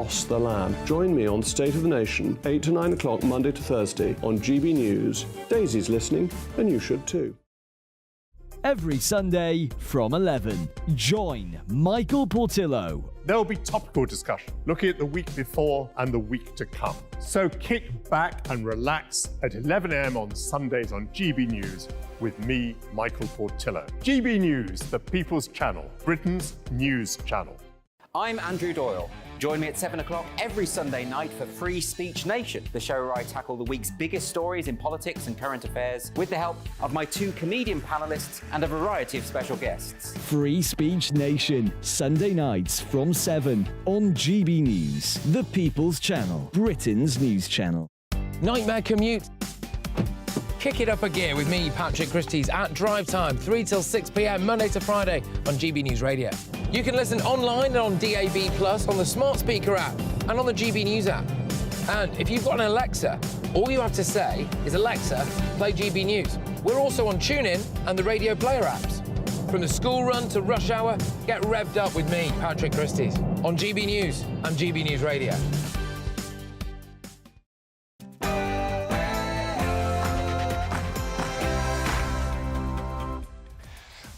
across the land. Join me on State of the Nation, 8 to 9 o'clock Monday to Thursday on GB News. Daisy's listening, and you should too. Every Sunday from 11, join Michael Portillo. There will be topical discussion, looking at the week before and the week to come. So kick back and relax at 11 a.m. on Sundays on GB News with me, Michael Portillo. GB News, the People's Channel, Britain's news channel. I'm Andrew Doyle. Join me at 7 o'clock every Sunday night for Free Speech Nation, the show where I tackle the week's biggest stories in politics and current affairs with the help of my two comedian panellists and a variety of special guests. Free Speech Nation, Sunday nights from 7 on GB News, the People's Channel, Britain's news channel. Nightmare commute. Kick it up a gear with me, Patrick Christie's, at drive time, 3 till 6 p.m, Monday to Friday on GB News Radio. You can listen online and on DAB+, on the smart speaker app and on the GB News app. And if you've got an Alexa, all you have to say is, Alexa, play GB News. We're also on TuneIn and the Radio Player apps. From the school run to rush hour, get revved up with me, Patrick Christie's, on GB News and GB News Radio.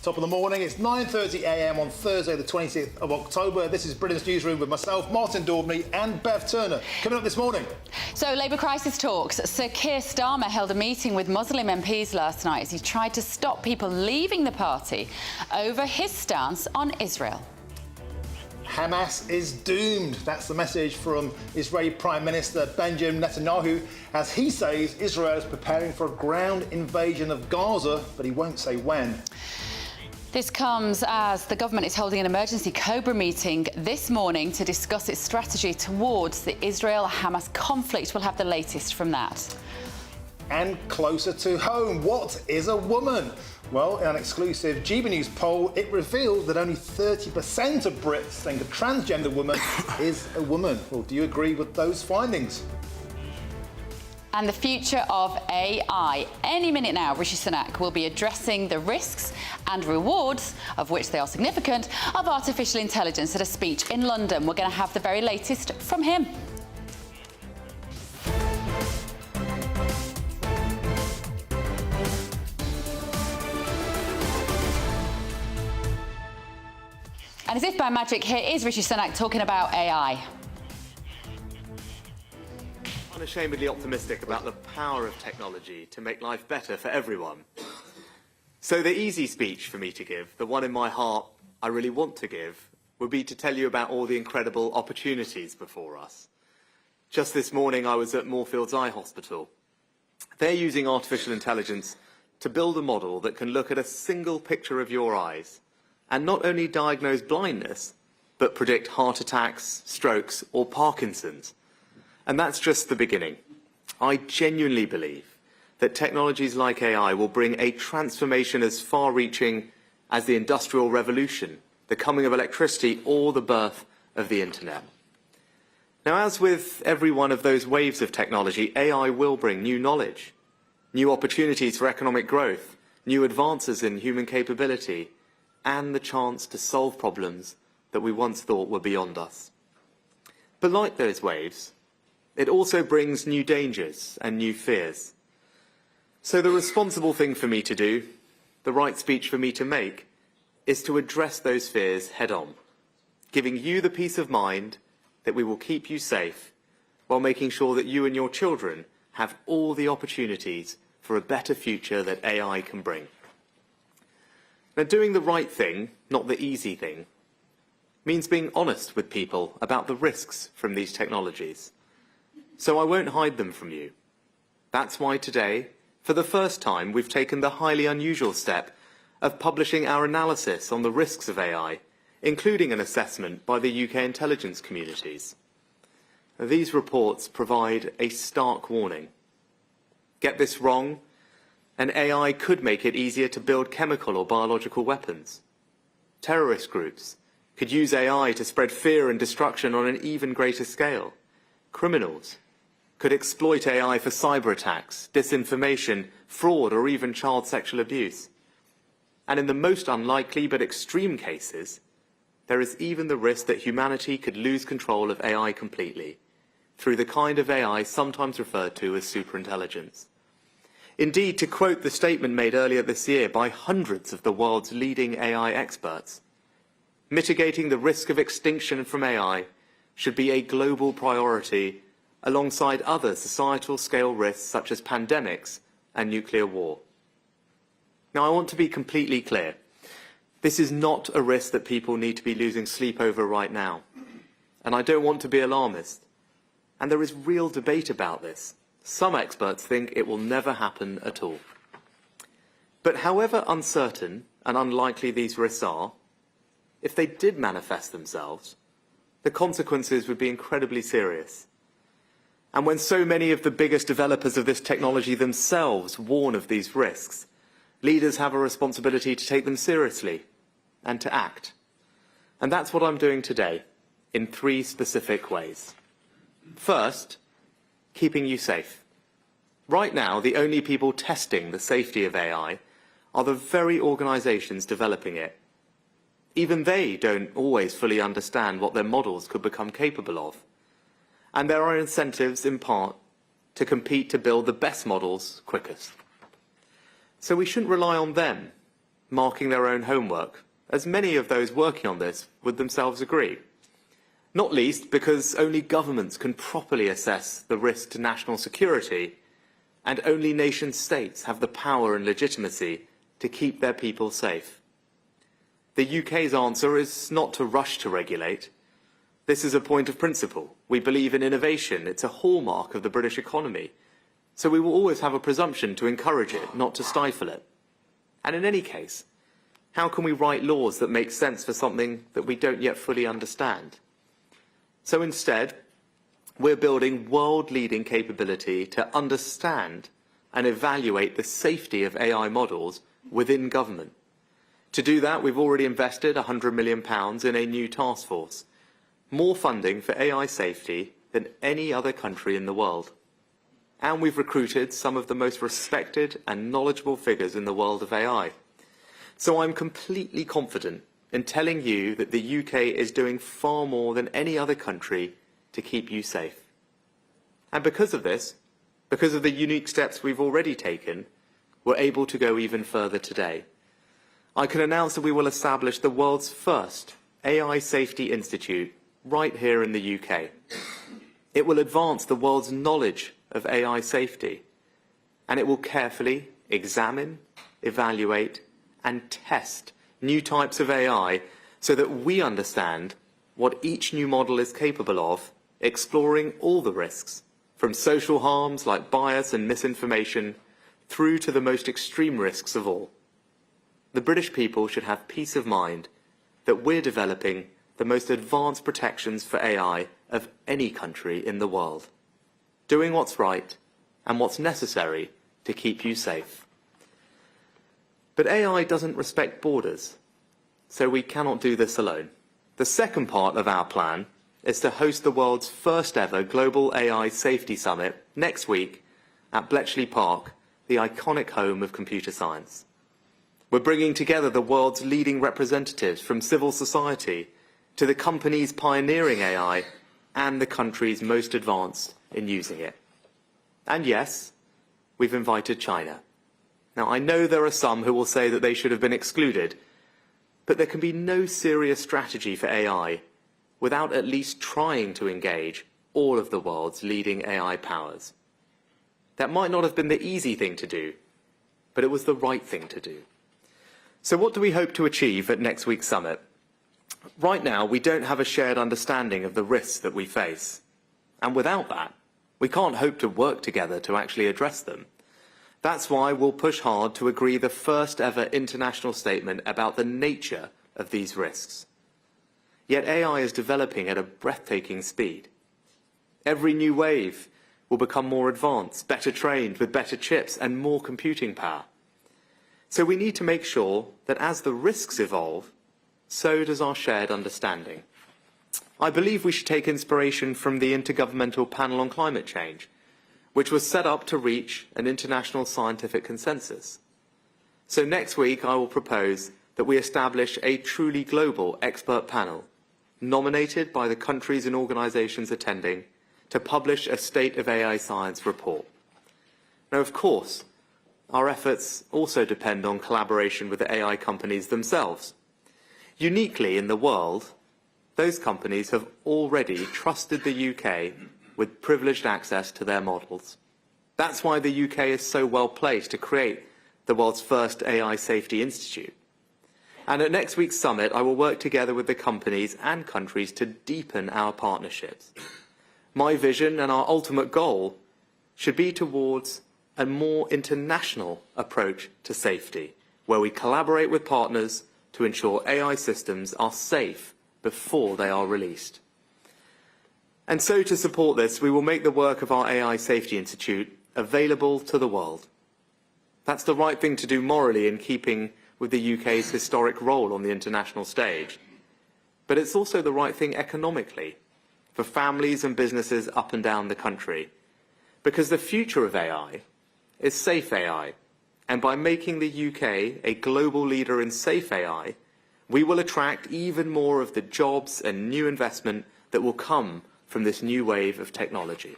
Top of the morning, it's 9:30 a.m. on Thursday the 26th of October. This is Britain's Newsroom with myself, Martin Daubney and Bev Turner. Coming up this morning. So, Labour crisis talks. Sir Keir Starmer held a meeting with Muslim MPs last night as he tried to stop people leaving the party over his stance on Israel. Hamas is doomed. That's the message from Israeli Prime Minister Benjamin Netanyahu, as he says Israel is preparing for a ground invasion of Gaza, but he won't say when. This comes as the government is holding an emergency COBRA meeting this morning to discuss its strategy towards the Israel-Hamas conflict. We'll have the latest from that. And closer to home, what is a woman? Well, in an exclusive GB News poll, it revealed that only 30% of Brits think a transgender woman is a woman. Well, do you agree with those findings? And the future of AI. Any minute now, Rishi Sunak will be addressing the risks and rewards, of which they are significant, of artificial intelligence at a speech in London. We're going to have the very latest from him. And as if by magic, here is Rishi Sunak talking about AI. Unashamedly optimistic about the power of technology to make life better for everyone. So the easy speech for me to give, the one in my heart I really want to give, would be to tell you about all the incredible opportunities before us. Just this morning I was at Moorfields Eye Hospital. They're using artificial intelligence to build a model that can look at a single picture of your eyes and not only diagnose blindness, but predict heart attacks, strokes or Parkinson's. And that's just the beginning. I genuinely believe that technologies like AI will bring a transformation as far-reaching as the Industrial Revolution, the coming of electricity, or the birth of the Internet. Now, as with every one of those waves of technology, AI will bring new knowledge, new opportunities for economic growth, new advances in human capability, and the chance to solve problems that we once thought were beyond us. But like those waves, it also brings new dangers and new fears. So the responsible thing for me to do, the right speech for me to make, is to address those fears head-on, giving you the peace of mind that we will keep you safe while making sure that you and your children have all the opportunities for a better future that AI can bring. Now, doing the right thing, not the easy thing, means being honest with people about the risks from these technologies. So I won't hide them from you. That's why today, for the first time, we've taken the highly unusual step of publishing our analysis on the risks of AI, including an assessment by the UK intelligence communities. These reports provide a stark warning. Get this wrong, and AI could make it easier to build chemical or biological weapons. Terrorist groups could use AI to spread fear and destruction on an even greater scale. Criminals could exploit AI for cyber attacks, disinformation, fraud, or even child sexual abuse. And in the most unlikely but extreme cases, there is even the risk that humanity could lose control of AI completely, through the kind of AI sometimes referred to as superintelligence. Indeed, to quote the statement made earlier this year by hundreds of the world's leading AI experts, mitigating the risk of extinction from AI should be a global priority alongside other societal scale risks such as pandemics and nuclear war. Now, I want to be completely clear. This is not a risk that people need to be losing sleep over right now. And I don't want to be alarmist. And there is real debate about this. Some experts think it will never happen at all. But however uncertain and unlikely these risks are, if they did manifest themselves, the consequences would be incredibly serious. And when so many of the biggest developers of this technology themselves warn of these risks, leaders have a responsibility to take them seriously and to act. And that's what I'm doing today, in 3 specific ways. First, keeping you safe. Right now, the only people testing the safety of AI are the very organisations developing it. Even they don't always fully understand what their models could become capable of. And there are incentives, in part, to compete to build the best models quickest. So we shouldn't rely on them marking their own homework, as many of those working on this would themselves agree. Not least because only governments can properly assess the risk to national security, and only nation states have the power and legitimacy to keep their people safe. The UK's answer is not to rush to regulate. This is a point of principle. We believe in innovation. It's a hallmark of the British economy. So we will always have a presumption to encourage it, not to stifle it. And in any case, how can we write laws that make sense for something that we don't yet fully understand? So instead, we're building world-leading capability to understand and evaluate the safety of AI models within government. To do that, we've already invested £100 million in a new task force, more funding for AI safety than any other country in the world. And we've recruited some of the most respected and knowledgeable figures in the world of AI. So I'm completely confident in telling you that the UK is doing far more than any other country to keep you safe. And because of this, because of the unique steps we've already taken, we're able to go even further today. I can announce that we will establish the world's first AI Safety Institute right here in the UK. It will advance the world's knowledge of AI safety, and it will carefully examine, evaluate, and test new types of AI so that we understand what each new model is capable of, exploring all the risks, from social harms like bias and misinformation, through to the most extreme risks of all. The British people should have peace of mind that we're developing the most advanced protections for AI of any country in the world, doing what's right and what's necessary to keep you safe. But AI doesn't respect borders, so we cannot do this alone. The second part of our plan is to host the world's first ever Global AI Safety Summit next week at Bletchley Park, the iconic home of computer science. We're bringing together the world's leading representatives from civil society to the companies pioneering AI and the countries most advanced in using it. And yes, we've invited China. Now, I know there are some who will say that they should have been excluded, but there can be no serious strategy for AI without at least trying to engage all of the world's leading AI powers. That might not have been the easy thing to do, but it was the right thing to do. So what do we hope to achieve at next week's summit? Right now, we don't have a shared understanding of the risks that we face. And without that, we can't hope to work together to actually address them. That's why we'll push hard to agree the first ever international statement about the nature of these risks. Yet AI is developing at a breathtaking speed. Every new wave will become more advanced, better trained, with better chips and more computing power. So we need to make sure that as the risks evolve, so does our shared understanding. I believe we should take inspiration from the Intergovernmental Panel on Climate Change, which was set up to reach an international scientific consensus. So next week I will propose that we establish a truly global expert panel, nominated by the countries and organisations attending, to publish a State of AI Science report. Now, of course, our efforts also depend on collaboration with the AI companies themselves. Uniquely in the world, those companies have already trusted the UK with privileged access to their models. That's why the UK is so well placed to create the world's first AI Safety Institute. And at next week's summit, I will work together with the companies and countries to deepen our partnerships. My vision and our ultimate goal should be towards a more international approach to safety, where we collaborate with partners to ensure AI systems are safe before they are released. And so to support this, we will make the work of our AI Safety Institute available to the world. That's the right thing to do morally in keeping with the UK's historic role on the international stage. But it's also the right thing economically for families and businesses up and down the country. Because the future of AI is safe AI. And by making the UK a global leader in safe AI, we will attract even more of the jobs and new investment that will come from this new wave of technology.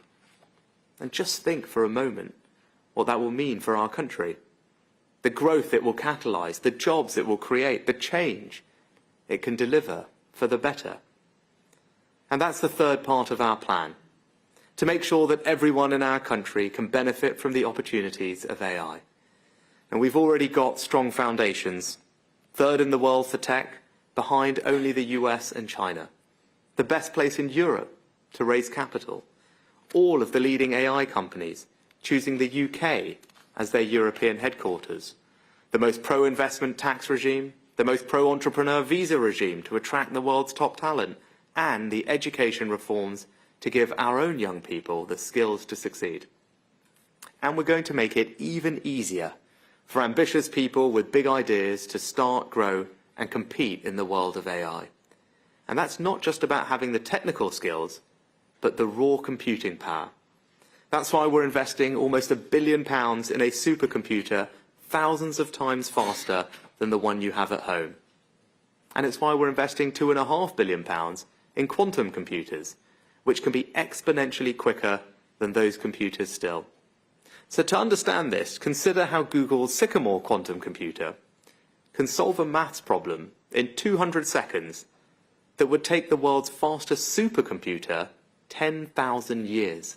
And just think for a moment what that will mean for our country. The growth it will catalyse, the jobs it will create, the change it can deliver for the better. And that's the third part of our plan, to make sure that everyone in our country can benefit from the opportunities of AI. And we've already got strong foundations, third in the world for tech, behind only the US and China. The best place in Europe to raise capital. All of the leading AI companies choosing the UK as their European headquarters. The most pro-investment tax regime, the most pro-entrepreneur visa regime to attract the world's top talent, and the education reforms to give our own young people the skills to succeed. And we're going to make it even easier for ambitious people with big ideas to start, grow, and compete in the world of AI. And that's not just about having the technical skills, but the raw computing power. That's why we're investing almost £1 billion in a supercomputer thousands of times faster than the one you have at home. And it's why we're investing £2.5 billion in quantum computers, which can be exponentially quicker than those computers still. So to understand this, consider how Google's Sycamore quantum computer can solve a maths problem in 200 seconds that would take the world's fastest supercomputer 10,000 years.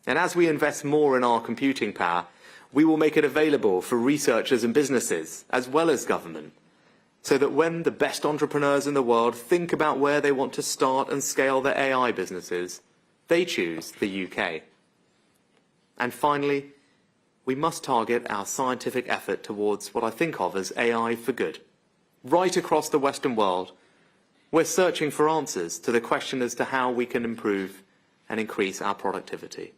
And as we invest more in our computing power, we will make it available for researchers and businesses, as well as government, so that when the best entrepreneurs in the world think about where they want to start and scale their AI businesses, they choose the UK. And finally, we must target our scientific effort towards what I think of as AI for good. Right across the Western world, we're searching for answers to the question as to how we can improve and increase our productivity.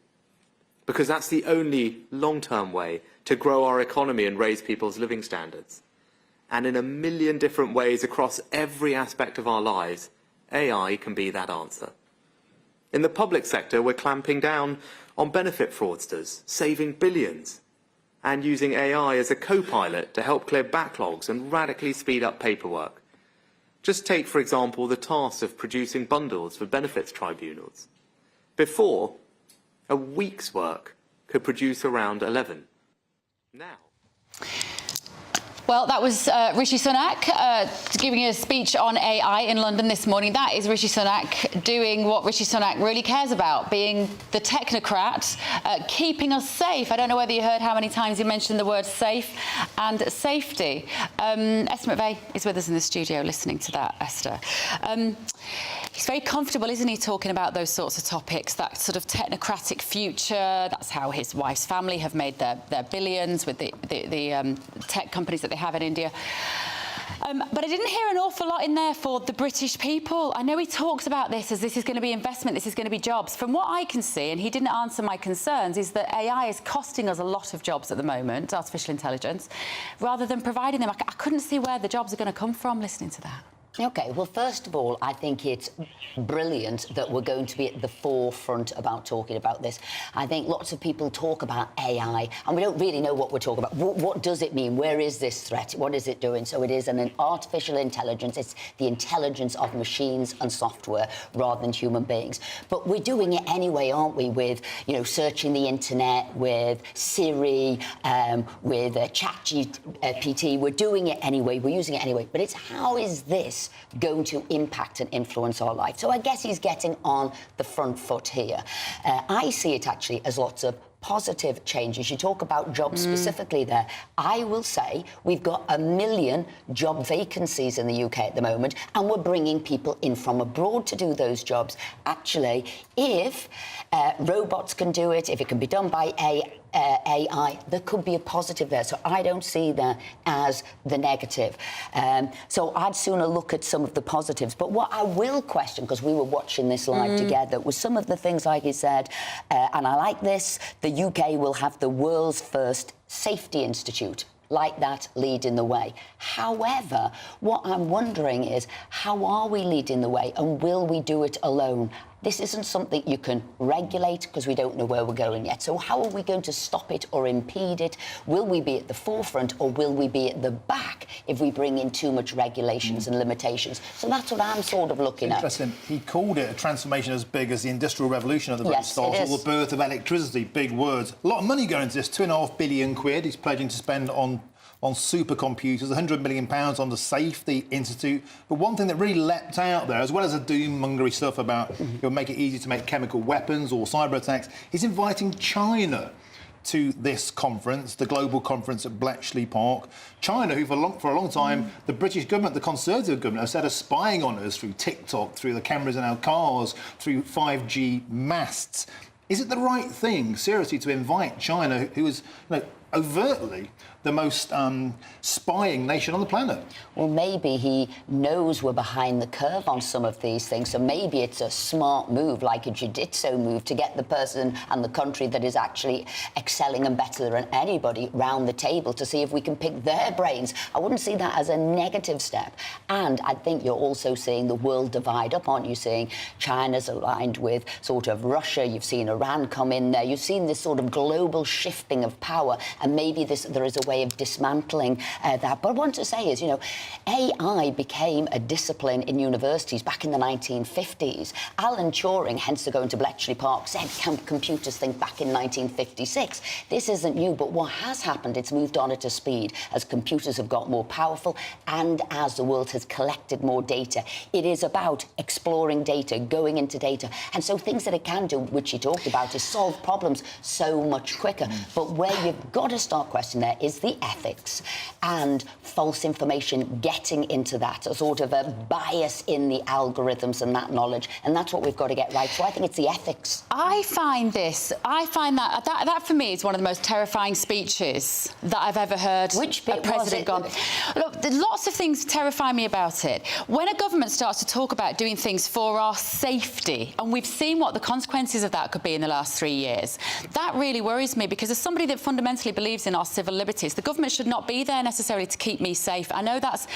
Because that's the only long-term way to grow our economy and raise people's living standards. And in a million different ways across every aspect of our lives, AI can be that answer. In the public sector, we're clamping down on benefit fraudsters, saving billions, and using AI as a co-pilot to help clear backlogs and radically speed up paperwork. Just take, for example, the task of producing bundles for benefits tribunals. Before, a week's work could produce around 11. Now. Well, that was Rishi Sunak giving a speech on AI in London this morning. That is Rishi Sunak doing what Rishi Sunak really cares about, being the technocrat, keeping us safe. I don't know whether you heard how many times he mentioned the word safe and safety. Esther McVeigh is with us in the studio listening to that, Esther. He's very comfortable, isn't he, talking about those sorts of topics, that sort of technocratic future. That's how his wife's family have made their billions with the tech companies that they have in India. But I didn't hear an awful lot in there for the British people. I know he talks about this as this is going to be investment, this is going to be jobs. From what I can see, and he didn't answer my concerns, is that AI is costing us a lot of jobs at the moment, artificial intelligence, rather than providing them. I couldn't see where the jobs are going to come from listening to that. OK, well, first of all, I think it's brilliant that we're going to be at the forefront about talking about this. I think lots of people talk about AI, and we don't really know what we're talking about. What does it mean? Where is this threat? What is it doing? So it is an artificial intelligence. It's the intelligence of machines and software rather than human beings. But we're doing it anyway, aren't we, with, you know, searching the internet, with Siri, with ChatGPT. We're doing it anyway. We're using it anyway. But it's how is this going to impact and influence our life? So I guess he's getting on the front foot here. I see it actually as lots of positive changes. You talk about jobs specifically there. I will say we've got 1 million job vacancies in the UK at the moment, and we're bringing people in from abroad to do those jobs. Actually, if robots can do it, if it can be done by AI, there could be a positive there. So I don't see that as the negative. So I'd sooner look at some of the positives. But what I will question, because we were watching this live together, was some of the things like he said, and I like this, the UK will have the world's first safety institute. Like that, leading the way. However, what I'm wondering is, how are we leading the way, and will we do it alone? This isn't something you can regulate because we don't know where we're going yet. So how are we going to stop it or impede it? Will we be at the forefront, or will we be at the back if we bring in too much regulations and limitations? So that's what I'm sort of looking at. Interesting. He called it a transformation as big as the Industrial Revolution at the very start, or the birth of electricity. Big words. A lot of money going into this. £2.5 billion he's pledging to spend on supercomputers, £100 million on the Safety Institute. But one thing that really leapt out there, as well as the doom-mongery stuff about it'll make it easy to make chemical weapons or cyber attacks, he's inviting China to this conference, the global conference at Bletchley Park. China, who for a long time, the British government, the Conservative government, have said are spying on us through TikTok, through the cameras in our cars, through 5G masts. Is it the right thing, seriously, to invite China, who is overtly the most spying nation on the planet? Well, maybe he knows we're behind the curve on some of these things, so maybe it's a smart move, like a jiu-jitsu move, to get the person and the country that is actually excelling and better than anybody round the table to see if we can pick their brains. I wouldn't see that as a negative step. And I think you're also seeing the world divide up, aren't you? Seeing China's aligned with sort of Russia, you've seen Iran come in there, you've seen this sort of global shifting of power, and maybe there is a way of dismantling that. But what I want to say is, AI became a discipline in universities back in the 1950s. Alan Turing, hence to go into Bletchley Park, said, "Can computers think?" back in 1956. This isn't new, but what has happened, it's moved on at a speed as computers have got more powerful and as the world has collected more data. It is about exploring data, going into data. And so things that it can do, which you talked about, is solve problems so much quicker. But where you've got to start questioning there is the ethics and false information getting into that, a sort of a bias in the algorithms and that knowledge, and that's what we've got to get right. So I think it's the ethics. I find that for me is one of the most terrifying speeches that I've ever heard. Which bit a president gone? Look, there's lots of things terrify me about it. When a government starts to talk about doing things for our safety, and we've seen what the consequences of that could be in the last 3 years, that really worries me, because as somebody that fundamentally believes in our civil liberties, the government should not be there necessarily to keep me safe. I know that's,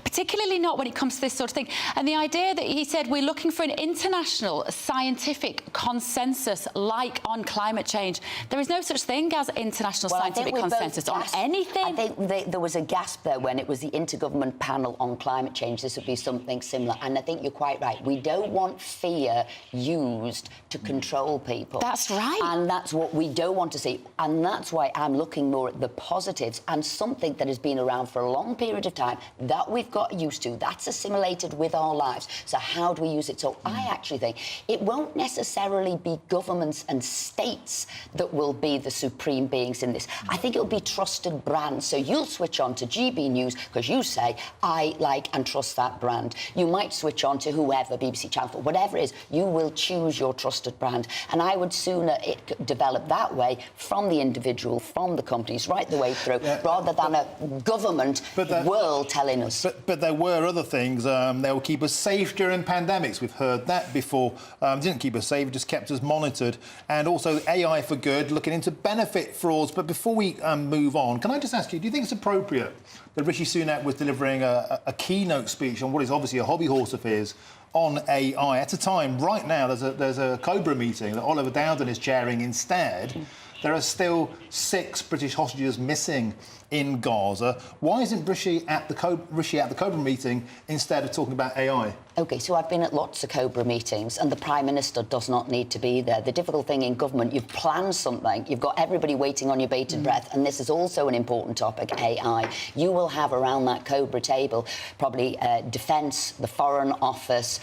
particularly not when it comes to this sort of thing. And the idea that he said we're looking for an international scientific consensus, like on climate change. There is no such thing as international scientific consensus on anything. I think there was a gasp there when it was the Intergovernment Panel on Climate Change. This would be something similar. And I think you're quite right. We don't want fear used to control people. That's right. And that's what we don't want to see. And that's why I'm looking more at the positives and something that has been around for a long period of time that we've got used to. That's assimilated with our lives. So how do we use it? So I actually think it won't necessarily be governments and states that will be the supreme beings in this. I think it'll be trusted brands. So you'll switch on to GB News because you say, I like and trust that brand. You might switch on to whoever, BBC Channel, whatever it is. You will choose your trusted brand. And I would sooner it develop that way from the individual, from from the companies right the way through, rather than a government world telling us. But there were other things. They will keep us safe during pandemics. We've heard that before. Didn't keep us safe, just kept us monitored. And also AI for good, looking into benefit frauds. But before we move on, can I just ask you, do you think it's appropriate that Rishi Sunak was delivering a keynote speech on what is obviously a hobby horse of his on AI at a time, right now, there's a Cobra meeting that Oliver Dowden is chairing instead. There are still 6 British hostages missing in Gaza. Why isn't Rishi at the Cobra meeting instead of talking about AI? OK, so I've been at lots of Cobra meetings, and the Prime Minister does not need to be there. The difficult thing in government, you've planned something, you've got everybody waiting on your bated breath, and this is also an important topic, AI. You will have around that Cobra table probably Defence, the Foreign Office,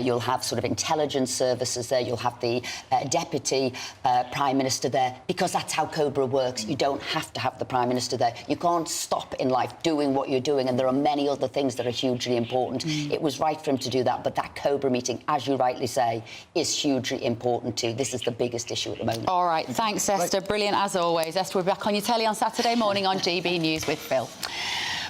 you'll have sort of intelligence services there, you'll have the Deputy Prime Minister there, because that's how Cobra works. You don't have to have the Prime Minister there. You can't stop in life doing what you're doing, and there are many other things that are hugely important. It was right for him to do that, but that Cobra meeting, as you rightly say, is hugely important too. This is the biggest issue at the moment. All right, thanks, Esther. Brilliant as always. Esther, we'll be back on your telly on Saturday morning on GB News with Phil.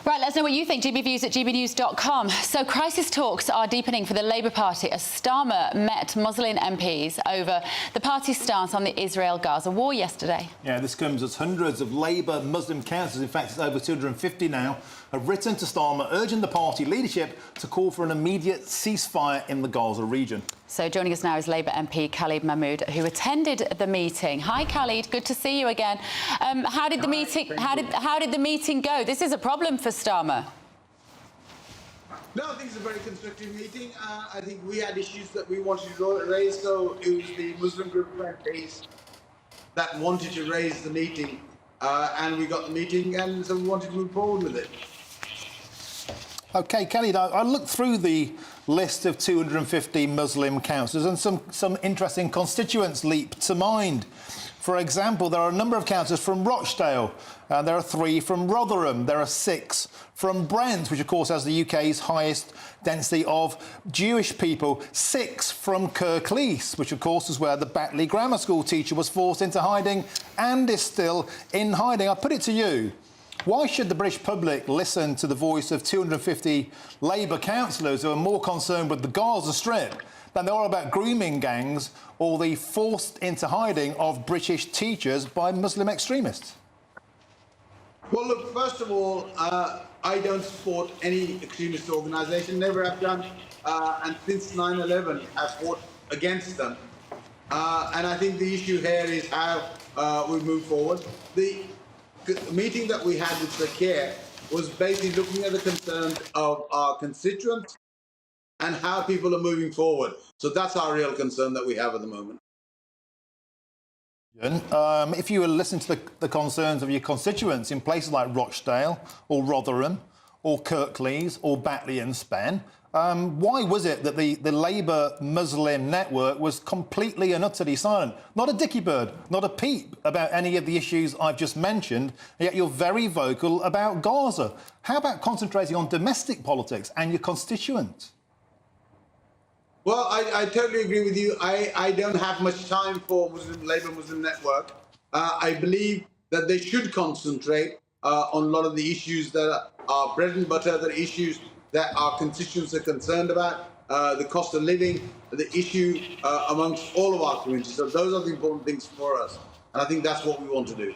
Right, let us know what you think. gbviews@gbnews.com. So crisis talks are deepening for the Labour Party as Starmer met Muslim MPs over the party's stance on the Israel-Gaza war yesterday. Yeah, this comes as hundreds of Labour Muslim councillors, in fact it's over 250 now, have written to Starmer urging the party leadership to call for an immediate ceasefire in the Gaza region. So joining us now is Labour MP Khalid Mahmood, who attended the meeting. Hi, Khalid. Good to see you again. How did the meeting go? This is a problem for Starmer. No, I think it's a very constructive meeting. I think we had issues that we wanted to raise, so it was the Muslim group of MPs that wanted to raise the meeting, and we got the meeting, and so we wanted to move forward with it. OK, Khalid, I looked through the list of 250 Muslim councillors and some interesting constituents leap to mind. For example, there are a number of councillors from Rochdale, there are 3 from Rotherham, there are 6 from Brent, which of course has the UK's highest density of Jewish people, 6 from Kirklees, which of course is where the Batley Grammar School teacher was forced into hiding and is still in hiding. I put it to you, why should the British public listen to the voice of 250 Labour councillors who are more concerned with the Gaza Strip than they are about grooming gangs or the forced into hiding of British teachers by Muslim extremists? Well, look, first of all, I don't support any extremist organisation, never have done, and since 9/11 I've fought against them. And I think the issue here is how we move forward. The meeting that we had with Sakir was basically looking at the concerns of our constituents and how people are moving forward. So that's our real concern that we have at the moment. If you were listening to the concerns of your constituents in places like Rochdale or Rotherham or Kirklees or Batley and Spen, why was it that the Labour Muslim network was completely and utterly silent? Not a dicky bird, not a peep about any of the issues I've just mentioned, yet you're very vocal about Gaza. How about concentrating on domestic politics and your constituents? Well, I totally agree with you. I don't have much time for Labour Muslim Network. I believe that they should concentrate on a lot of the issues that are bread and butter, the issues that our constituents are concerned about, the cost of living, the issue amongst all of our communities. So those are the important things for us. And I think that's what we want to do.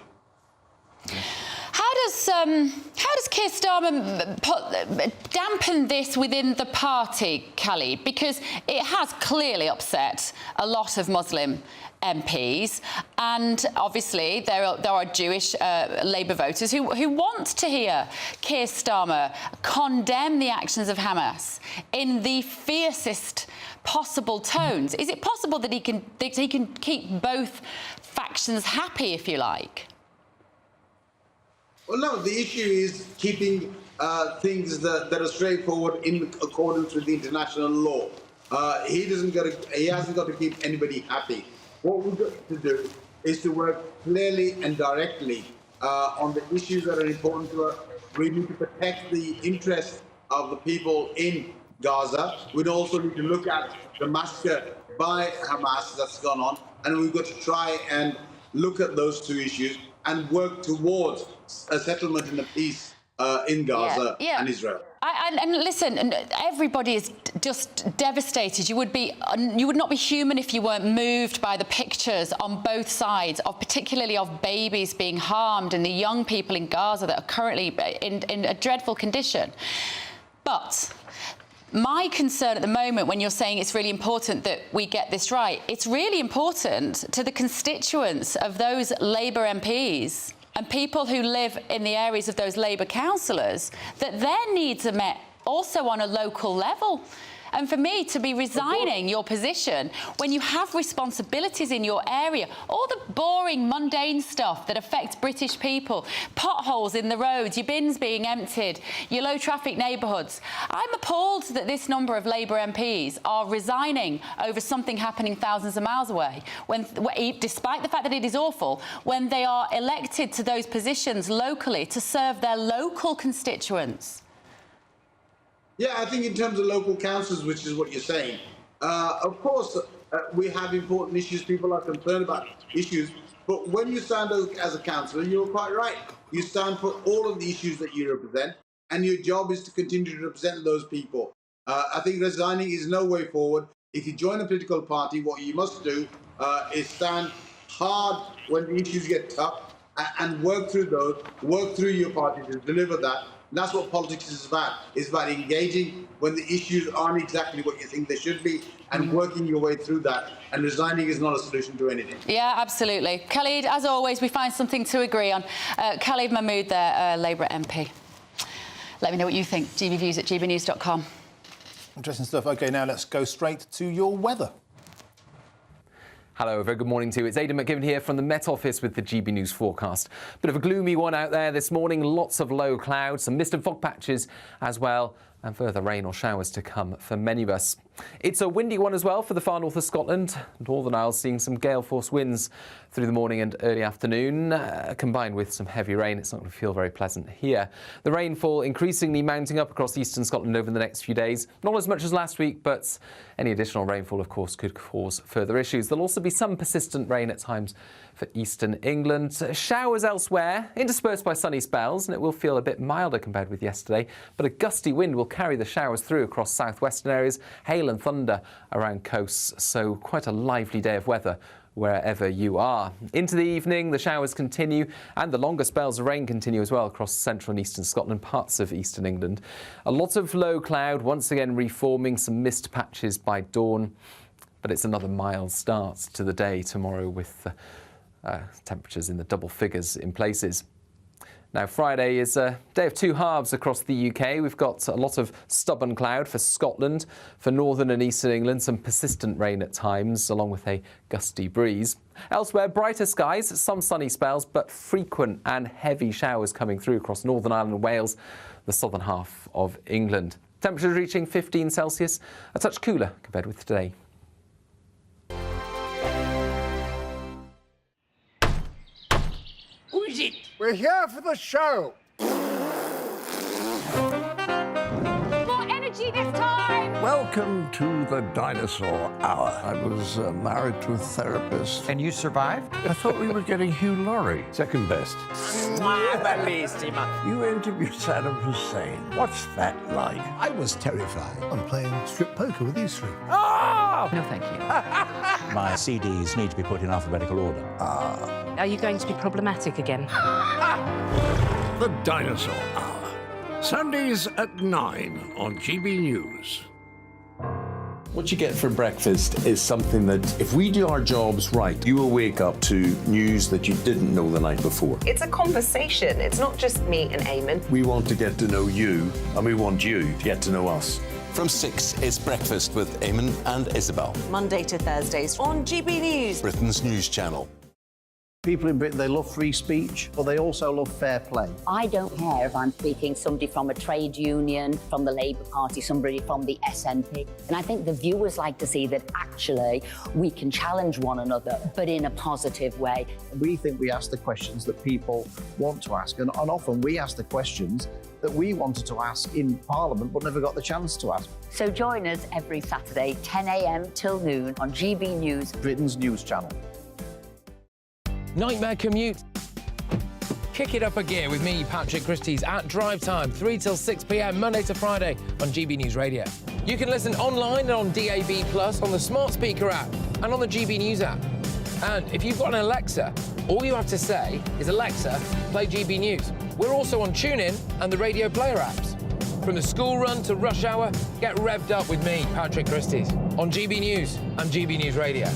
How does Keir Starmer dampen this within the party, Khalid? Because it has clearly upset a lot of Muslim MPs, and obviously there are Jewish Labour voters who want to hear Keir Starmer condemn the actions of Hamas in the fiercest possible tones. Is it possible that he can keep both factions happy, if you like? Well, no, the issue is keeping things that are straightforward in accordance with the international law. He hasn't got to keep anybody happy. What we've got to do is to work clearly and directly on the issues that are important to us. We need to protect the interests of the people in Gaza. We'd also need to look at the massacre by Hamas that's gone on, and we've got to try and look at those two issues. and work towards a settlement and a peace in Gaza and Israel. And listen, everybody is just devastated. You would not be human if you weren't moved by the pictures on both sides, particularly of babies being harmed and the young people in Gaza that are currently in a dreadful condition. But my concern at the moment, when you're saying it's really important that we get this right, it's really important to the constituents of those Labour MPs and people who live in the areas of those Labour councillors, that their needs are met also on a local level. And for me to be resigning your position when you have responsibilities in your area, all the boring, mundane stuff that affects British people, potholes in the roads, your bins being emptied, your low traffic neighbourhoods. I'm appalled that this number of Labour MPs are resigning over something happening thousands of miles away, despite the fact that it is awful, when they are elected to those positions locally to serve their local constituents. Yeah, I think in terms of local councils, which is what you're saying, of course, we have important issues. People are concerned about issues. But when you stand as a councillor, you're quite right. You stand for all of the issues that you represent, and your job is to continue to represent those people. I think resigning is no way forward. If you join a political party, what you must do is stand hard when the issues get tough and work through those, work through your party to deliver that. And that's what politics is about. It's about engaging when the issues aren't exactly what you think they should be and working your way through that. And resigning is not a solution to anything. Yeah, absolutely. Khalid, as always, we find something to agree on. Khalid Mahmood there, Labour MP. Let me know what you think. gbviews@gbnews.com. Interesting stuff. OK, now let's go straight to your weather. Hello, a very good morning to you. It's Aidan McGivern here from the Met Office with the GB News forecast. Bit of a gloomy one out there this morning. Lots of low clouds, some mist and fog patches as well, and further rain or showers to come for many of us. It's a windy one as well for the far north of Scotland. Northern Isles seeing some gale force winds through the morning and early afternoon, combined with some heavy rain. It's not going to feel very pleasant here. The rainfall increasingly mounting up across eastern Scotland over the next few days. Not as much as last week, but any additional rainfall, of course, could cause further issues. There'll also be some persistent rain at times for eastern England. Showers elsewhere, interspersed by sunny spells, and it will feel a bit milder compared with yesterday. But a gusty wind will carry the showers through across southwestern areas. Hail and thunder around coasts, so quite a lively day of weather wherever you are. Into the evening, the showers continue and the longer spells of rain continue as well across central and eastern Scotland, parts of eastern England. A lot of low cloud, once again reforming some mist patches by dawn, but it's another mild start to the day tomorrow with temperatures in the double figures in places. Now, Friday is a day of two halves across the UK. We've got a lot of stubborn cloud for Scotland, for northern and eastern England, some persistent rain at times, along with a gusty breeze. Elsewhere, brighter skies, some sunny spells, but frequent and heavy showers coming through across Northern Ireland and Wales, the southern half of England. Temperatures reaching 15 Celsius, a touch cooler compared with today. Who is it? We're here for the show. More energy this time. Welcome to the Dinosaur Hour. I was married to a therapist. And you survived? I thought we were getting Hugh Laurie. Second best. You interviewed Saddam Hussein. What's that like? I was terrified. I'm playing strip poker with you three. Oh! No, thank you. My CDs need to be put in alphabetical order. Are you going to be problematic again? The Dinosaur Hour. Sundays at 9 on GB News. What you get for breakfast is something that, if we do our jobs right, you will wake up to news that you didn't know the night before. It's a conversation. It's not just me and Eamon. We want to get to know you, and we want you to get to know us. From 6, it's Breakfast with Eamon and Isabel. Monday to Thursdays on GB News. Britain's news channel. People in Britain, they love free speech, but they also love fair play. I don't care if I'm speaking somebody from a trade union, from the Labour Party, somebody from the SNP. And I think the viewers like to see that actually we can challenge one another, but in a positive way. We think we ask the questions that people want to ask, and often we ask the questions that we wanted to ask in Parliament but never got the chance to ask. So join us every Saturday, 10 a.m. till noon on GB News, Britain's news channel. Nightmare commute. Kick it up a gear with me, Patrick Christie's, at drive time, 3 till 6 p.m, Monday to Friday on GB News Radio. You can listen online and on DAB+, on the smart speaker app and on the GB News app. And if you've got an Alexa, all you have to say is, Alexa, play GB News. We're also on TuneIn and the Radio Player apps. From the school run to rush hour, get revved up with me, Patrick Christie's, on GB News and GB News Radio.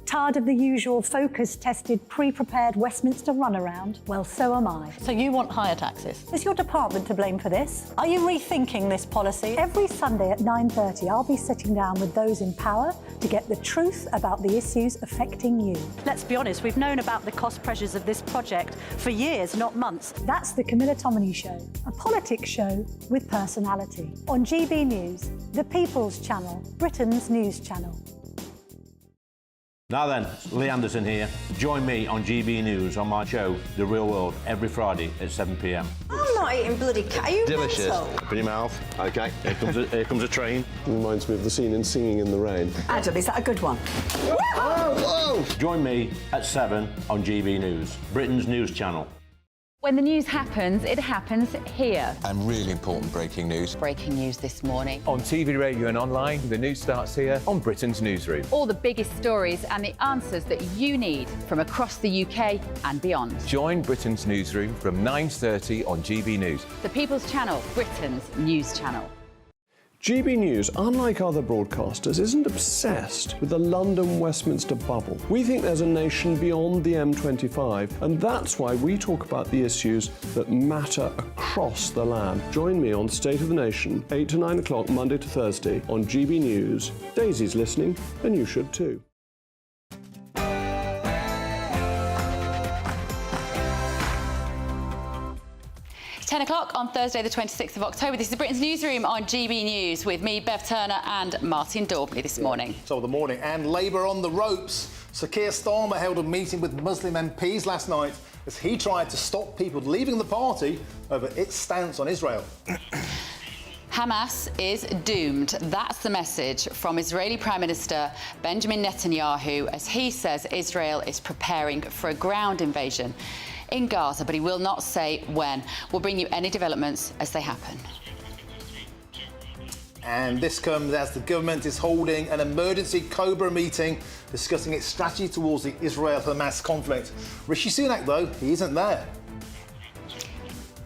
Tired of the usual focus-tested, pre-prepared Westminster runaround? Well, so am I. So you want higher taxes? Is your department to blame for this? Are you rethinking this policy? Every Sunday at 9:30, I'll be sitting down with those in power to get the truth about the issues affecting you. Let's be honest, we've known about the cost pressures of this project for years, not months. That's the Camilla Tominey Show, a politics show with personality. On GB News, the People's Channel, Britain's news channel. Now then, Lee Anderson here. Join me on GB News on my show, The Real World, every Friday at 7 p.m. I'm not eating bloody cat. Are you Delicious. mental? Open your mouth. OK, here comes a train. Reminds me of the scene in Singing in the Rain. Adam, is that a good one? Whoa! Join me at 7 on GB News, Britain's news channel. When the news happens, it happens here. And really important breaking news. Breaking news this morning. On TV, radio and online, the news starts here on Britain's Newsroom. All the biggest stories and the answers that you need from across the UK and beyond. Join Britain's Newsroom from 9:30 on GB News. The People's Channel, Britain's news channel. GB News, unlike other broadcasters, isn't obsessed with the London-Westminster bubble. We think there's a nation beyond the M25, and that's why we talk about the issues that matter across the land. Join me on State of the Nation, 8 to 9 o'clock, Monday to Thursday, on GB News. Daisy's listening, and you should too. 10 o'clock on Thursday, the 26th of October. This is Britain's Newsroom on GB News with me, Bev Turner, and Martin Daubney this morning. So the morning, and Labour on the ropes. Sir Keir Starmer held a meeting with Muslim MPs last night as he tried to stop people leaving the party over its stance on Israel. Hamas is doomed. That's the message from Israeli Prime Minister Benjamin Netanyahu as he says Israel is preparing for a ground invasion in Gaza, but he will not say when. We'll bring you any developments as they happen. And this comes as the government is holding an emergency Cobra meeting discussing its strategy towards the Israel-Hamas conflict. Rishi Sunak, though, he isn't there.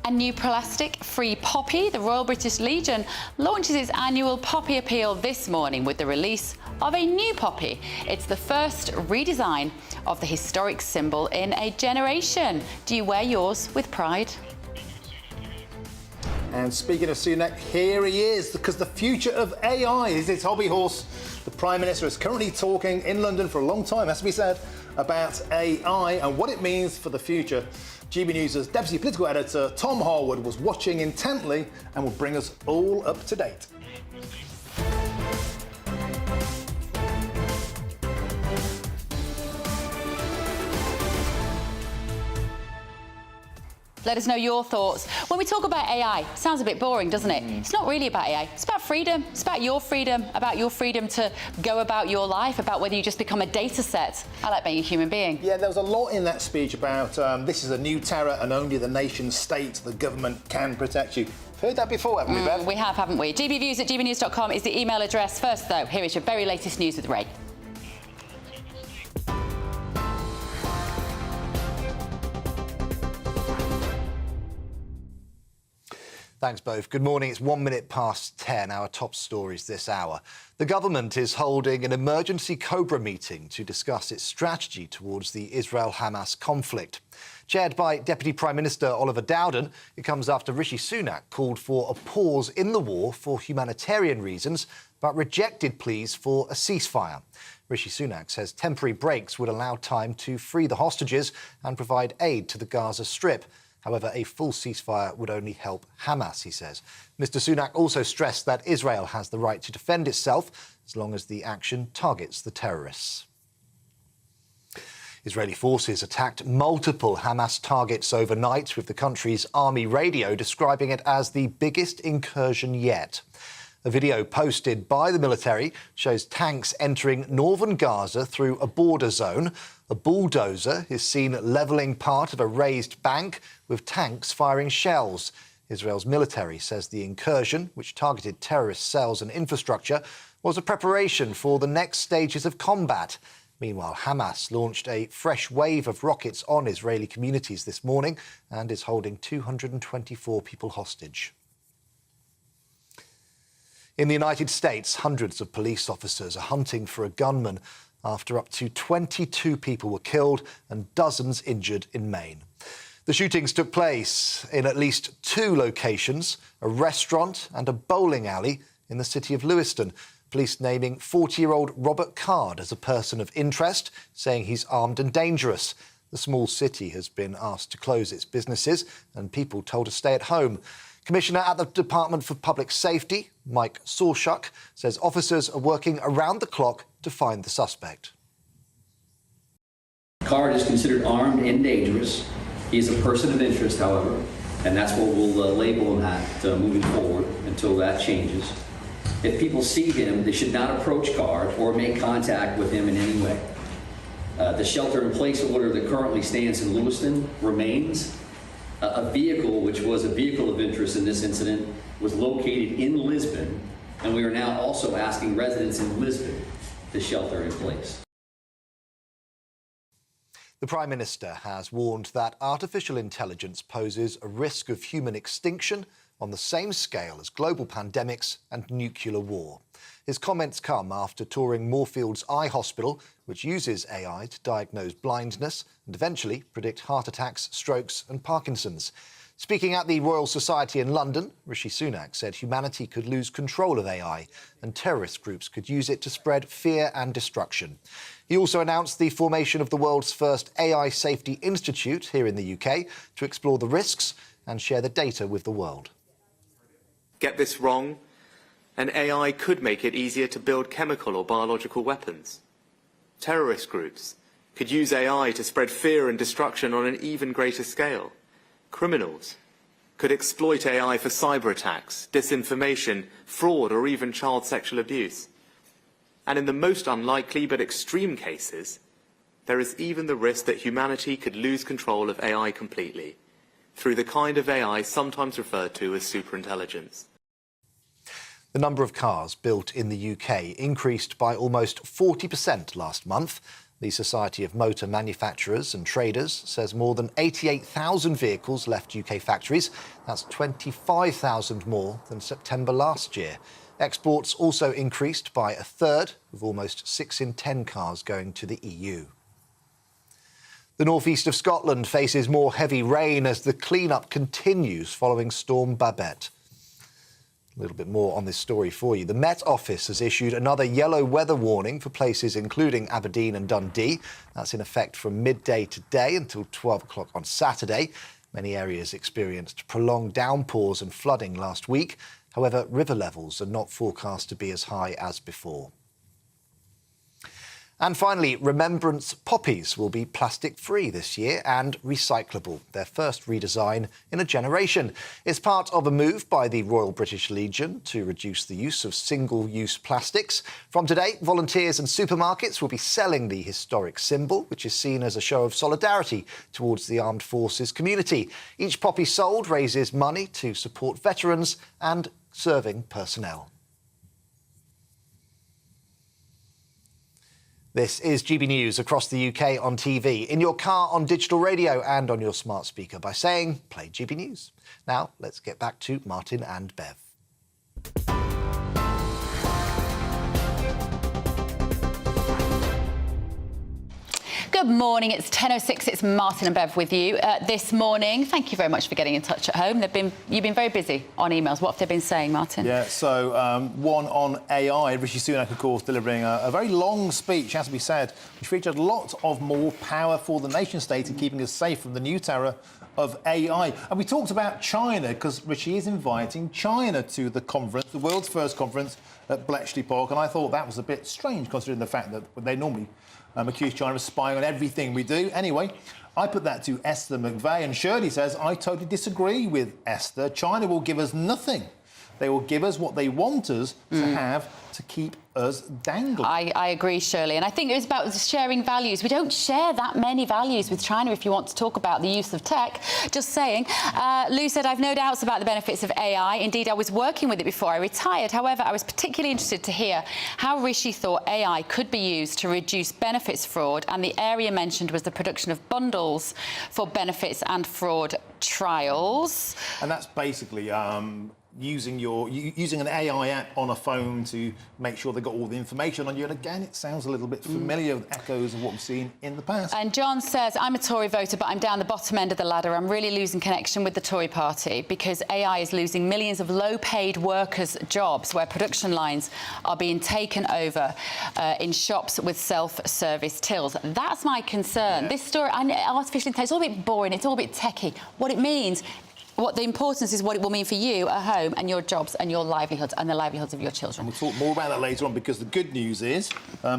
A new plastic-free poppy. The Royal British Legion launches its annual poppy appeal this morning with the release of a new poppy. It's the first redesign of the historic symbol in a generation. Do you wear yours with pride? And speaking of Sunak, here he is, because the future of AI is his hobby horse. The Prime Minister is currently talking in London for a long time, has to be said, about AI and what it means for the future. GB News' Deputy Political Editor Tom Harwood was watching intently and will bring us all up to date. Let us know your thoughts. When we talk about AI, it sounds a bit boring, doesn't it? It's not really about AI. It's about freedom. It's about your freedom to go about your life, about whether you just become a data set. I like being a human being. Yeah, there was a lot in that speech about this is a new terror and only the nation state, the government can protect you. Heard that before, haven't we, Bev? We have, haven't we? gbviews@gbnews.com is the email address. First, though, here is your very latest news with Ray. Thanks both. Good morning. It's 1 minute past 10. Our top stories this hour. The government is holding an emergency Cobra meeting to discuss its strategy towards the Israel-Hamas conflict. Chaired by Deputy Prime Minister Oliver Dowden, it comes after Rishi Sunak called for a pause in the war for humanitarian reasons, but rejected pleas for a ceasefire. Rishi Sunak says temporary breaks would allow time to free the hostages and provide aid to the Gaza Strip. However, a full ceasefire would only help Hamas, he says. Mr. Sunak also stressed that Israel has the right to defend itself as long as the action targets the terrorists. Israeli forces attacked multiple Hamas targets overnight, with the country's army radio describing it as the biggest incursion yet. A video posted by the military shows tanks entering northern Gaza through a border zone. A bulldozer is seen levelling part of a raised bank with tanks firing shells. Israel's military says the incursion, which targeted terrorist cells and infrastructure, was a preparation for the next stages of combat. Meanwhile, Hamas launched a fresh wave of rockets on Israeli communities this morning and is holding 224 people hostage. In the United States, hundreds of police officers are hunting for a gunman after up to 22 people were killed and dozens injured in Maine. The shootings took place in at least 2 locations, a restaurant and a bowling alley in the city of Lewiston. Police naming 40-year-old Robert Card as a person of interest, saying he's armed and dangerous. The small city has been asked to close its businesses and people told to stay at home. Commissioner at the Department for Public Safety, Mike Sawchuk, says officers are working around the clock to find the suspect. Card is considered armed and dangerous. He is a person of interest, however, and that's what we'll label him at moving forward until that changes. If people see him, they should not approach Card or make contact with him in any way. The shelter-in-place order that currently stands in Lewiston remains. A vehicle, which was a vehicle of interest in this incident, was located in Lisbon, and we are now also asking residents in Lisbon to shelter in place. The Prime Minister has warned that artificial intelligence poses a risk of human extinction on the same scale as global pandemics and nuclear war. His comments come after touring Moorfields Eye Hospital, which uses AI to diagnose blindness and eventually predict heart attacks, strokes and Parkinson's. Speaking at the Royal Society in London, Rishi Sunak said humanity could lose control of AI and terrorist groups could use it to spread fear and destruction. He also announced the formation of the world's first AI Safety Institute here in the UK to explore the risks and share the data with the world. Get this wrong, and AI could make it easier to build chemical or biological weapons. Terrorist groups could use AI to spread fear and destruction on an even greater scale. Criminals could exploit AI for cyber attacks, disinformation, fraud, or even child sexual abuse. And in the most unlikely but extreme cases, there is even the risk that humanity could lose control of AI completely, through the kind of AI sometimes referred to as superintelligence. The number of cars built in the UK increased by almost 40% last month. The Society of Motor Manufacturers and Traders says more than 88,000 vehicles left UK factories. That's 25,000 more than September last year. Exports also increased by a third, with almost 6 in 10 cars going to the EU. The northeast of Scotland faces more heavy rain as the clean-up continues following Storm Babette. A little bit more on this story for you. The Met Office has issued another yellow weather warning for places including Aberdeen and Dundee. That's in effect from midday today until 12 o'clock on Saturday. Many areas experienced prolonged downpours and flooding last week. However, river levels are not forecast to be as high as before. And finally, Remembrance poppies will be plastic-free this year and recyclable, their first redesign in a generation. It's part of a move by the Royal British Legion to reduce the use of single-use plastics. From today, volunteers and supermarkets will be selling the historic symbol, which is seen as a show of solidarity towards the armed forces community. Each poppy sold raises money to support veterans and serving personnel. This is GB News across the UK on TV, in your car, on digital radio and on your smart speaker by saying, play GB News. Now, let's get back to Martin and Bev. Good morning, it's 10:06, it's Martin and Bev with you this morning. Thank you very much for getting in touch at home. You've been very busy on emails. What have they been saying, Martin? Yeah, so one on AI. Rishi Sunak, of course, delivering a very long speech, has to be said, which featured a lot of more power for the nation-state in keeping us safe from the new terror of AI. And we talked about China, because Rishi is inviting China to the conference, the world's first conference at Bletchley Park, and I thought that was a bit strange, considering the fact that they normally accuse China of spying on everything we do. Anyway, I put that to Esther McVeigh, and Shirley says, I totally disagree with Esther. China will give us nothing. They will give us what they want us to have to keep us dangling. I agree, Shirley. And I think it was about sharing values. We don't share that many values with China if you want to talk about the use of tech. Just saying. Lou said, I've no doubts about the benefits of AI. Indeed, I was working with it before I retired. However, I was particularly interested to hear how Rishi thought AI could be used to reduce benefits fraud. And the area mentioned was the production of bundles for benefits and fraud trials. And that's basically using an AI app on a phone to make sure they got all the information on you. And again, it sounds a little bit familiar with echoes of what we've seen in the past. And John says, I'm a Tory voter, but I'm down the bottom end of the ladder. I'm really losing connection with the Tory party because AI is losing millions of low-paid workers' jobs where production lines are being taken over in shops with self-service tills. That's my concern. Yeah. This story, artificial intelligence, it's all a bit boring, it's all a bit techie. What it means, what the importance is what it will mean for you at home and your jobs and your livelihoods and the livelihoods of your children. And we'll talk more about that later on, because the good news is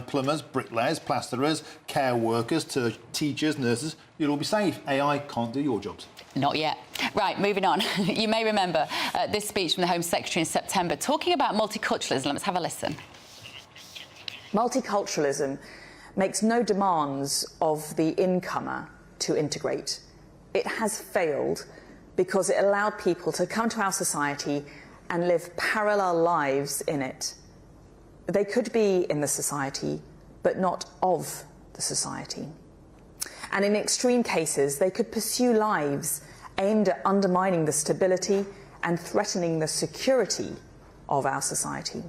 plumbers, bricklayers, plasterers, care workers, to teachers, nurses, you'll all be safe. AI can't do your jobs. Not yet. Right, moving on. You may remember this speech from the Home Secretary in September talking about multiculturalism. Let's have a listen. Multiculturalism makes no demands of the incomer to integrate. It has failed because it allowed people to come to our society and live parallel lives in it. They could be in the society, but not of the society. And in extreme cases, they could pursue lives aimed at undermining the stability and threatening the security of our society.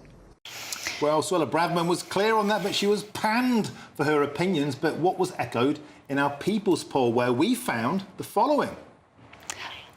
Well, Suella Braverman was clear on that, but she was panned for her opinions. But what was echoed in our People's Poll, where we found the following.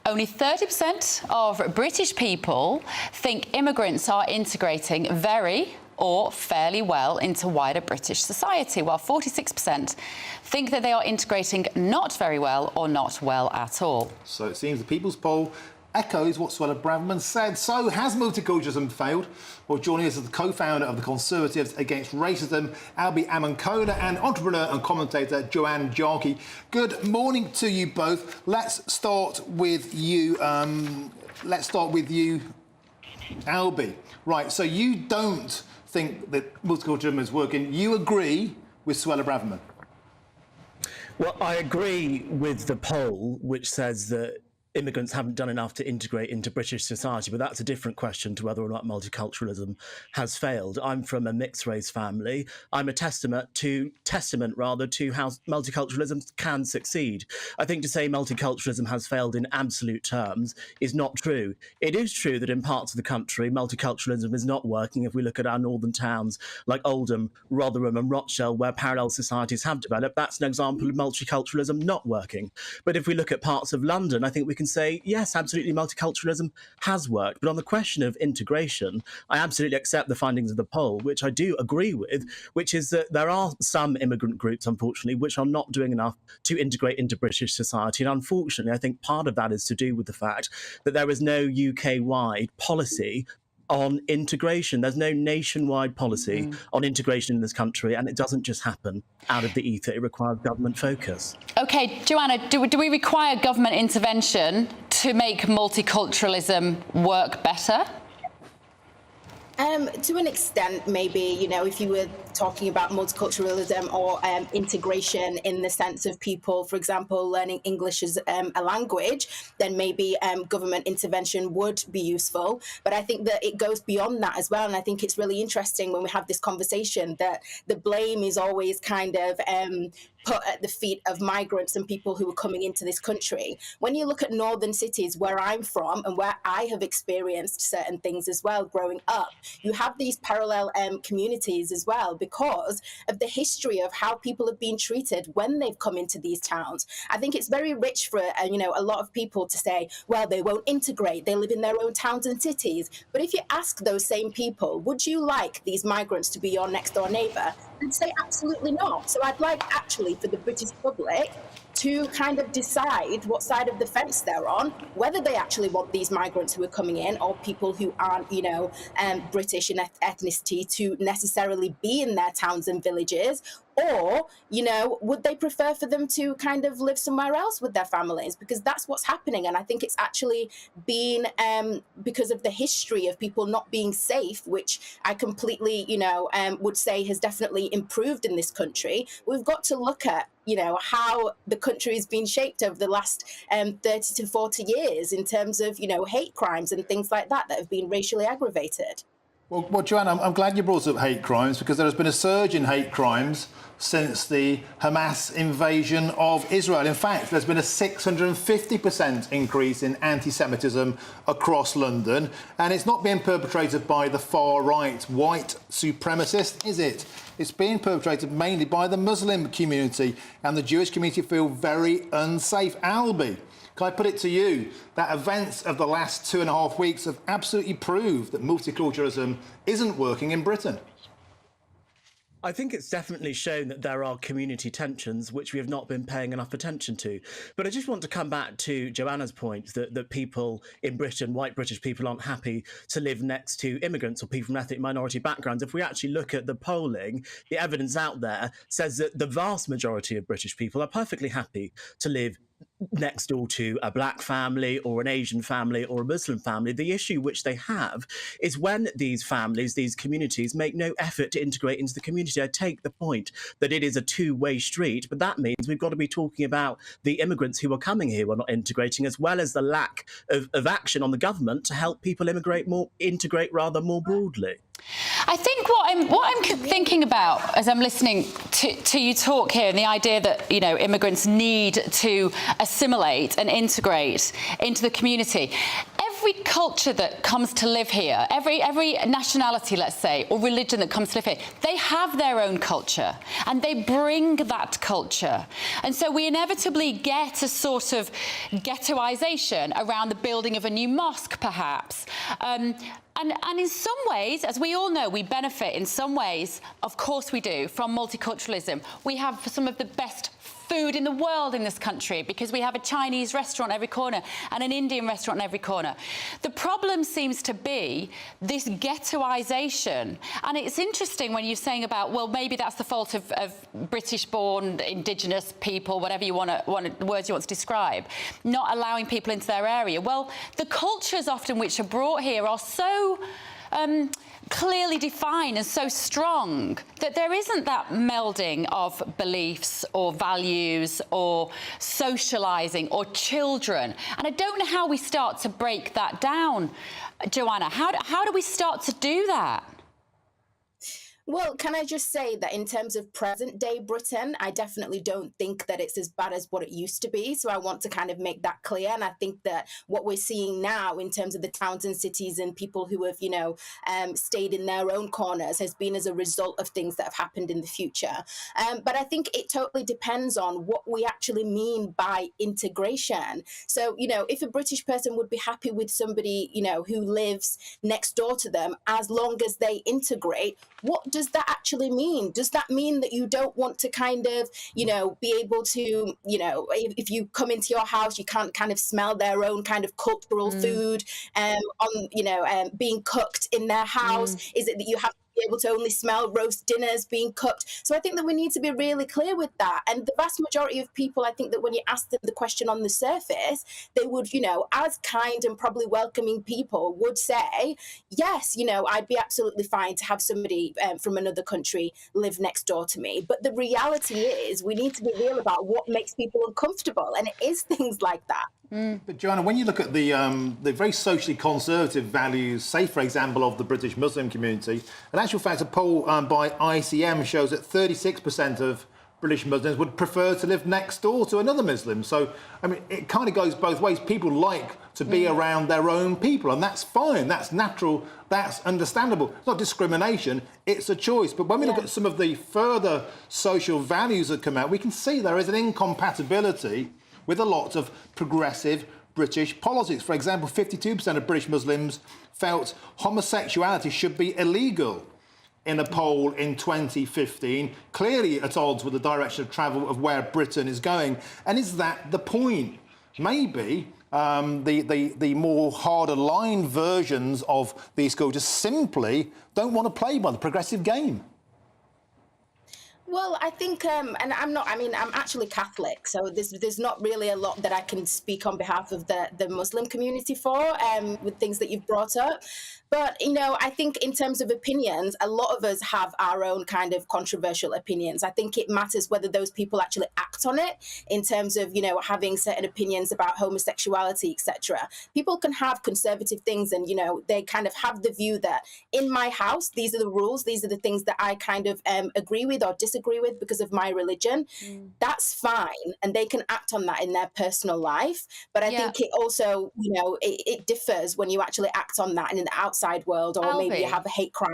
Only 30% of British people think immigrants are integrating very or fairly well into wider British society, while 46% think that they are integrating not very well or not well at all. So it seems the People's Poll echoes what Suella Braverman said. So has multiculturalism failed? Well, joining us is the co-founder of the Conservatives Against Racism, Albie Amankona, and entrepreneur and commentator Joanne Jarkey. Good morning to you both. Let's start with you. Albie. Right, so you don't think that multiculturalism is working. You agree with Suella Braverman? Well, I agree with the poll, which says that immigrants haven't done enough to integrate into British society, but that's a different question to whether or not multiculturalism has failed. I'm from a mixed race family. I'm a testament to how multiculturalism can succeed. I think to say multiculturalism has failed in absolute terms is not true. It is true that in parts of the country, multiculturalism is not working. If we look at our northern towns like Oldham, Rotherham and Rochdale, where parallel societies have developed, that's an example of multiculturalism not working. But if we look at parts of London, I think we can say, yes, absolutely, multiculturalism has worked. But on the question of integration, I absolutely accept the findings of the poll, which I do agree with, which is that there are some immigrant groups, unfortunately, which are not doing enough to integrate into British society. And unfortunately, I think part of that is to do with the fact that there is no UK-wide policy on integration. There's no nationwide policy on integration in this country, and it doesn't just happen out of the ether. It requires government focus. OK, Joanna, do we require government intervention to make multiculturalism work better? To an extent, maybe, you know, if you were talking about multiculturalism or integration in the sense of people, for example, learning English as a language, then maybe government intervention would be useful. But I think that it goes beyond that as well. And I think it's really interesting when we have this conversation that the blame is always kind of put at the feet of migrants and people who are coming into this country. When you look at northern cities where I'm from and where I have experienced certain things as well growing up, you have these parallel communities as well because of the history of how people have been treated when they've come into these towns. I think it's very rich for a lot of people to say, well, they won't integrate, they live in their own towns and cities. But if you ask those same people, would you like these migrants to be your next door neighbour? They'd say absolutely not. So I'd like actually for the British public to kind of decide what side of the fence they're on, whether they actually want these migrants who are coming in or people who aren't, British in ethnicity to necessarily be in their towns and villages. Or, would they prefer for them to kind of live somewhere else with their families? Because that's what's happening. And I think it's actually been because of the history of people not being safe, which I completely, would say has definitely improved in this country. We've got to look at, how the country has been shaped over the last 30 to 40 years in terms of, hate crimes and things like that have been racially aggravated. Well, Joanna, I'm glad you brought up hate crimes, because there has been a surge in hate crimes since the Hamas invasion of Israel. In fact, there's been a 650% increase in anti-Semitism across London, and it's not being perpetrated by the far-right white supremacist, is it? It's being perpetrated mainly by the Muslim community, and the Jewish community feel very unsafe. Albie, can I put it to you that events of the last 2.5 weeks have absolutely proved that multiculturalism isn't working in Britain? I think it's definitely shown that there are community tensions which we have not been paying enough attention to. But I just want to come back to Joanna's point that people in Britain, white British people, aren't happy to live next to immigrants or people from ethnic minority backgrounds. If we actually look at the polling, the evidence out there says that the vast majority of British people are perfectly happy to live next door to a black family or an Asian family or a Muslim family. The issue which they have is when these families, these communities, make no effort to integrate into the community. I take the point that it is a two-way street, but that means we've got to be talking about the immigrants who are coming here who are not integrating, as well as the lack of action on the government to help people integrate more broadly. I think what I'm thinking about as I'm listening to you talk here, and the idea that immigrants need to assimilate and integrate into the community. Every culture that comes to live here, every nationality, let's say, or religion that comes to live here, they have their own culture and they bring that culture. And so we inevitably get a sort of ghettoisation around the building of a new mosque, perhaps. And in some ways, as we all know, we benefit in some ways, of course we do, from multiculturalism. We have some of the best food in the world in this country because we have a Chinese restaurant every corner and an Indian restaurant in every corner. The problem seems to be this ghettoisation. And it's interesting when you're saying about, well, maybe that's the fault of British-born, indigenous people, whatever you words you want to describe, not allowing people into their area. Well, the cultures often which are brought here are so clearly defined and so strong that there isn't that melding of beliefs or values or socialising or children. And I don't know how we start to break that down. Joanna, how do we start to do that? Well, can I just say that in terms of present day Britain, I definitely don't think that it's as bad as what it used to be. So I want to kind of make that clear. And I think that what we're seeing now in terms of the towns and cities and people who have, stayed in their own corners has been as a result of things that have happened in the future. But I think it totally depends on what we actually mean by integration. So, if a British person would be happy with somebody, who lives next door to them, as long as they integrate, what does that actually mean? Does that mean that you don't want to kind of, be able to, if you come into your house, you can't kind of smell their own kind of cultural food being cooked in their house? Is it that you have to be able to only smell roast dinners being cooked? So I think that we need to be really clear with that. And the vast majority of people, I think that when you ask them the question on the surface, they would, as kind and probably welcoming people would say, yes, I'd be absolutely fine to have somebody from another country live next door to me. But the reality is we need to be real about what makes people uncomfortable. And it is things like that. But Joanna, when you look at the very socially conservative values, say, for example, of the British Muslim community, in actual fact, a poll by ICM shows that 36% of British Muslims would prefer to live next door to another Muslim. So, I mean, it kind of goes both ways. People like to be around their own people, and that's fine, that's natural, that's understandable. It's not discrimination, it's a choice. But when we look at some of the further social values that come out, we can see there is an incompatibility with a lot of progressive British politics. For example, 52% of British Muslims felt homosexuality should be illegal. in a poll in 2015, clearly at odds with the direction of travel of where Britain is going. And is that the point? Maybe the more harder line versions of these schools just simply don't want to play by the progressive game. Well, I think, and I'm actually Catholic, so there's not really a lot that I can speak on behalf of the Muslim community for, with things that you've brought up. But, you know, I think in terms of opinions, a lot of us have our own kind of controversial opinions. I think it matters whether those people actually act on it in terms of, you know, having certain opinions about homosexuality, etc. People can have conservative things and, you know, they kind of have the view that in my house, these are the rules, these are the things that I kind of agree with or disagree with because of my religion. That's fine. And they can act on that in their personal life. But I think it also, you know, it differs when you actually act on that in the outside world, or maybe you have a hate crime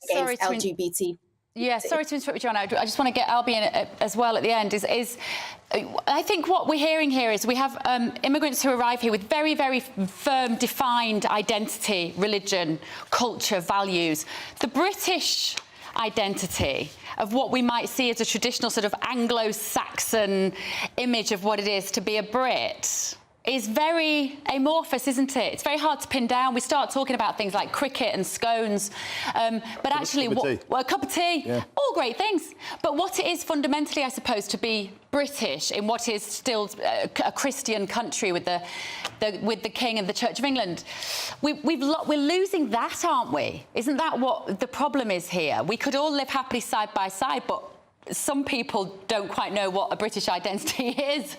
against LGBT. Yeah, sorry to interrupt you, Joanna. I just want to get Albie in as well at the end. I think what we're hearing here is we have immigrants who arrive here with very, very firm, defined identity, religion, culture, values. The British identity of what we might see as a traditional sort of Anglo-Saxon image of what it is to be a Brit is very amorphous, isn't it? It's very hard to pin down. We start talking about things like cricket and scones, but actually, a cup of tea, all great things. But what it is fundamentally, I suppose, to be British in what is still a Christian country with the King and the Church of England, we're losing that, aren't we? Isn't that what the problem is here? We could all live happily side by side, but some people don't quite know what a British identity is.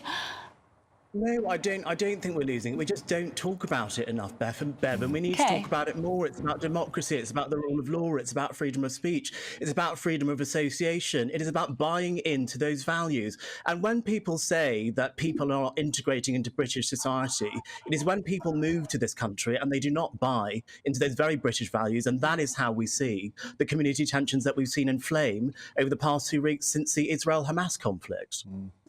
No, I don't think we're losing it. We just don't talk about it enough, Bev, and we need to talk about it more. It's about democracy, it's about the rule of law, it's about freedom of speech, it's about freedom of association, it is about buying into those values. And when people say that people are integrating into British society, it is when people move to this country and they do not buy into those very British values, and that is how we see the community tensions that we've seen inflame over the past 2 weeks since the Israel-Hamas conflict.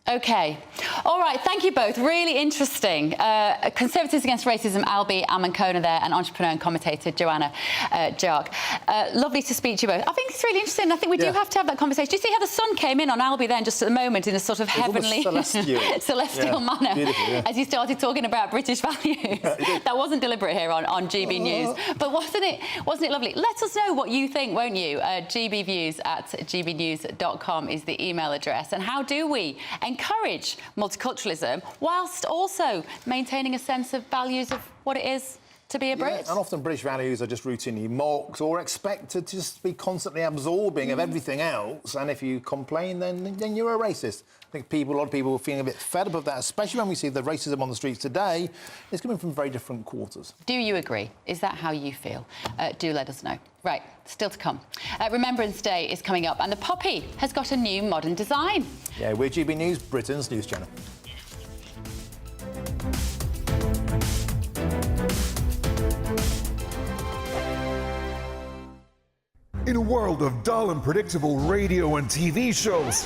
OK. All right, thank you both. Really interesting. Conservatives Against Racism, Albie Amankona there, and entrepreneur and commentator Joanna Jark. Lovely to speak to you both. I think it's really interesting. I think we do have to have that conversation. Do you see how the sun came in on Albie then just at the moment in a sort of heavenly, celestial manner as you started talking about British values? That wasn't deliberate here on GB News. But wasn't it lovely? Let us know what you think, won't you? gbviews@gbnews.com is the email address. And how do we encourage multiculturalism whilst also maintaining a sense of values of what it is to be a Brit? And often British values are just routinely mocked or expected to just be constantly absorbing of everything else. And if you complain, then you're a racist. I think a lot of people are feeling a bit fed up of that, especially when we see the racism on the streets today. It's coming from very different quarters. Do you agree? Is that how you feel? Do let us know. Right, still to come. Remembrance Day is coming up and the poppy has got a new modern design. Yeah, we're GB News, Britain's news channel. In a world of dull and predictable radio and TV shows.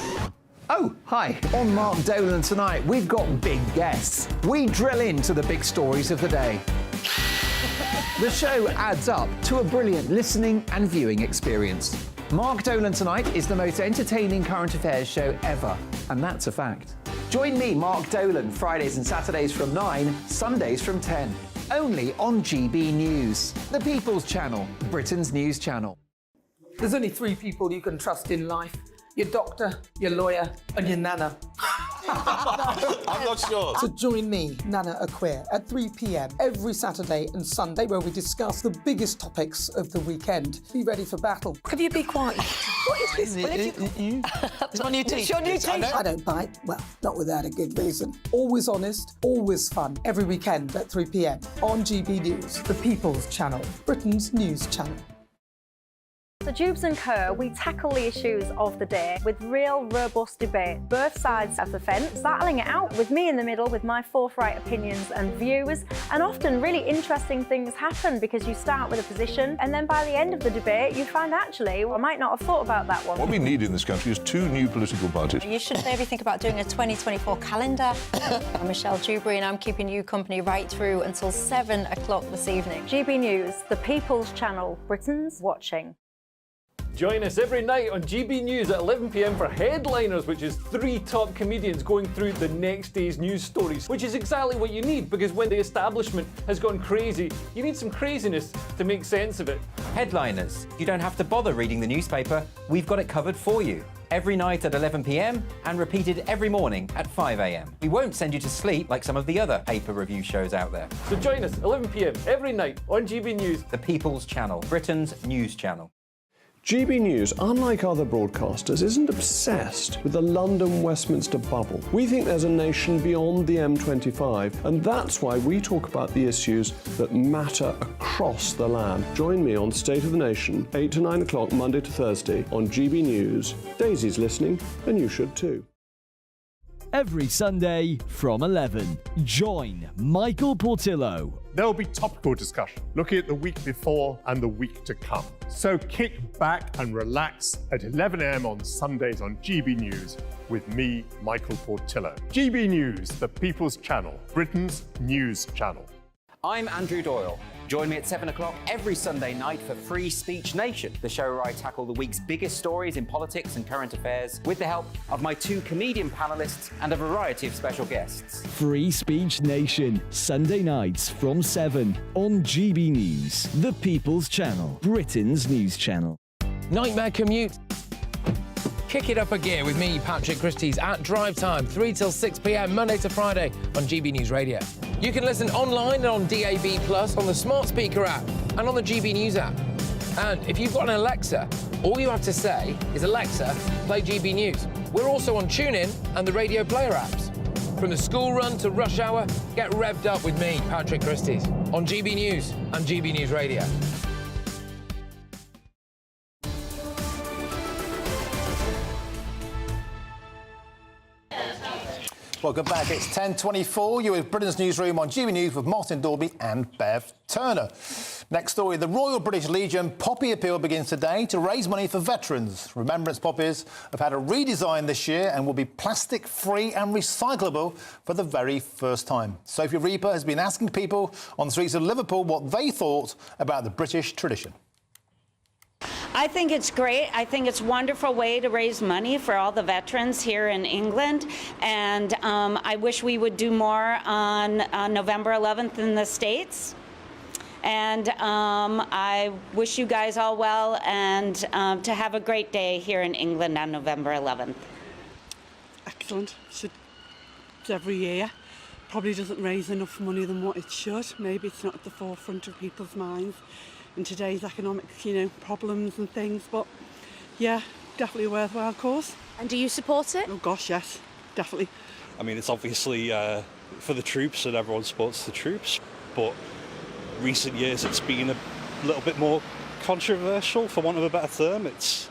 Oh, hi. On Mark Dolan tonight, we've got big guests. We drill into the big stories of the day. The show adds up to a brilliant listening and viewing experience. Mark Dolan Tonight is the most entertaining current affairs show ever, and that's a fact. Join me, Mark Dolan, Fridays and Saturdays from 9, Sundays from 10. Only on GB News, the People's Channel, Britain's news channel. There's only 3 people you can trust in life. Your doctor, your lawyer, and your nana. I'm not sure. So join me, Nana Aquare, at 3 p.m. every Saturday and Sunday, where we discuss the biggest topics of the weekend. Be ready for battle. Could you be quiet? What is this? It's my new teeth. It's your new teeth. I don't bite. Well, not without a good reason. Always honest, always fun. Every weekend at 3 p.m. on GB News, the People's Channel, Britain's news channel. So Jubes & Co, we tackle the issues of the day with real, robust debate, both sides of the fence, battling it out with me in the middle with my forthright opinions and views. And often really interesting things happen because you start with a position and then by the end of the debate you find actually, well, I might not have thought about that one. What we need in this country is 2 new political parties. You should maybe think about doing a 2024 calendar. I'm Michelle Dewberry and I'm keeping you company right through until 7 o'clock this evening. GB News, the People's Channel, Britain's watching. Join us every night on GB News at 11 p.m. for Headliners, which is 3 top comedians going through the next day's news stories, which is exactly what you need, because when the establishment has gone crazy, you need some craziness to make sense of it. Headliners. You don't have to bother reading the newspaper. We've got it covered for you. Every night at 11 p.m. and repeated every morning at 5 a.m. We won't send you to sleep like some of the other paper review shows out there. So join us 11 p.m. every night on GB News. The People's Channel, Britain's news channel. GB News, unlike other broadcasters, isn't obsessed with the London-Westminster bubble. We think there's a nation beyond the M25, and that's why we talk about the issues that matter across the land. Join me on State of the Nation, 8 to 9 o'clock, Monday to Thursday, on GB News. Daisy's listening, and you should too. Every Sunday from 11, join Michael Portillo. There will be topical discussion, looking at the week before and the week to come. So kick back and relax at 11 a.m. on Sundays on GB News with me, Michael Portillo. GB News, the People's Channel, Britain's news channel. I'm Andrew Doyle. Join me at 7 o'clock every Sunday night for Free Speech Nation, the show where I tackle the week's biggest stories in politics and current affairs with the help of my 2 comedian panellists and a variety of special guests. Free Speech Nation, Sunday nights from 7 on GB News, the People's Channel, Britain's news channel. Nightmare commute. Kick it up a gear with me, Patrick Christie's, at Drive Time, 3 till 6 p.m, Monday to Friday on GB News Radio. You can listen online and on DAB+, on the smart speaker app, and on the GB News app. And if you've got an Alexa, all you have to say is, Alexa, play GB News. We're also on TuneIn and the Radio Player apps. From the school run to rush hour, get revved up with me, Patrick Christie's, on GB News and GB News Radio. Welcome back. It's 10:24. You're with Britain's Newsroom on GB News with Martin Dorby and Bev Turner. Next story, the Royal British Legion Poppy Appeal begins today to raise money for veterans. Remembrance poppies have had a redesign this year and will be plastic-free and recyclable for the very first time. Sophie Reaper has been asking people on the streets of Liverpool what they thought about the British tradition. I think it's great. I think it's a wonderful way to raise money for all the veterans here in England. And I wish we would do more on November 11th in the States. And I wish you guys all well and to have a great day here in England on November 11th. Excellent. Should every year. Probably doesn't raise enough money than what it should. Maybe it's not at the forefront of people's minds in today's economic, problems and things. But yeah, definitely a worthwhile cause. And do you support it? Oh gosh, yes, definitely. I mean, it's obviously for the troops and everyone supports the troops, but recent years it's been a little bit more controversial, for want of a better term. It's,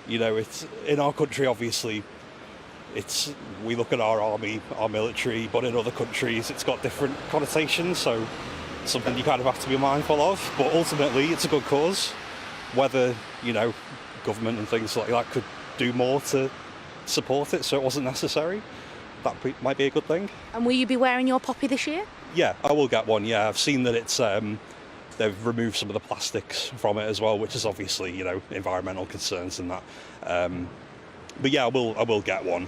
it's in our country, obviously, we look at our army, our military, but in other countries it's got different connotations, so something you kind of have to be mindful of. But ultimately it's a good cause. Whether, government and things like that could do more to support it so it wasn't necessary, that might be a good thing. And will you be wearing your poppy this year? Yeah, I will get one, yeah. I've seen that it's they've removed some of the plastics from it as well, which is obviously, environmental concerns and that. But yeah, I will get one.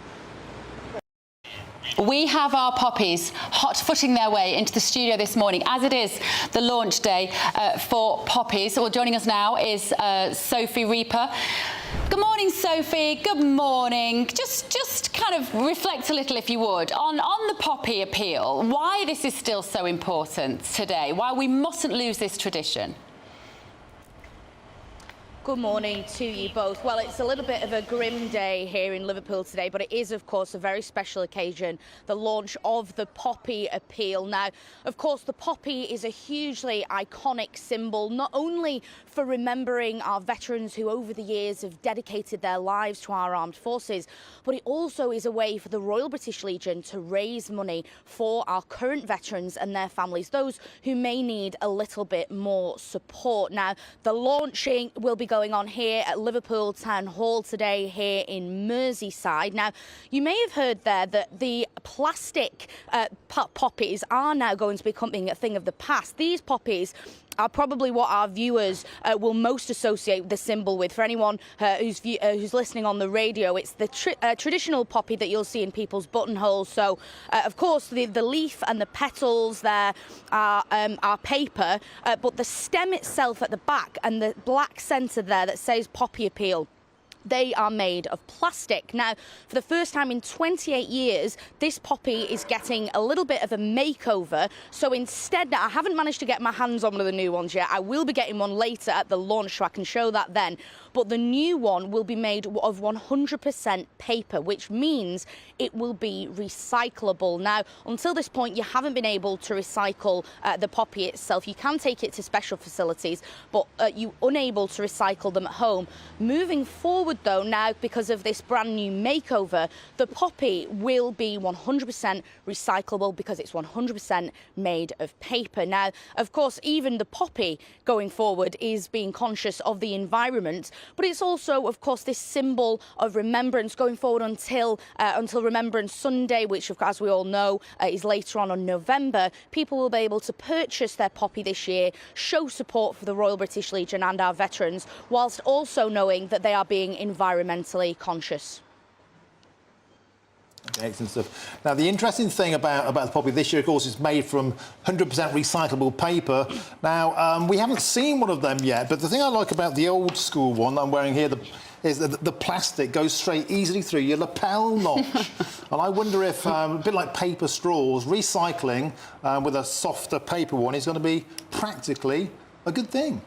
We have our poppies hot-footing their way into the studio this morning, as it is the launch day for poppies. Well, joining us now is Sophie Reaper. Good morning, Sophie. Good morning. Just kind of reflect a little, if you would, on the poppy appeal, why this is still so important today, why we mustn't lose this tradition. Good morning to you both. Well, it's a little bit of a grim day here in Liverpool today, but it is, of course, a very special occasion, the launch of the poppy appeal. Now, of course, the poppy is a hugely iconic symbol, not only for remembering our veterans who over the years have dedicated their lives to our armed forces, but it also is a way for the Royal British Legion to raise money for our current veterans and their families, those who may need a little bit more support. Now, the launching will be going on here at Liverpool Town Hall today here in Merseyside. Now, you may have heard there that the plastic poppies are now going to be becoming a thing of the past. These poppies are probably what our viewers will most associate the symbol with. For anyone who's listening on the radio, it's the traditional poppy that you'll see in people's buttonholes. So, of course, the leaf and the petals there are paper, but the stem itself at the back and the black centre there that says Poppy Appeal, they are made of plastic. Now, for the first time in 28 years, this poppy is getting a little bit of a makeover. So instead, now, I haven't managed to get my hands on one of the new ones yet. I will be getting one later at the launch, so I can show that then. But the new one will be made of 100% paper, which means it will be recyclable. Now, until this point, you haven't been able to recycle the poppy itself. You can take it to special facilities, but you're unable to recycle them at home. Moving forward, though, now, because of this brand new makeover, the poppy will be 100% recyclable because it's 100% made of paper. Now, of course, even the poppy going forward is being conscious of the environment, but it's also, of course, this symbol of remembrance going forward until Remembrance Sunday, which, as we all know, is later on November. People will be able to purchase their poppy this year, show support for the Royal British Legion and our veterans, whilst also knowing that they are being environmentally conscious. Excellent stuff. Now, the interesting thing about the poppy this year, of course, is made from 100% recyclable paper. Now, we haven't seen one of them yet, but the thing I like about the old school one that I'm wearing here is that the plastic goes straight easily through your lapel notch. And I wonder if, a bit like paper straws, recycling with a softer paper one is going to be practically a good thing.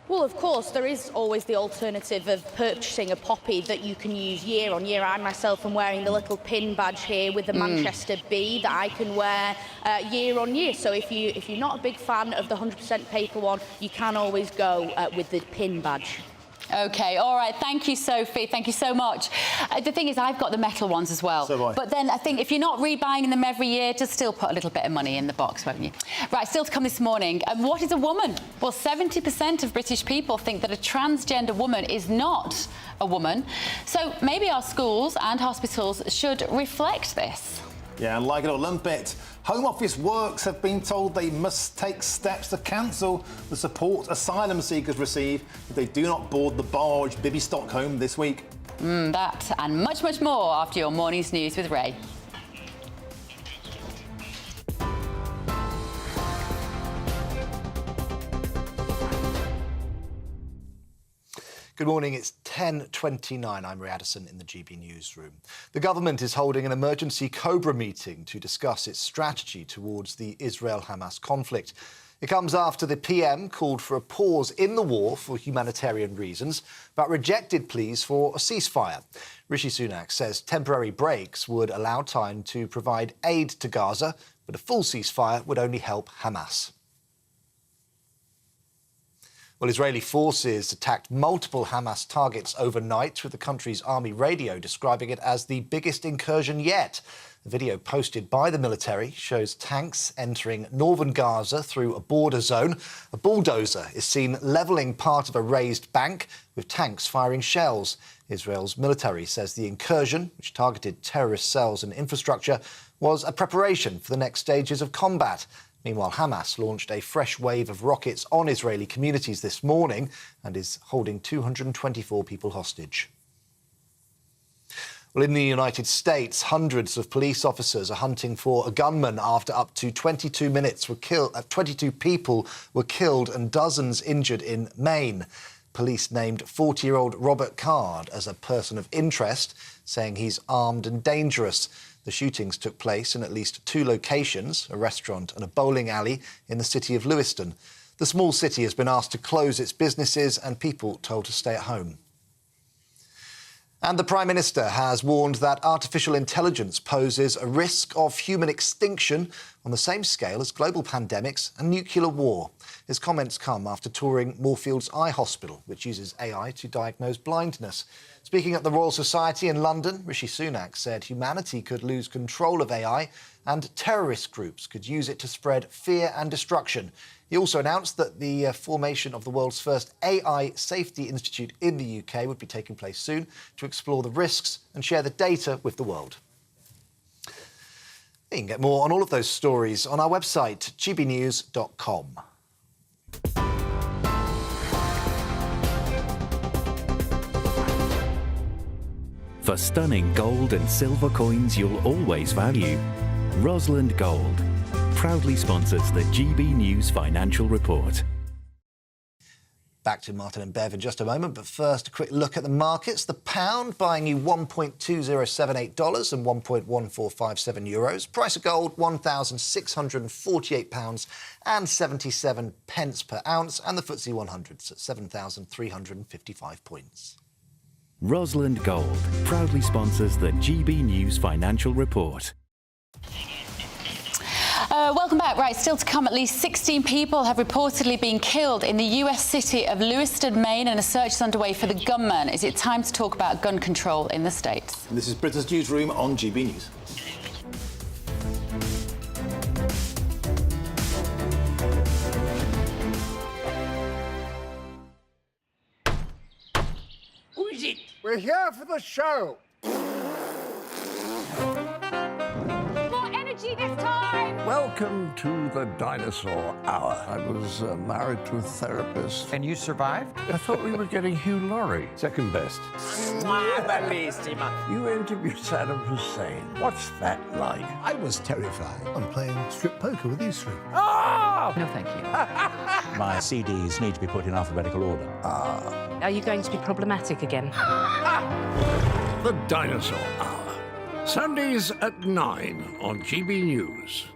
Well, of course, there is always the alternative of purchasing a poppy that you can use year on year. I myself am wearing the little pin badge here with the Manchester B that I can wear year on year. So if you're not a big fan of the 100% paper one, you can always go with the pin badge. OK, all right. Thank you, Sophie. Thank you so much. The thing is, I've got the metal ones as well. So do I. But then I think if you're not rebuying them every year, just still put a little bit of money in the box, won't you? Right, still to come this morning. What is a woman? Well, 70% of British people think that a transgender woman is not a woman. So maybe our schools and hospitals should reflect this. Yeah, and like it or lump it, Home Office works have been told they must take steps to cancel the support asylum seekers receive if they do not board the barge Bibby Stockholm this week. That and much, much more after your morning's news with Ray. Good morning, it's 10:29. I'm Ray Addison in the GB Newsroom. The government is holding an emergency Cobra meeting to discuss its strategy towards the Israel-Hamas conflict. It comes after the PM called for a pause in the war for humanitarian reasons, but rejected pleas for a ceasefire. Rishi Sunak says temporary breaks would allow time to provide aid to Gaza, but a full ceasefire would only help Hamas. Well, Israeli forces attacked multiple Hamas targets overnight, with the country's army radio describing it as the biggest incursion yet. The video posted by the military shows tanks entering northern Gaza through a border zone. A bulldozer is seen levelling part of a raised bank, with tanks firing shells. Israel's military says the incursion, which targeted terrorist cells and infrastructure, was a preparation for the next stages of combat. Meanwhile, Hamas launched a fresh wave of rockets on Israeli communities this morning and is holding 224 people hostage. Well, in the United States, hundreds of police officers are hunting for a gunman after up to 22 people were killed and dozens injured in Maine. Police named 40-year-old Robert Card as a person of interest, saying he's armed and dangerous. The shootings took place in at least 2 locations, a restaurant and a bowling alley in the city of Lewiston. The small city has been asked to close its businesses and people told to stay at home. And the Prime Minister has warned that artificial intelligence poses a risk of human extinction on the same scale as global pandemics and nuclear war. His comments come after touring Moorfields Eye Hospital, which uses AI to diagnose blindness. Speaking at the Royal Society in London, Rishi Sunak said humanity could lose control of AI and terrorist groups could use it to spread fear and destruction. He also announced that the formation of the world's first AI Safety Institute in the UK would be taking place soon to explore the risks and share the data with the world. You can get more on all of those stories on our website, gbnews.com. For stunning gold and silver coins you'll always value, Rosland Gold proudly sponsors the GB News Financial Report. Back to Martin and Bev in just a moment, but first a quick look at the markets. The pound buying you $1.2078 and €1.1457. Price of gold £1,648 and 77 pence per ounce, and the FTSE 100's at 7,355 points. Rosland Gold proudly sponsors the GB News Financial Report. Welcome back. Right, still to come, at least 16 people have reportedly been killed in the US city of Lewiston, Maine, and a search is underway for the gunman. Is it time to talk about gun control in the States? This is Britain's Newsroom on GB News. Who is it? We're here for the show. This time! Welcome to the Dinosaur Hour. I was married to a therapist. And you survived? I thought we were getting Hugh Laurie. Second best. You interviewed Saddam Hussein. What's that like? I was terrified. I'm playing strip poker with these three. Oh! No, thank you. My CDs need to be put in alphabetical order. Are you going to be problematic again? The Dinosaur Hour. Sundays at 9 on GB News.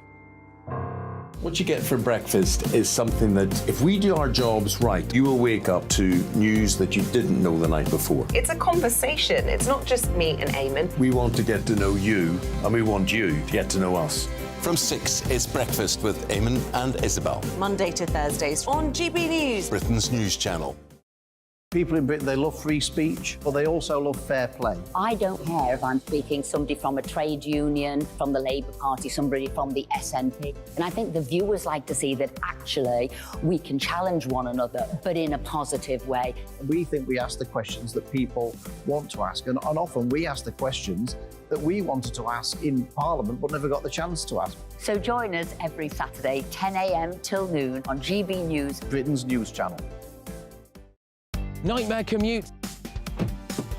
What you get for breakfast is something that, if we do our jobs right, you will wake up to news that you didn't know the night before. It's a conversation. It's not just me and Eamon. We want to get to know you, and we want you to get to know us. From 6, it's Breakfast with Eamon and Isabel. Monday to Thursdays on GB News. Britain's news channel. People in Britain, they love free speech, but they also love fair play. I don't care if I'm speaking somebody from a trade union, from the Labour Party, somebody from the SNP. And I think the viewers like to see that actually we can challenge one another, but in a positive way. We think we ask the questions that people want to ask, and often we ask the questions that we wanted to ask in Parliament but never got the chance to ask. So join us every Saturday, 10 a.m. till noon on GB News, Britain's news channel. Nightmare commute.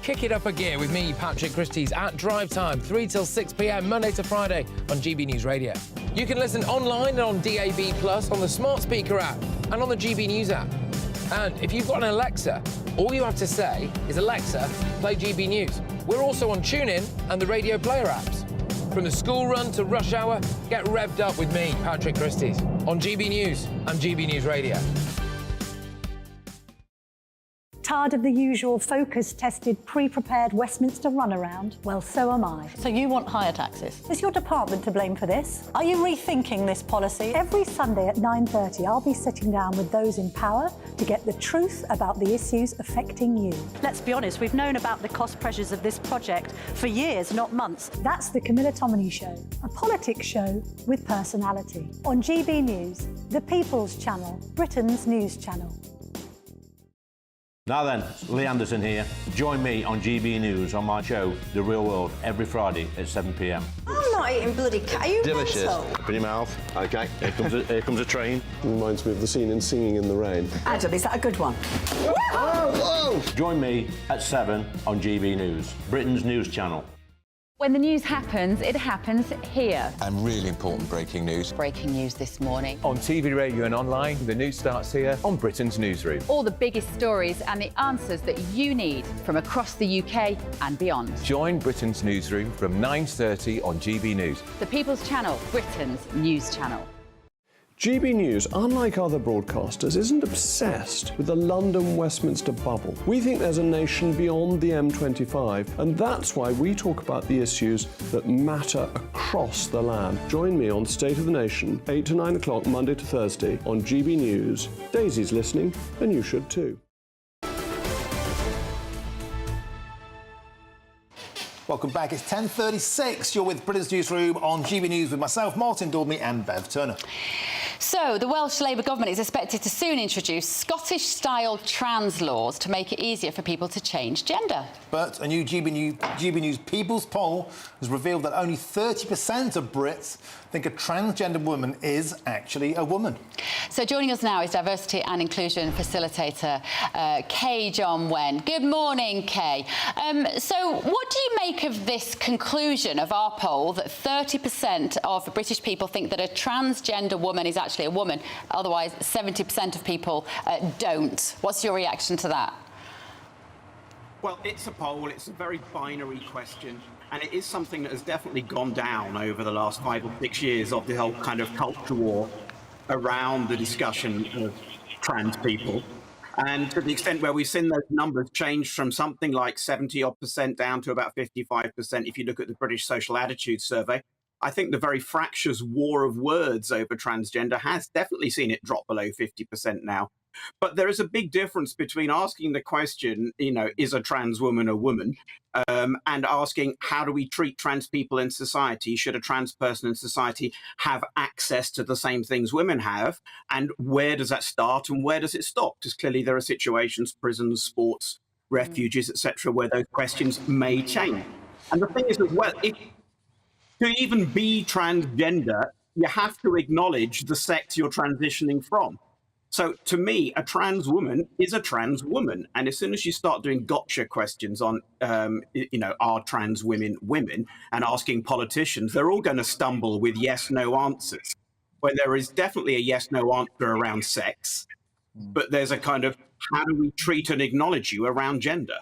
Kick it up a gear with me, Patrick Christie's, at drive time, 3 till 6 p.m, Monday to Friday on GB News Radio. You can listen online and on DAB+, on the smart speaker app, and on the GB News app. And if you've got an Alexa, all you have to say is, Alexa, play GB News. We're also on TuneIn and the Radio Player apps. From the school run to rush hour, get revved up with me, Patrick Christie's, on GB News and GB News Radio. Tired of the usual focus-tested, pre-prepared Westminster runaround? Well, so am I. So you want higher taxes? Is your department to blame for this? Are you rethinking this policy? Every Sunday at 9:30, I'll be sitting down with those in power to get the truth about the issues affecting you. Let's be honest, we've known about the cost pressures of this project for years, not months. That's the Camilla Tominey Show, a politics show with personality. On GB News, the People's Channel, Britain's news channel. Now then, Lee Anderson here. Join me on GB News on my show, The Real World, every Friday at 7 p.m. I'm not eating bloody cat. Are you Delicious. mental? Open your mouth. OK, here comes a train. Reminds me of the scene in Singing in the Rain. Adam, is that a good one? Whoa! Join me at 7 on GB News, Britain's news channel. When the news happens, it happens here. And really important breaking news. Breaking news this morning. On TV, radio and online, the news starts here on Britain's Newsroom. All the biggest stories and the answers that you need from across the UK and beyond. Join Britain's Newsroom from 9:30 on GB News. The People's Channel, Britain's news channel. GB News, unlike other broadcasters, isn't obsessed with the London-Westminster bubble. We think there's a nation beyond the M25, and that's why we talk about the issues that matter across the land. Join me on State of the Nation, 8 to 9 o'clock, Monday to Thursday, on GB News. Daisy's listening, and you should too. Welcome back. It's 10:36. You're with Britain's Newsroom on GB News with myself, Martin Dordney, and Bev Turner. So, the Welsh Labour government is expected to soon introduce Scottish-style trans laws to make it easier for people to change gender. But a new GB News People's poll has revealed that only 30% of Brits think a transgender woman is actually a woman. So joining us now is diversity and inclusion facilitator Kay John Wen. Good morning, Kay. So what do you make of this conclusion of our poll that 30% of British people think that a transgender woman is actually a woman? Otherwise, 70% of people don't. What's your reaction to that? Well, it's a poll. It's a very binary question. And it is something that has definitely gone down over the last 5 or 6 years of the whole kind of culture war around the discussion of trans people. And to the extent where we've seen those numbers change from something like 70-odd% down to about 55% if you look at the British Social Attitude Survey, I think the very fractious war of words over transgender has definitely seen it drop below 50% now. But there is a big difference between asking the question, you know, is a trans woman a woman, and asking how do we treat trans people in society? Should a trans person in society have access to the same things women have? And where does that start and where does it stop? Because clearly there are situations, prisons, sports, refuges, etc., where those questions may change. And the thing is as well, to even be transgender, you have to acknowledge the sex you're transitioning from. So to me, a trans woman is a trans woman. And as soon as you start doing gotcha questions on, you know, are trans women women, and asking politicians, they're all going to stumble with yes, no answers. When there is definitely a yes, no answer around sex, but there's a kind of how do we treat and acknowledge you around gender?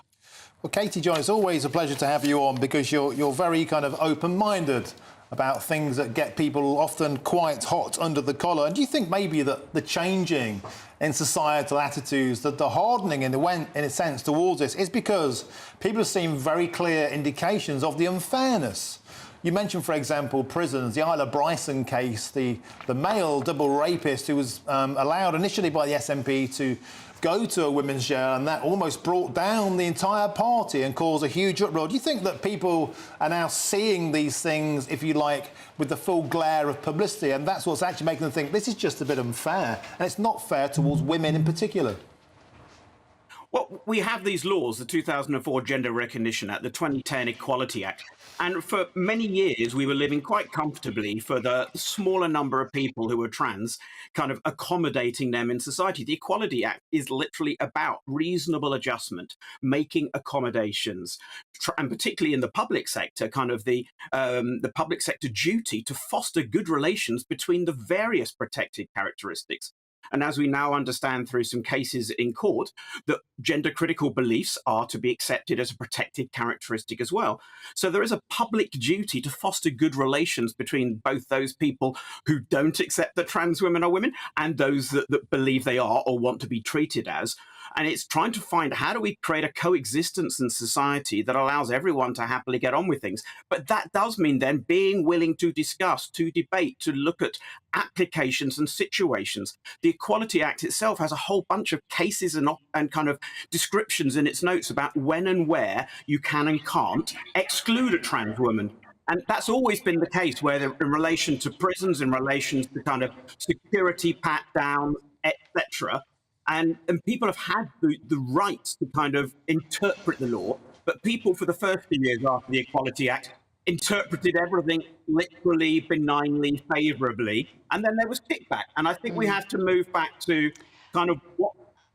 Well, Katie John, it's always a pleasure to have you on because you're very kind of open-minded about things that get people often quite hot under the collar. And do you think maybe that the changing in societal attitudes, that the hardening in a sense towards this is because people have seen very clear indications of the unfairness? You mentioned, for example, prisons, the Isla Bryson case, the male double rapist who was allowed initially by the SNP to go to a women's jail, and that almost brought down the entire party and caused a huge uproar. Do you think that people are now seeing these things, if you like, with the full glare of publicity, and that's what's actually making them think this is just a bit unfair, and it's not fair towards women in particular? Well, we have these laws, the 2004 Gender Recognition Act, the 2010 Equality Act, and for many years we were living quite comfortably for the smaller number of people who were trans, kind of accommodating them in society. The Equality Act is literally about reasonable adjustment, making accommodations, and particularly in the public sector, kind of the public sector duty to foster good relations between the various protected characteristics. And as we now understand through some cases in court, that gender-critical beliefs are to be accepted as a protected characteristic as well. So there is a public duty to foster good relations between both those people who don't accept that trans women are women and those that believe they are or want to be treated as. And it's trying to find how do we create a coexistence in society that allows everyone to happily get on with things. But that does mean then being willing to discuss, to debate, to look at applications and situations. The Equality Act itself has a whole bunch of cases and kind of descriptions in its notes about when and where you can and can't exclude a trans woman. And that's always been the case, whether in relation to prisons, in relation to kind of security pat-down, etc. And people have had the rights to kind of interpret the law, but people for the first few years after the Equality Act interpreted everything literally, benignly, favourably, and then there was kickback. And I think we have to move back to kind of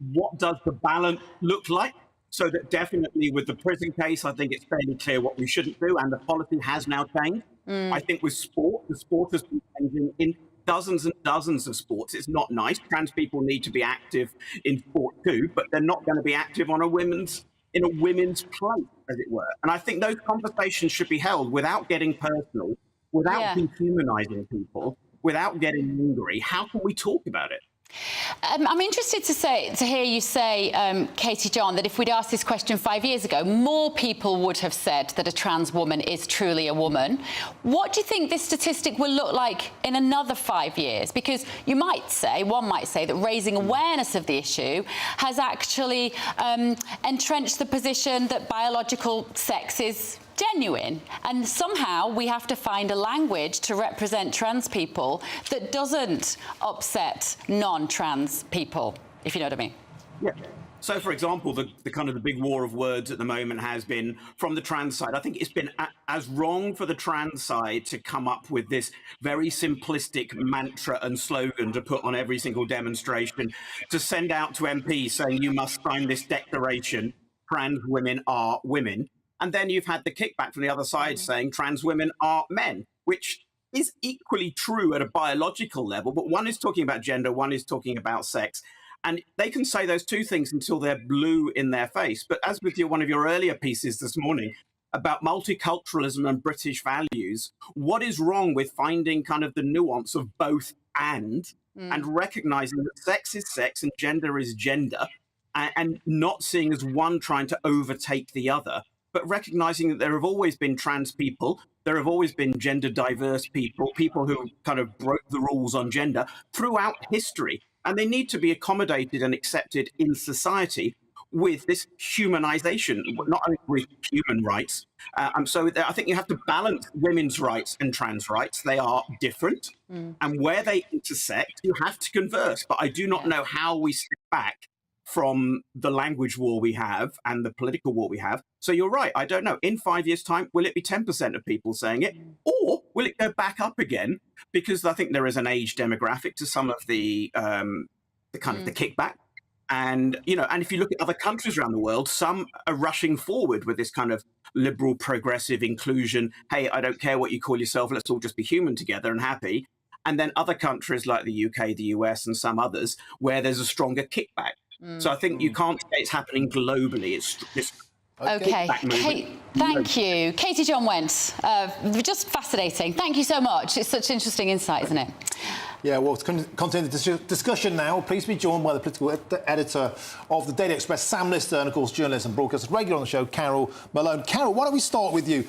what does the balance look like? So that definitely with the prison case, I think it's fairly clear what we shouldn't do, and the policy has now changed. I think with sport, the sport has been changing in dozens and dozens of sports. It's not nice. Trans people need to be active in sport too, but they're not going to be active on in a women's plate, as it were. And I think those conversations should be held without getting personal, without dehumanizing people, without getting angry, how can we talk about it? I'm interested to hear you say, Katie John, that if we'd asked this question 5 years ago, more people would have said that a trans woman is truly a woman. What do you think this statistic will look like in another 5 years? Because one might say that raising awareness of the issue has actually entrenched the position that biological sex is genuine, and somehow we have to find a language to represent trans people that doesn't upset non-trans people, if you know what I mean. Yeah. So, for example, the kind of the big war of words at the moment has been from the trans side. I think it's been as wrong for the trans side to come up with this very simplistic mantra and slogan to put on every single demonstration, to send out to MPs saying you must sign this declaration, trans women are women. And then you've had the kickback from the other side saying trans women are men, which is equally true at a biological level, but one is talking about gender, one is talking about sex. And they can say those two things until they're blue in their face. But as with one of your earlier pieces this morning about multiculturalism and British values, what is wrong with finding kind of the nuance of both and recognizing that sex is sex and gender is gender, and not seeing as one trying to overtake the other, but recognizing that there have always been trans people, there have always been gender diverse people, people who kind of broke the rules on gender throughout history. And they need to be accommodated and accepted in society with this humanization, not only with human rights. So I think you have to balance women's rights and trans rights. They are different. And where they intersect, you have to converse. But I do not know how we step back from the language war we have and the political war we have. So you're right, I don't know. In 5 years' time, will it be 10% of people saying it? Or will it go back up again? Because I think there is an age demographic to some of the kind of the kickback. And, and if you look at other countries around the world, some are rushing forward with this kind of liberal, progressive inclusion. Hey, I don't care what you call yourself. Let's all just be human together and happy. And then other countries like the UK, the US, and some others, where there's a stronger kickback. So I think you can't say it's happening globally. It's Okay. Thank you. Katie John Went. Just fascinating. Thank you so much. It's such interesting insight, isn't it? Yeah, well, to continue the discussion now, please be joined by the political editor of the Daily Express, Sam Lister, and, of course, journalist and broadcaster regular on the show, Carol Malone. Carol, why don't we start with you?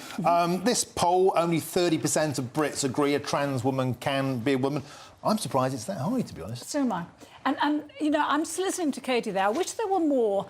This poll, only 30% of Brits agree a trans woman can be a woman. I'm surprised it's that high, to be honest. So am I. And I'm still listening to Katie there. I wish there were more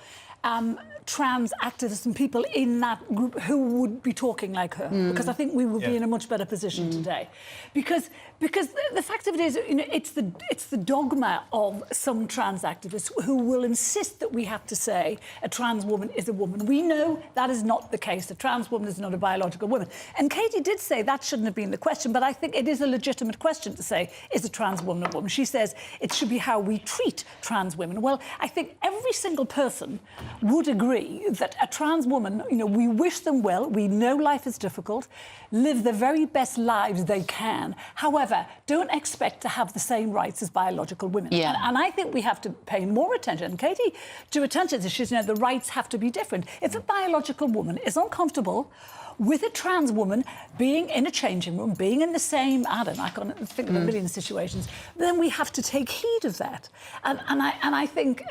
trans activists and people in that group who would be talking like her, because I think we would be in a much better position today. Because the fact of it is, it's the dogma of some trans activists who will insist that we have to say a trans woman is a woman. We know that is not the case. A trans woman is not a biological woman. And Katie did say that shouldn't have been the question, but I think it is a legitimate question to say, is a trans woman a woman? She says it should be how we treat trans women. Well, I think every single person would agree that a trans woman, we wish them well, we know life is difficult, live the very best lives they can. However, don't expect to have the same rights as biological women. Yeah. And I think we have to pay more attention. And Katie drew attention to this, the rights have to be different. If a biological woman is uncomfortable with a trans woman being in a changing room, being in the same, I can't think of a million situations, then we have to take heed of that. But I think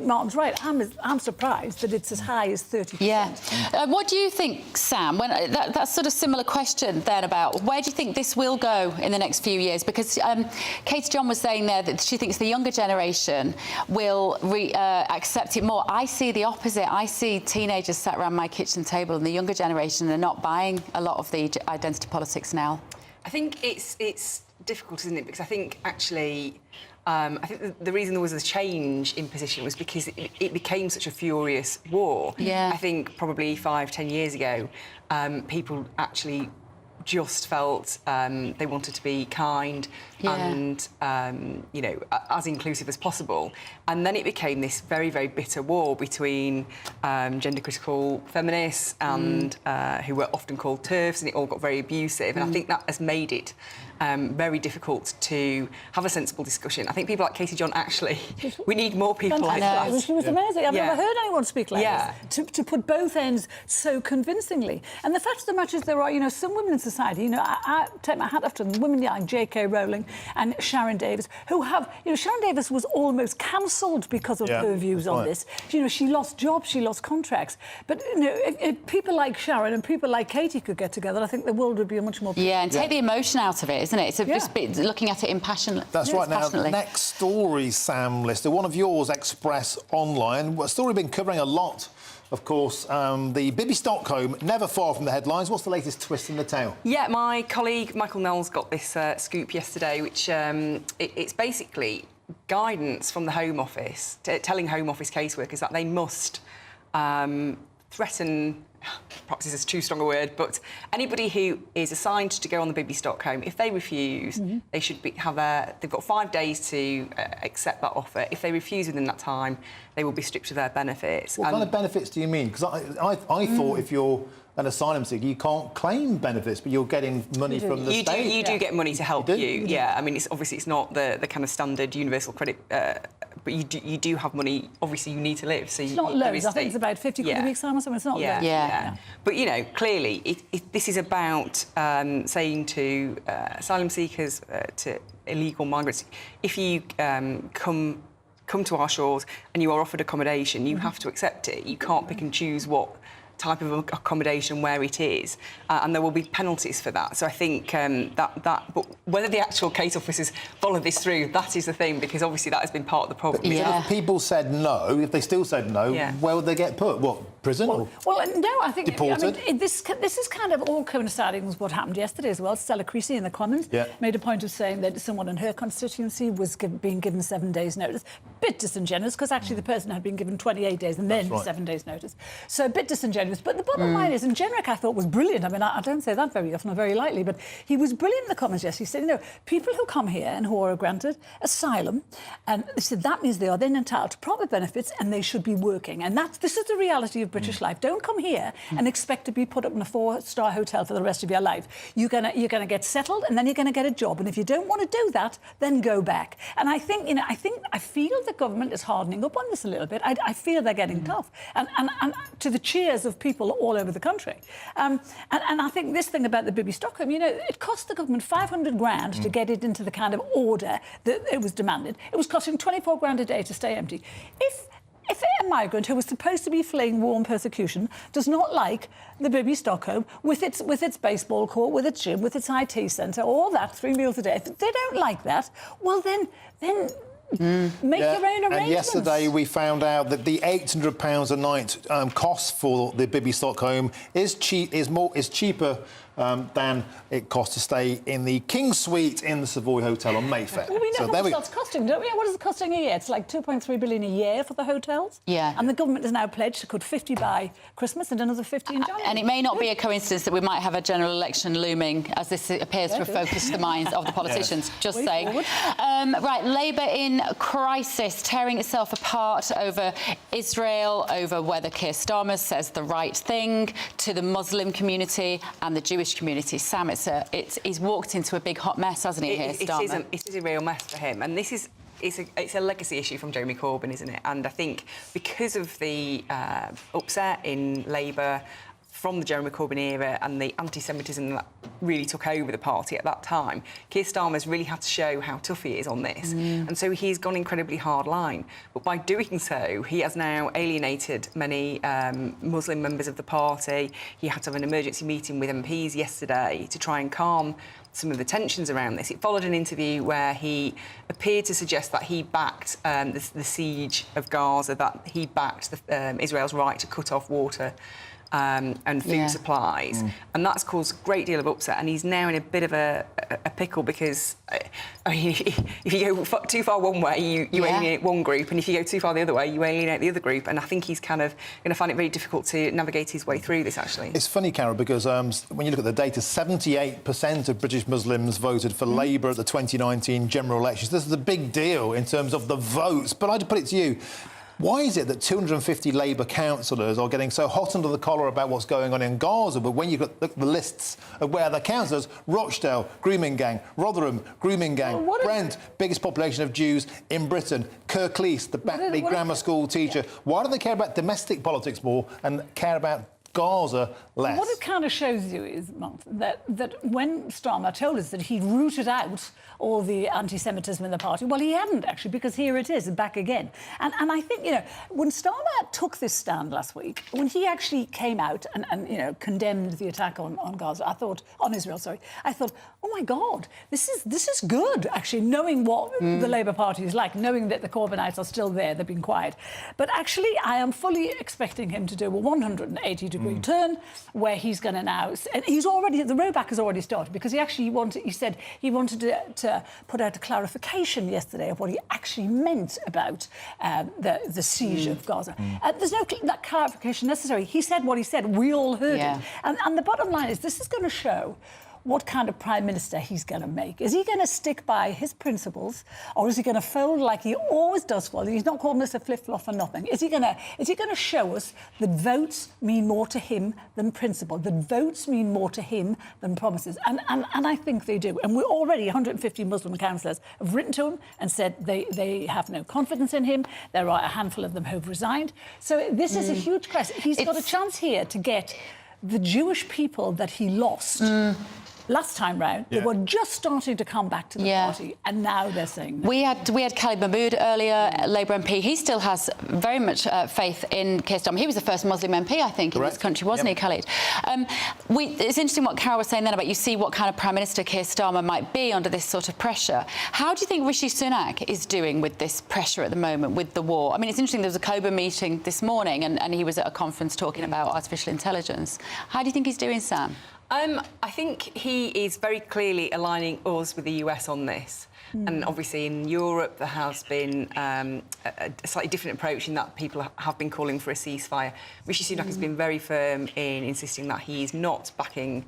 Martin's right. I'm surprised that it's as high as 30%. Yeah. What do you think, Sam? When that sort of similar question then about where do you think this will go in the next few years? Because Katie John was saying there that she thinks the younger generation will accept it more. I see the opposite. I see teenagers sat around my kitchen table and the younger generation are not buying a lot of the identity politics now. I think it's difficult, isn't it? Because I think actually, I think the reason there was a change in position was because it became such a furious war. Yeah. I think probably 5-10 years ago, people actually just felt they wanted to be kind and, as inclusive as possible. And then it became this very, very bitter war between gender-critical feminists and who were often called TERFs, and it all got very abusive. And I think that has made it very difficult to have a sensible discussion. I think people like Katie John, actually, we need more people like that. She was amazing. I've never heard anyone speak like this, to put both ends so convincingly. And the fact of the matter is there are, you know, some women in society, you know, I take my hat off to them, women like J.K. Rowling and Sharon Davis, who have, you know, Sharon Davis was almost cancelled because of her views on this. You know, she lost jobs, she lost contracts. But, you know, if people like Sharon and people like Katie could get together, I think the world would be a much more... Yeah, and take the emotion out of it, isn't it? So just looking at it impassionately. That's right. Now, next story, Sam Lister, one of yours, Express Online. A story we've been covering a lot. Of course, the Bibi Stockholm, never far from the headlines. What's the latest twist in the tale? Yeah, my colleague Michael Knowles got this scoop yesterday, which it's basically guidance from the Home Office, telling Home Office caseworkers that they must threaten, perhaps this is too strong a word, but anybody who is assigned to go on the Bibi Stockholm, if they refuse, they should they've got 5 days to accept that offer. If they refuse within that time, they will be stripped of their benefits. What kind of benefits do you mean? Because I thought if you're an asylum seeker, you can't claim benefits, but you're getting money from the state. You do get money to help you. Yeah, I mean, it's obviously it's not the kind of standard universal credit, but you do have money. Obviously, you need to live. So it's not loads. I think it's about 50 quid a week, Sam, or something. It's not loads. Yeah. But you know, clearly, this is about saying to asylum seekers, to illegal migrants, if you come to our shores and you are offered accommodation, you have to accept it. You can't pick and choose what type of accommodation where it is, and there will be penalties for that. So I think but whether the actual case officers follow this through, that is the thing, because obviously that has been part of the problem. But if people said no, if they still said no, where would they get put? What, prison? Well, no, I think... Deported? I mean, this is kind of all coinciding with what happened yesterday as well. Stella Creasy in the Commons made a point of saying that someone in her constituency was being given 7 days' notice. Bit disingenuous, because actually the person had been given 28 days and then 7 days' notice. So a bit disingenuous. But the bottom line is, and Jenrick, I thought, was brilliant. I mean, I don't say that very often or very lightly, but he was brilliant in the comments yesterday. He said, you know, people who come here and who are granted asylum, and they said that means they are then entitled to proper benefits and they should be working. And this is the reality of British life. Don't come here and expect to be put up in a 4-star hotel for the rest of your life. You're gonna get settled and then you're gonna get a job. And if you don't want to do that, then go back. And I think, you know, I feel the government is hardening up on this a little bit. I feel they're getting tough. And to the cheers of people all over the country. And I think this thing about the Bibi Stockholm, you know, it cost the government 500 grand to get it into the kind of order that it was demanded. It was costing 24 grand a day to stay empty. If a migrant who was supposed to be fleeing war and persecution does not like the Bibi Stockholm with its baseball court, with its gym, with its IT centre, all that, 3 meals a day, if they don't like that, well then make your own arrangements. And yesterday we found out that the £800 a night cost for the Bibi Stockholm is cheaper than it costs to stay in the King Suite in the Savoy Hotel on Mayfair. Well, we know how much that's costing, don't we? What is it costing a year? It's like 2.3 billion a year for the hotels. Yeah. And the government has now pledged to cut 50 by Christmas and another 50 in January. And it may not be a coincidence that we might have a general election looming, as this appears to focus the minds of the politicians. Just saying. Right, Labour in crisis, tearing itself apart over Israel, over whether Keir Starmer says the right thing to the Muslim community and the Jewish community. Sam, he's walked into a big hot mess, hasn't he, here, Starmer? It is a real mess for him, and this is it's a legacy issue from Jeremy Corbyn, isn't it? And I think because of the upset in Labour from the Jeremy Corbyn era and the anti-Semitism that really took over the party at that time, Keir Starmer's really had to show how tough he is on this. And so he's gone incredibly hard line. But by doing so, he has now alienated many Muslim members of the party. He had to have an emergency meeting with MPs yesterday to try and calm some of the tensions around this. It followed an interview where he appeared to suggest that he backed the siege of Gaza, that he backed Israel's right to cut off water and food supplies, and that's caused a great deal of upset. And he's now in a bit of a pickle because I mean, if you go too far one way, you alienate one group, and if you go too far the other way, you alienate the other group. And I think he's kind of going to find it very difficult to navigate his way through this, actually. It's funny, Carol, because when you look at the data, 78% of British Muslims voted for Labour at the 2019 general elections. This is a big deal in terms of the votes. But I'd put it to you, Why is it that 250 Labour councillors are getting so hot under the collar about what's going on in Gaza, but when you look at the lists of where the councillors, Rochdale, grooming gang, Rotherham, grooming gang, Brent, biggest population of Jews in Britain, Kirklees, the Batley grammar school teacher. Why do they care about domestic politics more and care about Gaza less? What it kind of shows you is, Mark, that when Starmer told us that he'd rooted out all the anti-Semitism in the party, well, he hadn't, actually, because here it is, back again. And I think, you know, when Starmer took this stand last week, when he actually came out and you know, condemned the attack on Gaza, I thought, on Israel, sorry, I thought, oh, my God, this is good, actually, knowing what the Labour Party is like, knowing that the Corbynites are still there, they've been quiet. But actually, I am fully expecting him to do a 180-degree turn, where he's going to now... And he's already... The rowback has already started, because he said he wanted to put out a clarification yesterday of what he actually meant about the siege of Gaza. There's no that clarification necessary. He said what he said. We all heard it. And the bottom line is, this is going to show what kind of Prime Minister he's going to make. Is he going to stick by his principles, or is he going to fold like he always does for them? He's not calling this a flip-flop or nothing. Is he going to show us that votes mean more to him than principle, that votes mean more to him than promises? And I think they do. And we're already 150 Muslim councillors have written to him and said they have no confidence in him. There are a handful of them who've resigned. So this is a huge crisis. He's got a chance here to get the Jewish people that he lost last time round. They were just starting to come back to the party, and now they're saying no. We had Khalid Mahmood earlier, Labour MP. He still has very much faith in Keir Starmer. He was the first Muslim MP, I think, in this country, wasn't he, Khalid? It's interesting what Carol was saying then about you see what kind of Prime Minister Keir Starmer might be under this sort of pressure. How do you think Rishi Sunak is doing with this pressure at the moment, with the war? I mean, it's interesting, there was a COBA meeting this morning, and he was at a conference talking about artificial intelligence. How do you think he's doing, Sam? I think he is very clearly aligning us with the US on this. And obviously in Europe there has been a slightly different approach in that people have been calling for a ceasefire. Rishi Sunak has been very firm in insisting that he is not backing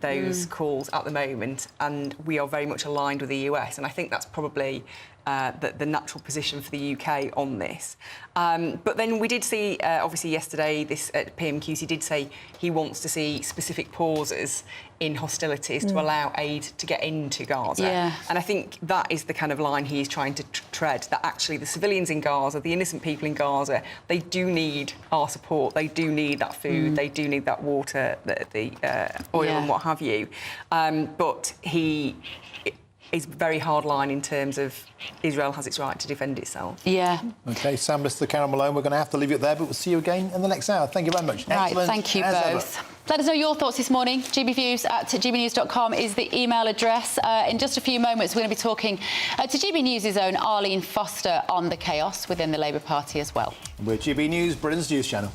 those calls at the moment, and we are very much aligned with the US, and I think that's probably the natural position for the UK on this. But then we did see, obviously yesterday, this at PMQs, he did say he wants to see specific pauses in hostilities to allow aid to get into Gaza. And I think that is the kind of line he is trying to tread, that actually the civilians in Gaza, the innocent people in Gaza, they do need our support, they do need that food, they do need that water, the oil and what have you. But he is very hard line in terms of Israel has its right to defend itself. OK, Sam, Mr. Carol Malone, we're going to have to leave it there, but we'll see you again in the next hour. Thank you very much. Right, Excellent thank you as both. ever. Let us know your thoughts this morning. gbviews@gbnews.com is the email address. In just a few moments, we're going to be talking to GB News' own Arlene Foster on the chaos within the Labour Party as well. We're GB News, Britain's news channel.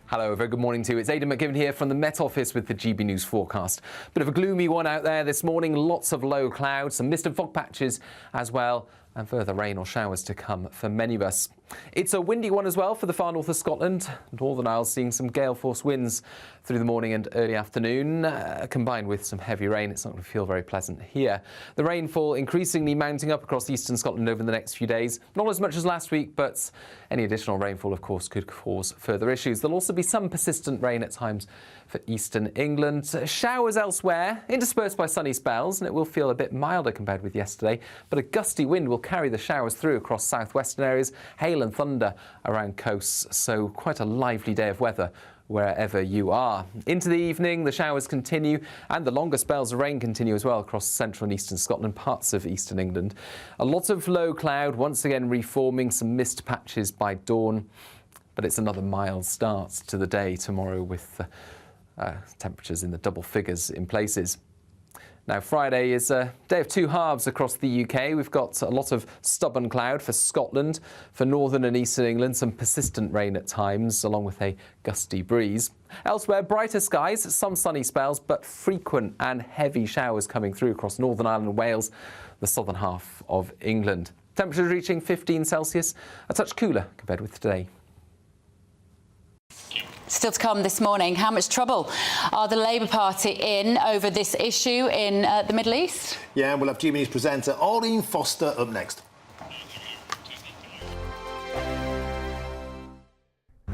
Hello, a very good morning to you. It's Aidan McGibbon here from the Met Office with the GB News forecast. Bit of a gloomy one out there this morning. Lots of low clouds, some mist and fog patches as well, and further rain or showers to come for many of us. It's a windy one as well for the far north of Scotland. Northern Isles seeing some gale force winds through the morning and early afternoon, combined with some heavy rain. It's not going to feel very pleasant here. The rainfall increasingly mounting up across eastern Scotland over the next few days. Not as much as last week, but any additional rainfall, of course, could cause further issues. There'll also be some persistent rain at times for eastern England. Showers elsewhere, interspersed by sunny spells, and it will feel a bit milder compared with yesterday. But a gusty wind will carry the showers through across southwestern areas. Hail and thunder around coasts, so quite a lively day of weather wherever you are. Into the evening, the showers continue, and the longer spells of rain continue as well across central and eastern Scotland, parts of eastern England. A lot of low cloud, once again reforming some mist patches by dawn, but it's another mild start to the day tomorrow with temperatures in the double figures in places. Now, Friday is a day of two halves across the UK. We've got a lot of stubborn cloud for Scotland, for northern and eastern England, some persistent rain at times, along with a gusty breeze. Elsewhere, brighter skies, some sunny spells, but frequent and heavy showers coming through across Northern Ireland and Wales, the southern half of England. Temperatures reaching 15 Celsius, a touch cooler compared with today. Still to come this morning, how much trouble are the Labour Party in over this issue in the Middle East? Yeah, we'll have GB News presenter Arlene Foster up next.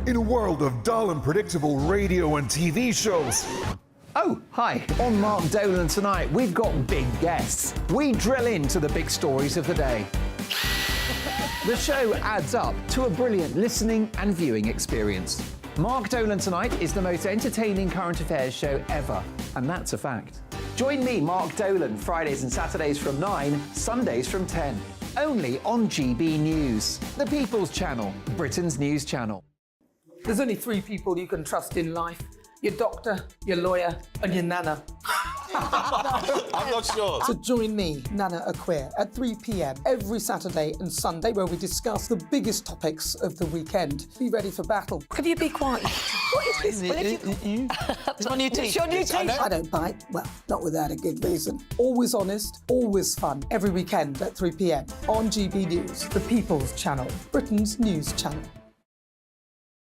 In a world of dull and predictable radio and TV shows. Oh, hi. On Mark Dolan tonight, we've got big guests. We drill into the big stories of the day. The show adds up to a brilliant listening and viewing experience. Mark Dolan Tonight is the most entertaining current affairs show ever, and that's a fact. Join me, Mark Dolan, Fridays and Saturdays from 9, Sundays from 10. Only on GB News, the People's Channel, Britain's news channel. There's only 3 people you can trust in life. Your doctor, your lawyer, and your nana. I'm not sure. So join me, Nana Aquare, at 3 p.m. every Saturday and Sunday, where we discuss the biggest topics of the weekend. Be ready for battle. Could you be quiet? What is this? It's my new teeth. Your new teeth. I don't bite. Well, not without a good reason. Always honest, always fun. Every weekend at 3 p.m. on GB News, the People's Channel, Britain's news channel.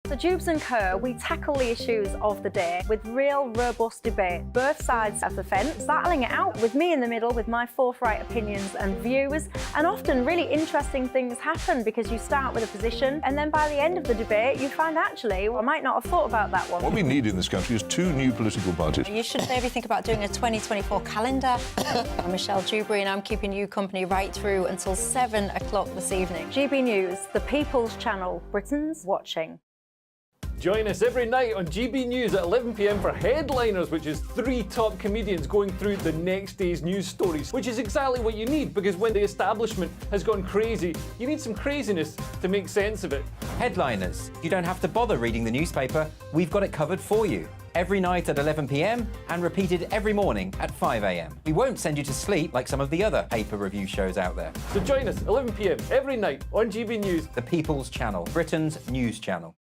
So Jubes and Co, we tackle the issues of the day with real robust debate, both sides of the fence, battling it out with me in the middle with my forthright opinions and views, and often really interesting things happen because you start with a position and then by the end of the debate you find actually, well, I might not have thought about that one. What we need in this country is 2 new political parties. You should maybe think about doing a 2024 calendar. I'm Michelle Dewberry and I'm keeping you company right through until 7 o'clock this evening. GB News, the People's Channel, Britain's watching. Join us every night on GB News at 11 p.m. for Headliners, which is 3 top comedians going through the next day's news stories, which is exactly what you need, because when the establishment has gone crazy, you need some craziness to make sense of it. Headliners. You don't have to bother reading the newspaper. We've got it covered for you. Every night at 11 p.m. and repeated every morning at 5 a.m. We won't send you to sleep like some of the other paper review shows out there. So join us 11 p.m. every night on GB News. The People's Channel, Britain's news channel.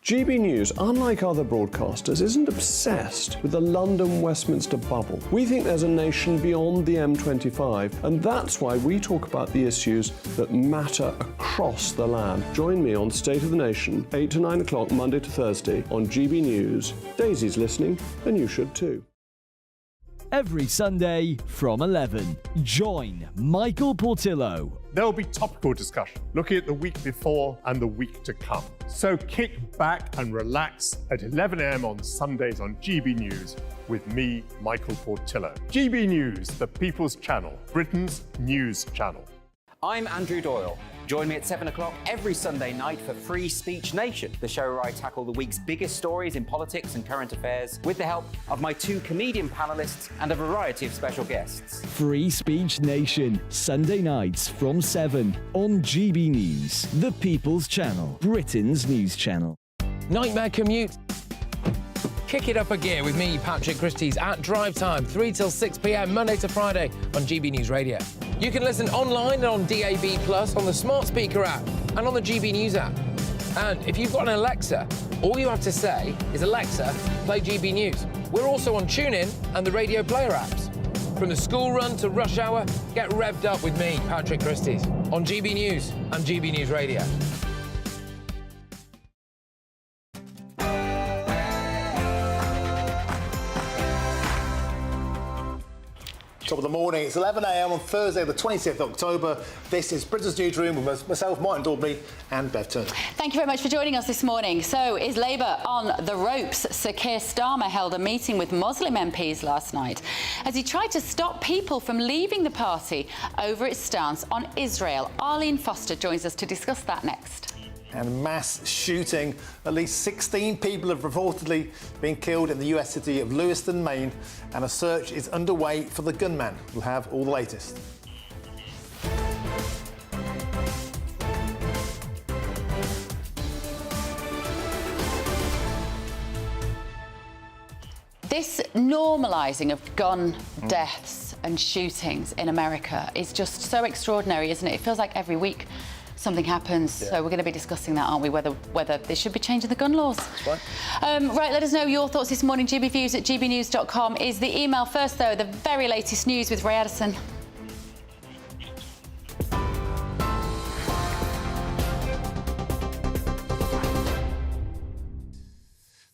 GB News, unlike other broadcasters, isn't obsessed with the London-Westminster bubble. We think there's a nation beyond the M25, and that's why we talk about the issues that matter across the land. Join me on State of the Nation, 8 to 9 o'clock, Monday to Thursday, on GB News. Daisy's listening, and you should too. Every Sunday from 11, join Michael Portillo. There'll be topical discussion, looking at the week before and the week to come. So kick back and relax at 11 a.m. on Sundays on GB News with me, Michael Portillo. GB News, the People's Channel, Britain's news channel. I'm Andrew Doyle. Join me at 7 o'clock every Sunday night for Free Speech Nation, the show where I tackle the week's biggest stories in politics and current affairs with the help of my 2 comedian panellists and a variety of special guests. Free Speech Nation, Sunday nights from 7 on GB News, the People's Channel, Britain's news channel. Nightmare commute. Kick it up a gear with me, Patrick Christie's, at drive time, 3 till 6 p.m, Monday to Friday on GB News Radio. You can listen online and on DAB+, on the smart speaker app, and on the GB News app. And if you've got an Alexa, all you have to say is, Alexa, play GB News. We're also on TuneIn and the Radio Player apps. From the school run to rush hour, get revved up with me, Patrick Christie's, on GB News and GB News Radio. Top of the morning, it's 11 a.m. on Thursday, the 20th of October. This is Britain's Newsroom with myself, Martin Dawberry, and Bev Turner. Thank you very much for joining us this morning. So, is Labour on the ropes? Sir Keir Starmer held a meeting with Muslim MPs last night as he tried to stop people from leaving the party over its stance on Israel. Arlene Foster joins us to discuss that next. And mass shooting. At least 16 people have reportedly been killed in the US city of Lewiston, Maine, and a search is underway for the gunman. We'll have all the latest. This normalising of gun deaths and shootings in America is just so extraordinary, isn't it? It feels like every week something happens. Yeah. So we're going to be discussing that, aren't we? Whether they should be changing the gun laws. Right. Right, let us know your thoughts this morning. gbviews@gbnews.com is the email. First, though, the very latest news with Ray Addison.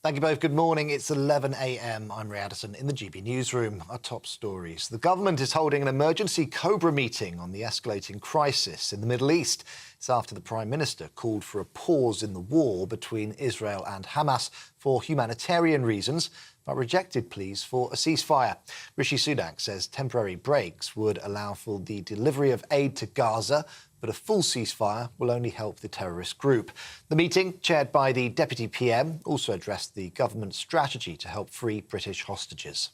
Thank you both. Good morning. It's 11 a.m. I'm Ray Addison in the GB Newsroom. Our top stories. The government is holding an emergency Cobra meeting on the escalating crisis in the Middle East. It's after the Prime Minister called for a pause in the war between Israel and Hamas for humanitarian reasons, but rejected pleas for a ceasefire. Rishi Sunak says temporary breaks would allow for the delivery of aid to Gaza, but a full ceasefire will only help the terrorist group. The meeting, chaired by the Deputy PM, also addressed the government's strategy to help free British hostages.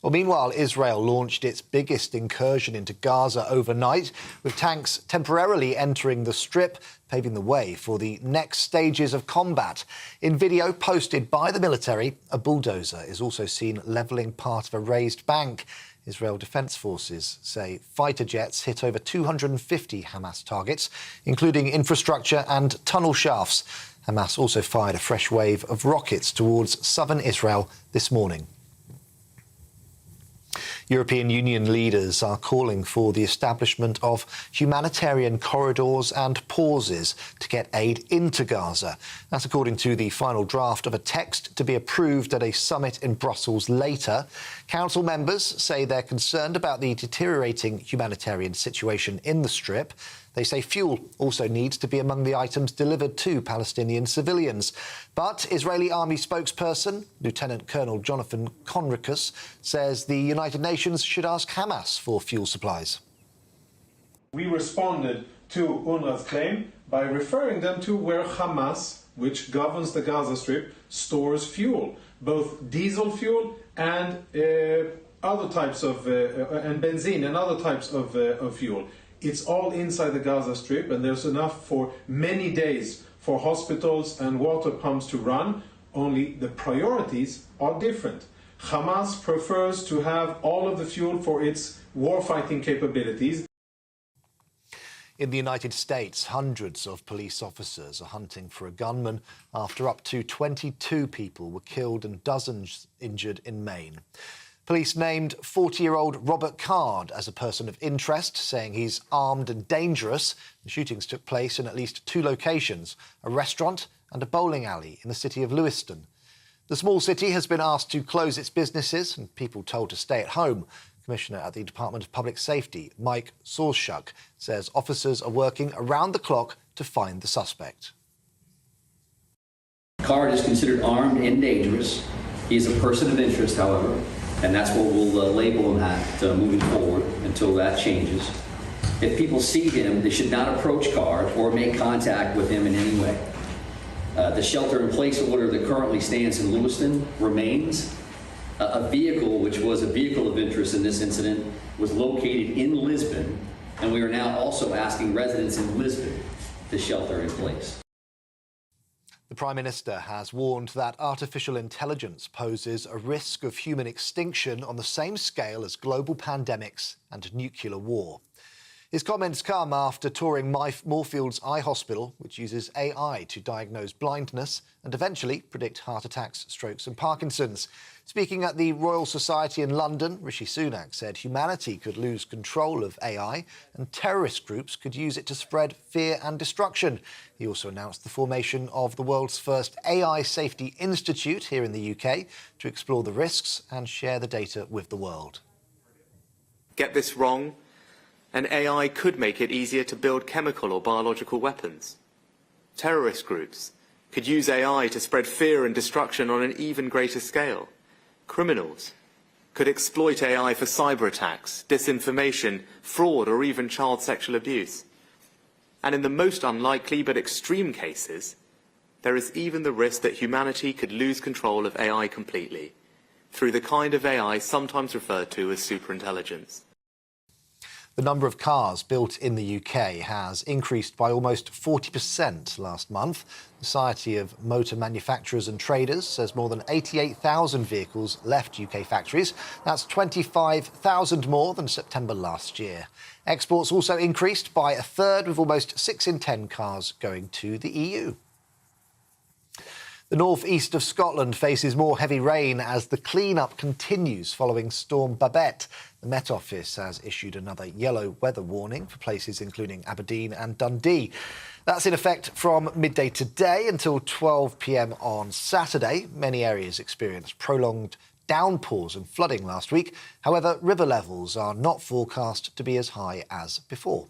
Well, meanwhile, Israel launched its biggest incursion into Gaza overnight, with tanks temporarily entering the Strip, paving the way for the next stages of combat. In video posted by the military, a bulldozer is also seen levelling part of a raised bank. Israel Defense Forces say fighter jets hit over 250 Hamas targets, including infrastructure and tunnel shafts. Hamas also fired a fresh wave of rockets towards southern Israel this morning. European Union leaders are calling for the establishment of humanitarian corridors and pauses to get aid into Gaza. That's according to the final draft of a text to be approved at a summit in Brussels later. Council members say they're concerned about the deteriorating humanitarian situation in the Strip. They say fuel also needs to be among the items delivered to Palestinian civilians. But Israeli army spokesperson, Lieutenant Colonel Jonathan Conricus, says the United Nations should ask Hamas for fuel supplies. We responded to UNRWA's claim by referring them to where Hamas, which governs the Gaza Strip, stores fuel, both diesel fuel and other types of and benzene and other types of fuel. It's all inside the Gaza Strip, and there's enough for many days for hospitals and water pumps to run, only the priorities are different. Hamas prefers to have all of the fuel for its warfighting capabilities. In the United States, hundreds of police officers are hunting for a gunman after up to 22 people were killed and dozens injured in Maine. Police named 40-year-old Robert Card as a person of interest, saying he's armed and dangerous. The shootings took place in at least 2 locations, a restaurant and a bowling alley in the city of Lewiston. The small city has been asked to close its businesses and people told to stay at home. Commissioner at the Department of Public Safety, Mike Sorshuk, says officers are working around the clock to find the suspect. Card is considered armed and dangerous. He is a person of interest, however, and that's what we'll label him at moving forward until that changes. If people see him, they should not approach Card or make contact with him in any way. The shelter-in-place order that currently stands in Lewiston remains. A vehicle, which was a vehicle of interest in this incident, was located in Lisbon, and we are now also asking residents in Lisbon to shelter in place. The Prime Minister has warned that artificial intelligence poses a risk of human extinction on the same scale as global pandemics and nuclear war. His comments come after touring Moorfields Eye Hospital, which uses AI to diagnose blindness and eventually predict heart attacks, strokes and Parkinson's. Speaking at the Royal Society in London, Rishi Sunak said humanity could lose control of AI and terrorist groups could use it to spread fear and destruction. He also announced the formation of the world's first AI Safety Institute here in the UK to explore the risks and share the data with the world. Get this wrong, and AI could make it easier to build chemical or biological weapons. Terrorist groups could use AI to spread fear and destruction on an even greater scale. Criminals could exploit AI for cyber attacks, disinformation, fraud, or even child sexual abuse. And in the most unlikely but extreme cases, there is even the risk that humanity could lose control of AI completely, through the kind of AI sometimes referred to as superintelligence. The number of cars built in the UK has increased by almost 40% last month. The Society of Motor Manufacturers and Traders says more than 88,000 vehicles left UK factories. That's 25,000 more than September last year. Exports also increased by a third, with almost 6 in 10 cars going to the EU. The north-east of Scotland faces more heavy rain as the clean-up continues following Storm Babette. The Met Office has issued another yellow weather warning for places including Aberdeen and Dundee. That's in effect from midday today until 12 p.m. on Saturday. Many areas experienced prolonged downpours and flooding last week. However, river levels are not forecast to be as high as before.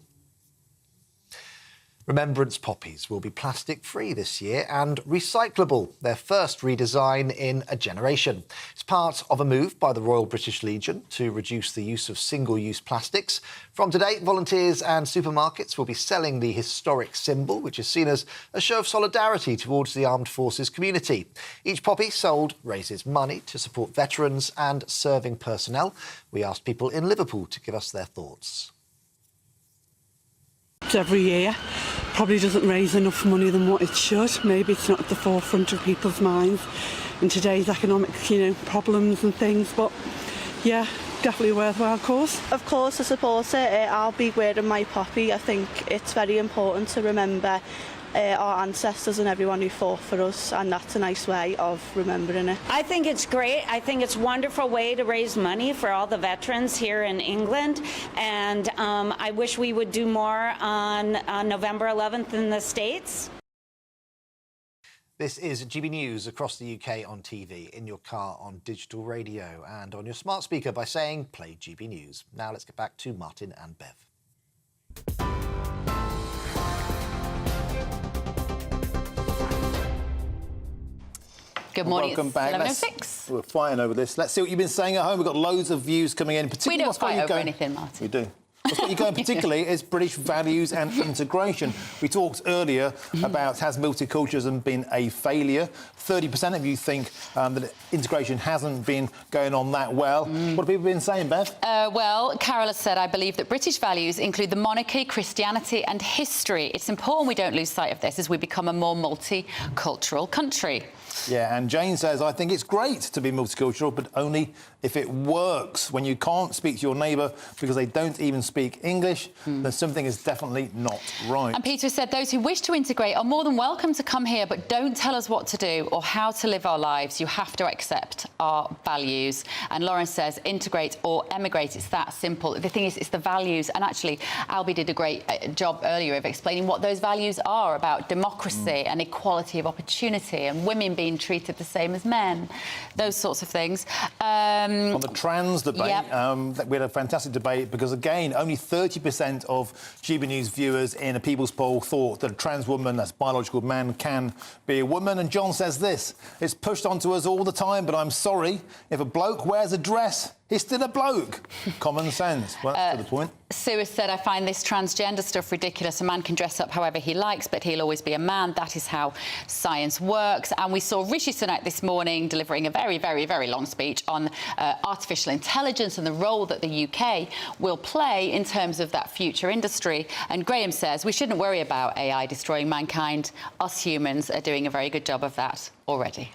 Remembrance poppies will be plastic-free this year and recyclable, their first redesign in a generation. It's part of a move by the Royal British Legion to reduce the use of single-use plastics. From today, volunteers and supermarkets will be selling the historic symbol, which is seen as a show of solidarity towards the armed forces community. Each poppy sold raises money to support veterans and serving personnel. We asked people in Liverpool to give us their thoughts. Every year probably doesn't raise enough money than what it should. Maybe it's not at the forefront of people's minds in today's economic, problems and things. But yeah, definitely a worthwhile cause. Of course, I support it. I'll be wearing my poppy. I think it's very important to remember our ancestors and everyone who fought for us, and that's a nice way of remembering it. I think it's great. I think it's a wonderful way to raise money for all the veterans here in England, and I wish we would do more on November 11th in the States. This is GB News across the UK on TV, in your car on digital radio and on your smart speaker by saying play GB News. Now let's get back to Martin and Bev. Good morning. Welcome back. 11:06. We're fighting over this. Let's see what you've been saying at home. We've got loads of views coming in. We don't fight over anything, Martin. We do. What's got you going particularly is British values and integration. We talked earlier about has multiculturalism been a failure. 30% of you think that integration hasn't been going on that well. What have people been saying, Bev? Well, Carol has said, I believe that British values include the monarchy, Christianity and history. It's important we don't lose sight of this as we become a more multicultural country. Yeah, and Jane says, I think it's great to be multicultural, but only if it works. When you can't speak to your neighbour because they don't even speak English, then something is definitely not right. And Peter said those who wish to integrate are more than welcome to come here, but don't tell us what to do or how to live our lives. You have to accept our values. And Lauren says integrate or emigrate. It's that simple. The thing is, it's the values. And actually, Albie did a great job earlier of explaining what those values are about democracy and equality of opportunity and women being treated the same as men, those sorts of things. On the trans debate, we had a fantastic debate because, again, only 30% of GB News viewers in a People's poll thought that a trans woman, that's a biological man, can be a woman. And John says this, it's pushed onto us all the time, but I'm sorry, if a bloke wears a dress, he's still a bloke. Common sense. Well, that's to the point. Sue has said, I find this transgender stuff ridiculous. A man can dress up however he likes, but he'll always be a man. That is how science works. And we saw Rishi Sunak this morning delivering a very, very, very long speech on artificial intelligence and the role that the UK will play in terms of that future industry. And Graham says we shouldn't worry about AI destroying mankind. Us humans are doing a very good job of that already.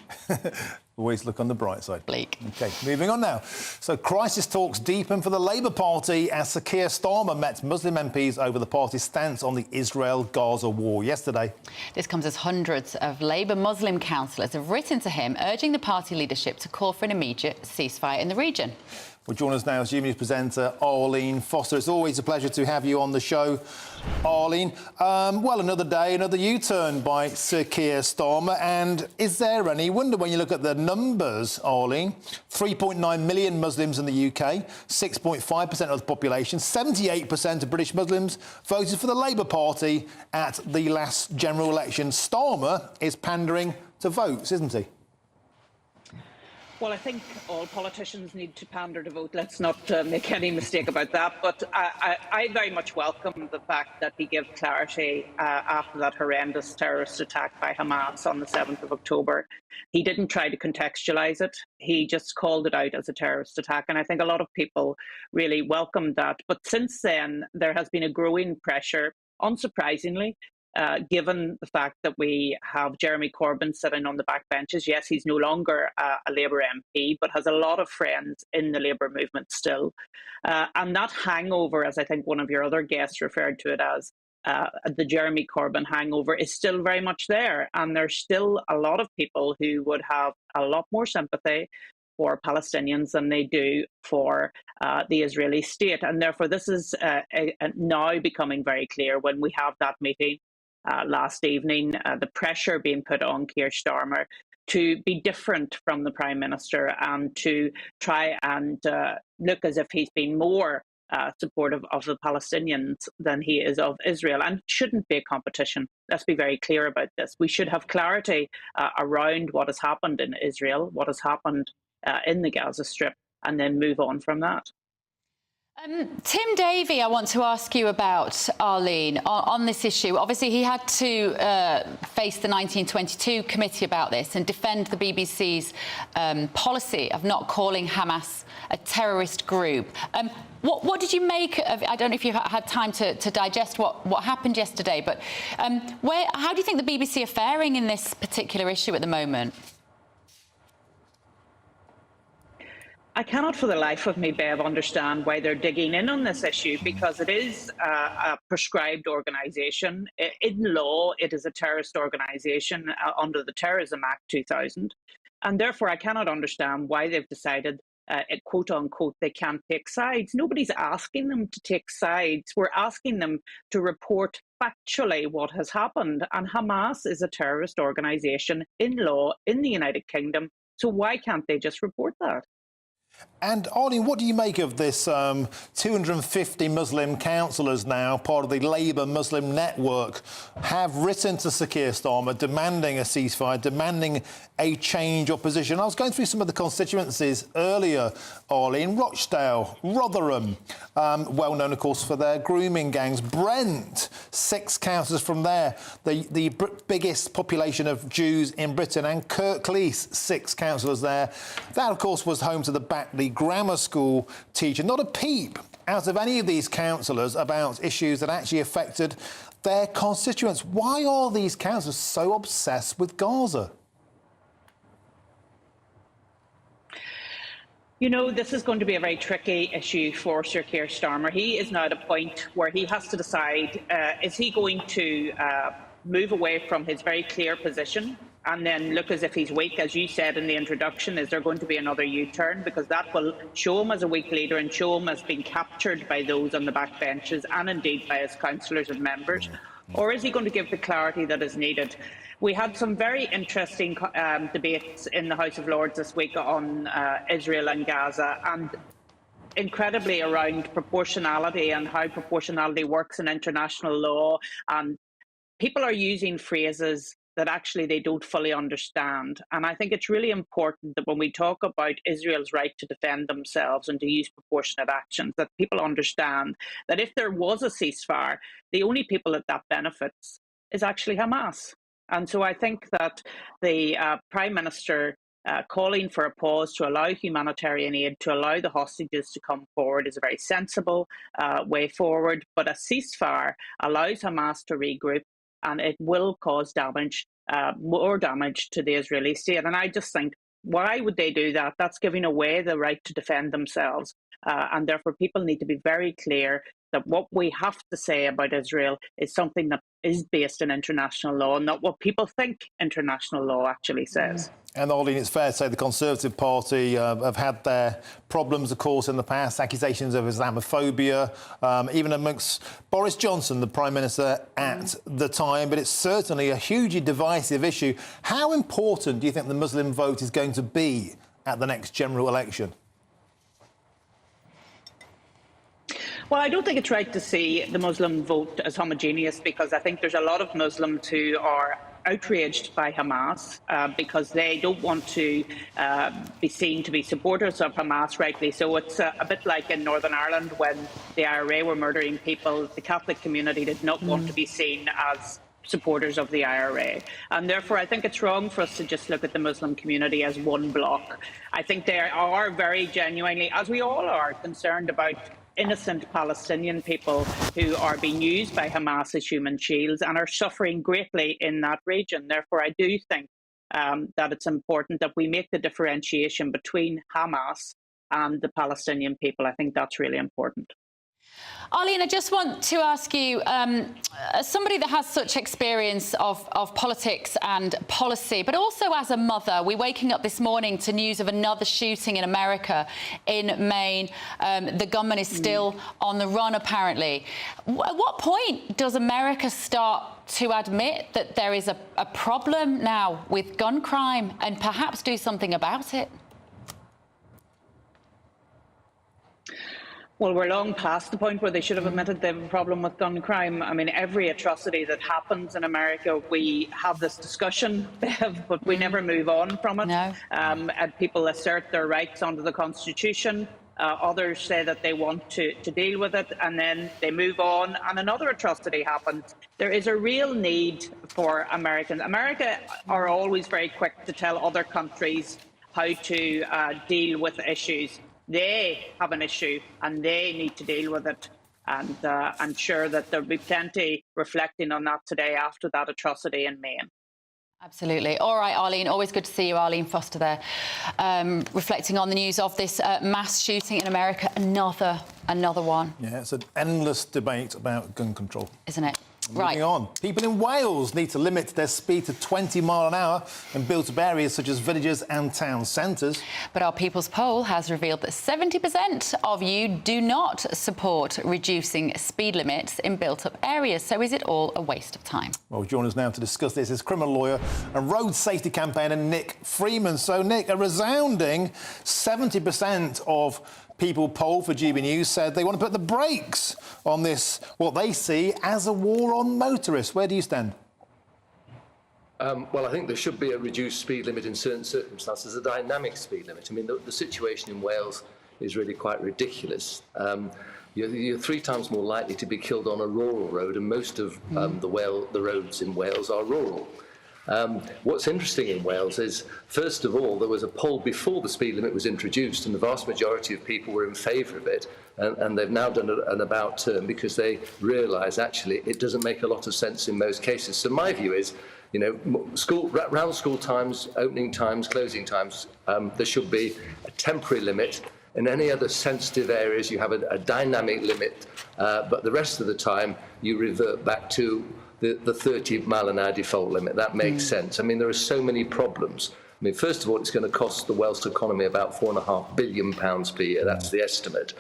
Always look on the bright side. Bleak. OK, moving on now. So crisis talks deepen for the Labour Party as Sir Keir Starmer met Muslim MPs over the party's stance on the Israel-Gaza war yesterday. This comes as hundreds of Labour Muslim councillors have written to him urging the party leadership to call for an immediate ceasefire in the region. Well, join us now as GB News presenter Arlene Foster. It's always a pleasure to have you on the show, Arlene. Well, another day, another U-turn by Sir Keir Starmer. And is there any wonder when you look at the numbers, Arlene? 3.9 million Muslims in the UK, 6.5% of the population, 78% of British Muslims voted for the Labour Party at the last general election. Starmer is pandering to votes, isn't he? Well, I think all politicians need to pander to vote. Let's not make any mistake about that. But I very much welcome the fact that he gave clarity after that horrendous terrorist attack by Hamas on the 7th of October. He didn't try to contextualise it. He just called it out as a terrorist attack. And I think a lot of people really welcomed that. But since then, there has been a growing pressure, unsurprisingly, given the fact that we have Jeremy Corbyn sitting on the backbenches. Yes, he's no longer a Labour MP, but has a lot of friends in the Labour movement still. And that hangover, as I think one of your other guests referred to it as, the Jeremy Corbyn hangover is still very much there. And there's still a lot of people who would have a lot more sympathy for Palestinians than they do for the Israeli state. And therefore, this is now becoming very clear when we have that meeting last evening, the pressure being put on Keir Starmer to be different from the Prime Minister and to try and look as if he's been more supportive of the Palestinians than he is of Israel. And it shouldn't be a competition. Let's be very clear about this. We should have clarity around what has happened in Israel, what has happened in the Gaza Strip, and then move on from that. Tim Davie, I want to ask you about, Arlene, on this issue. Obviously, he had to face the 1922 committee about this and defend the BBC's policy of not calling Hamas a terrorist group. What did you make of it? I don't know if you had time to digest what happened yesterday, but how do you think the BBC are faring in this particular issue at the moment? I cannot for the life of me, Bev, understand why they're digging in on this issue, because it is a prescribed organisation. In law, it is a terrorist organisation under the Terrorism Act 2000. And therefore, I cannot understand why they've decided, quote unquote, they can't take sides. Nobody's asking them to take sides. We're asking them to report factually what has happened. And Hamas is a terrorist organisation in law in the United Kingdom. So why can't they just report that? And Arlene, what do you make of this 250 Muslim councillors now, part of the Labour Muslim network, have written to Sir Keir Starmer demanding a ceasefire, demanding a change of position? I was going through some of the constituencies earlier, Arlene. Rochdale, Rotherham, well known, of course, for their grooming gangs. Brent, 6 councillors from there, the biggest population of Jews in Britain. And Kirklees, 6 councillors there. That, of course, was home to the Batley Grammar School teacher. Not a peep out of any of these councillors about issues that actually affected their constituents. Why are these councillors so obsessed with Gaza? You know, this is going to be a very tricky issue for Sir Keir Starmer. He is now at a point where he has to decide, is he going to move away from his very clear position and then look as if he's weak, as you said in the introduction? Is there going to be another U-turn? Because that will show him as a weak leader and show him as being captured by those on the backbenches and indeed by his councillors and members. Or is he going to give the clarity that is needed? We had some very interesting debates in the House of Lords this week on Israel and Gaza, and incredibly around proportionality and how proportionality works in international law. And people are using phrases that actually they don't fully understand. And I think it's really important that when we talk about Israel's right to defend themselves and to use proportionate actions, that people understand that if there was a ceasefire, the only people that benefits is actually Hamas. And so I think that the Prime Minister calling for a pause to allow humanitarian aid, to allow the hostages to come forward, is a very sensible way forward. But a ceasefire allows Hamas to regroup, and it will cause damage, more damage to the Israeli state. And I just think, why would they do that? That's giving away the right to defend themselves. And therefore, people need to be very clear that what we have to say about Israel is something that is based in international law, not what people think international law actually says. And Arlene, it's fair to say the Conservative Party have had their problems, of course, in the past, accusations of Islamophobia, even amongst Boris Johnson, the Prime Minister at the time. But it's certainly a hugely divisive issue. How important do you think the Muslim vote is going to be at the next general election? Well, I don't think it's right to see the Muslim vote as homogeneous, because I think there's a lot of Muslims who are outraged by Hamas because they don't want to be seen to be supporters of Hamas, rightly so. It's a bit like in Northern Ireland when the IRA were murdering people. The Catholic community did not want to be seen as supporters of the IRA. And therefore, I think it's wrong for us to just look at the Muslim community as one bloc. I think they are very genuinely, as we all are, concerned about innocent Palestinian people who are being used by Hamas as human shields and are suffering greatly in that region. Therefore, I do think that it's important that we make the differentiation between Hamas and the Palestinian people. I think that's really important. Arlene, I just want to ask you, as somebody that has such experience of politics and policy, but also as a mother, we're waking up this morning to news of another shooting in America, in Maine. The gunman is still on the run, apparently. At what point does America start to admit that there is a problem now with gun crime and perhaps do something about it? Well, we're long past the point where they should have admitted they have a problem with gun crime. I mean, every atrocity that happens in America, we have this discussion, but we never move on from it. No. And people assert their rights under the Constitution. Others say that they want to deal with it, and then they move on, and another atrocity happens. There is a real need for Americans. America are always very quick to tell other countries how to deal with issues. They have an issue and they need to deal with it, and I'm sure that there'll be plenty reflecting on that today after that atrocity in Maine. Absolutely. All right, Arlene, always good to see you. Arlene Foster there, reflecting on the news of this mass shooting in America. Another one. Yeah, it's an endless debate about gun control. Isn't it? Moving on. People in Wales need to limit their speed to 20 miles an hour in built-up areas such as villages and town centres. But our People's poll has revealed that 70% of you do not support reducing speed limits in built-up areas. So is it all a waste of time? Well, join us now to discuss this is criminal lawyer and road safety campaigner Nick Freeman. So, Nick, a resounding 70% of people polled for GB News said they want to put the brakes on this, what they see as a war on motorists. Where do you stand? Well, I think there should be a reduced speed limit in certain circumstances, a dynamic speed limit. I mean, the situation in Wales is really quite ridiculous. You're 3 times more likely to be killed on a rural road, and most of the roads in Wales are rural. What's interesting in Wales is, first of all, there was a poll before the speed limit was introduced, and the vast majority of people were in favour of it, and they've now done an about turn because they realise actually it doesn't make a lot of sense in most cases. So my view is, you know, round school times, opening times, closing times, there should be a temporary limit. In any other sensitive areas, you have a dynamic limit, but the rest of the time you revert back to the 30 mile an hour default limit. That makes sense. I mean, there are so many problems. I mean, first of all, it's going to cost the Welsh economy about £4.5 billion per year. That's the estimate.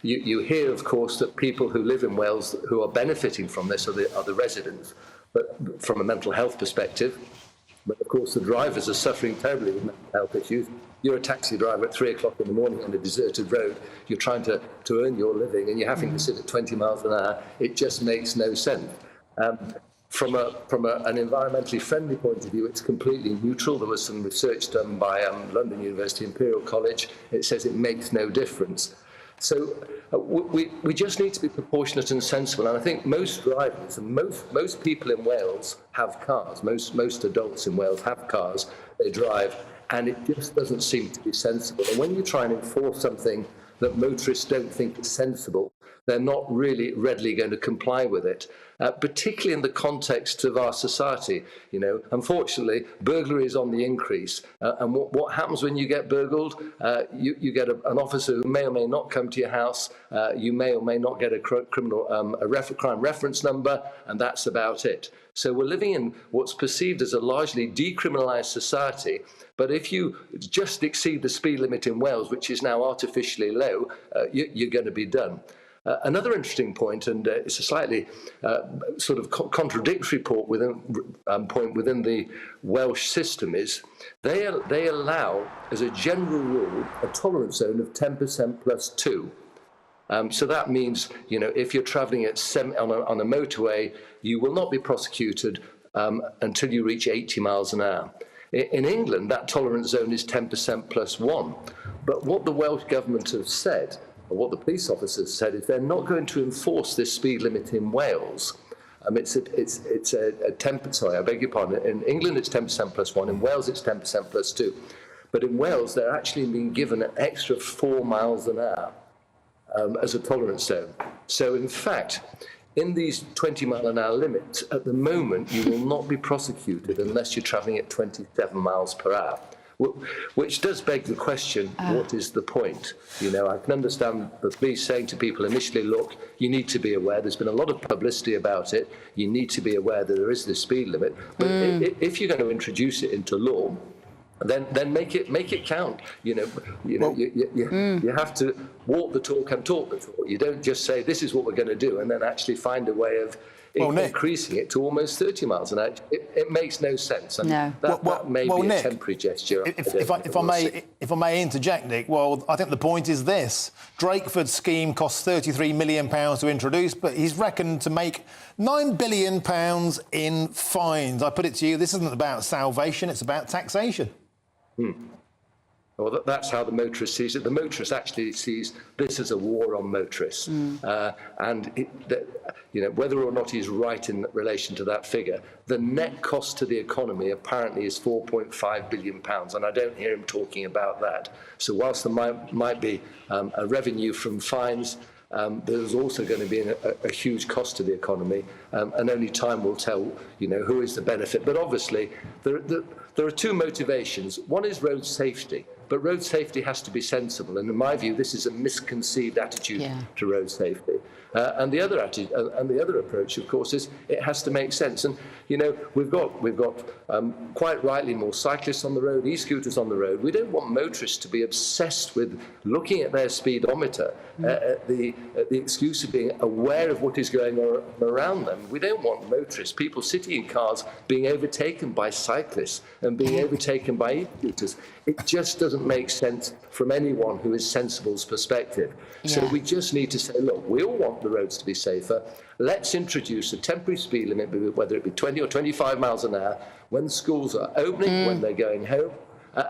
You hear, of course, that people who live in Wales who are benefiting from this are the residents, but from a mental health perspective. But, of course, the drivers are suffering terribly with mental health issues. You're a taxi driver at 3 o'clock in the morning on a deserted road. You're trying to earn your living, and you're having to sit at 20 miles an hour. It just makes no sense. From an environmentally friendly point of view, it's completely neutral. There was some research done by London University Imperial College. It says it makes no difference. So we just need to be proportionate and sensible. And I think most drivers and most people in Wales have cars. Most adults in Wales have cars. They drive, and it just doesn't seem to be sensible. And when you try and enforce something that motorists don't think is sensible, they're not really readily going to comply with it, particularly in the context of our society. You know, unfortunately, burglary is on the increase. And what happens when you get burgled? You get an officer who may or may not come to your house. You may or may not get a crime reference number, and that's about it. So we're living in what's perceived as a largely decriminalised society. But if you just exceed the speed limit in Wales, which is now artificially low, you're going to be done. Another interesting point, and it's a slightly sort of contradictory point within the Welsh system, is they allow, as a general rule, a tolerance zone of 10% plus 2. So that means, you know, if you're travelling at on a motorway, you will not be prosecuted until you reach 80 miles an hour. In England, that tolerance zone is 10% plus 1. But what the Welsh government have said, or what the police officers said, is they're not going to enforce this speed limit in Wales. It's a 10%, sorry, I beg your pardon. In England, it's 10% plus 1. In Wales, it's 10% plus 2. But in Wales, they're actually being given an extra 4 miles an hour as a tolerance zone. So, in fact, in these 20 mile an hour limits, at the moment, you will not be prosecuted unless you're travelling at 27 miles per hour. which does beg the question, what is the point? You know, I can understand the police saying to people initially, look, you need to be aware. There's been a lot of publicity about it. You need to be aware that there is this speed limit. But if you're going to introduce it into law, then make it count. You have to walk the talk and talk the talk. You don't just say this is what we're going to do and then actually find a way of increasing it to almost 30 miles an hour. It makes no sense. And that may be a temporary gesture. If I may interject, Nick, well, I think the point is this. Drakeford's scheme costs £33 million to introduce, but he's reckoned to make £9 billion in fines. I put it to you, this isn't about salvation, it's about taxation. Well, that's how the motorist sees it. The motorist actually sees this as a war on motorists. Whether or not he's right in relation to that figure, the net cost to the economy apparently is £4.5 billion, and I don't hear him talking about that. So whilst there might be a revenue from fines, there's also going to be a huge cost to the economy, and only time will tell, who is the benefit. But obviously, there are two motivations. One is road safety, but road safety has to be sensible. And in my view, this is a misconceived attitude to road safety. And the other approach, of course, is it has to make sense. And we've got quite rightly more cyclists on the road, e-scooters on the road. We don't want motorists to be obsessed with looking at their speedometer, at the excuse of being aware of what is going on around them. We don't want motorists, people sitting in cars, being overtaken by cyclists and being overtaken by e-scooters. It just doesn't make sense from anyone who is sensible's perspective. So we just need to say, look, we all want the roads to be safer. Let's introduce a temporary speed limit, whether it be 20 or 25 miles an hour, when schools are opening, when they're going home,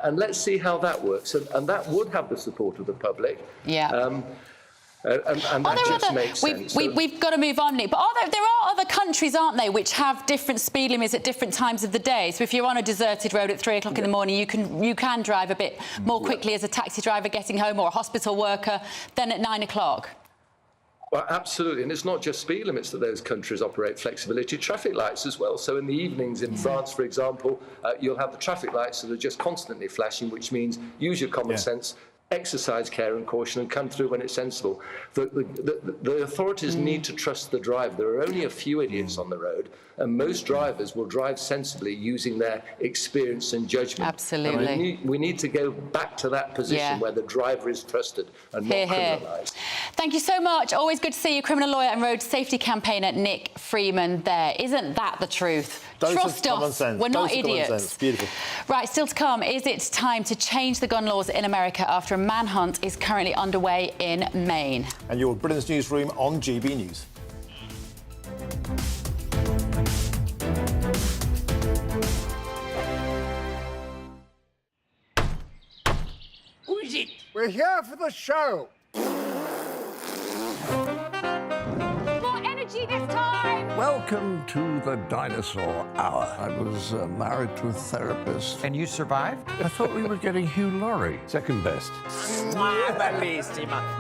and let's see how that works. And that would have the support of the public. And that just makes sense. We've got to move on, Nick. But there are other countries, aren't they, which have different speed limits at different times of the day? So if you're on a deserted road at 3 o'clock in the morning, you can drive a bit more quickly as a taxi driver getting home or a hospital worker than at 9 o'clock. Well, absolutely. And it's not just speed limits that those countries operate flexibility, traffic lights as well. So in the evenings in France, for example, you'll have the traffic lights that are just constantly flashing, which means use your common sense, exercise care and caution, and come through when it's sensible. The authorities need to trust the driver. There are only a few idiots on the road, and most drivers will drive sensibly using their experience and judgment. Absolutely. And we need to go back to that position where the driver is trusted and not criminalised. Thank you so much. Always good to see you, criminal lawyer and road safety campaigner Nick Freeman there. Isn't that the truth? Trust us. We're not idiots. Beautiful. Right, still to come, is it time to change the gun laws in America after a manhunt is currently underway in Maine? And your Britain's Newsroom on GB News. Who is it? We're here for the show. More energy this time! Welcome to the dinosaur hour. I was married to a therapist. And you survived? I thought we were getting Hugh Laurie. Second best.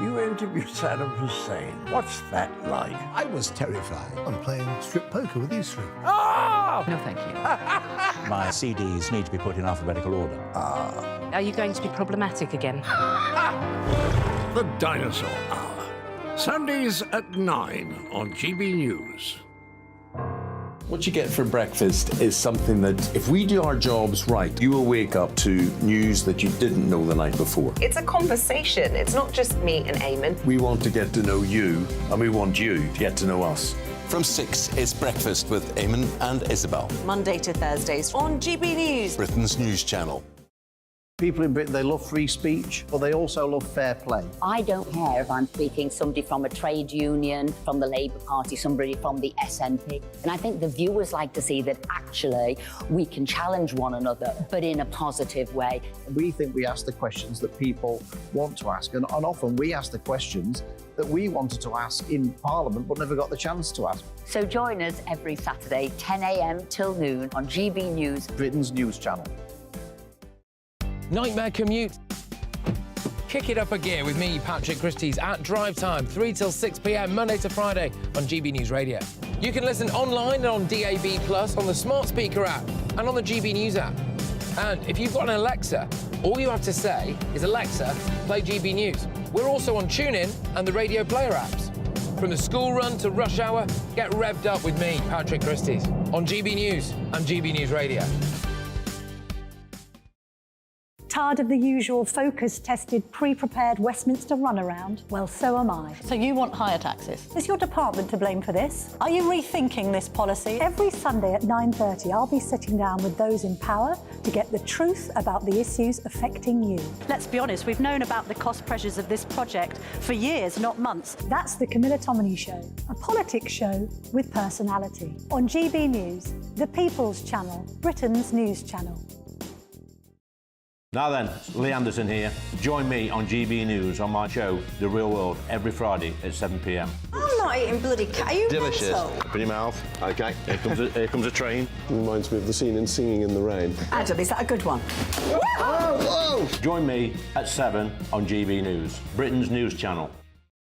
You interviewed Saddam Hussein. What's that like? I was terrified. I'm playing strip poker with you three. Oh! No, thank you. My CDs need to be put in alphabetical order. Are you going to be problematic again? The Dinosaur Hour. Sundays at 9 on GB News. What you get for breakfast is something that, if we do our jobs right, you will wake up to news that you didn't know the night before. It's a conversation. It's not just me and Eamon. We want to get to know you, and we want you to get to know us. From 6, it's Breakfast with Eamon and Isabel. Monday to Thursdays on GB News. Britain's news channel. People in Britain, they love free speech, but they also love fair play. I don't care if I'm speaking somebody from a trade union, from the Labour Party, somebody from the SNP. And I think the viewers like to see that actually we can challenge one another, but in a positive way. We think we ask the questions that people want to ask, and often we ask the questions that we wanted to ask in Parliament but never got the chance to ask. So join us every Saturday, 10 a.m. till noon on GB News. Britain's news channel. Nightmare commute. Kick it up a gear with me, Patrick Christie's, at drive time, 3 till 6 p.m, Monday to Friday on GB News Radio. You can listen online and on DAB+, on the smart speaker app and on the GB News app. And if you've got an Alexa, all you have to say is, Alexa, play GB News. We're also on TuneIn and the Radio Player apps. From the school run to rush hour, get revved up with me, Patrick Christys, on GB News and GB News Radio. Tired of the usual focus-tested, pre-prepared Westminster runaround? Well, so am I. So you want higher taxes? Is your department to blame for this? Are you rethinking this policy? Every Sunday at 9:30, I'll be sitting down with those in power to get the truth about the issues affecting you. Let's be honest, we've known about the cost pressures of this project for years, not months. That's the Camilla Tominey Show, a politics show with personality. On GB News, the People's Channel, Britain's news channel. Now then, Lee Anderson here. Join me on GB News on my show, The Real World, every Friday at 7 p.m. I'm not eating bloody cat. Are you delicious. mental? Open your mouth. OK, here comes a train. Reminds me of the scene in Singing in the Rain. Adam, is that a good one? Whoa! Join me at 7 on GB News, Britain's news channel.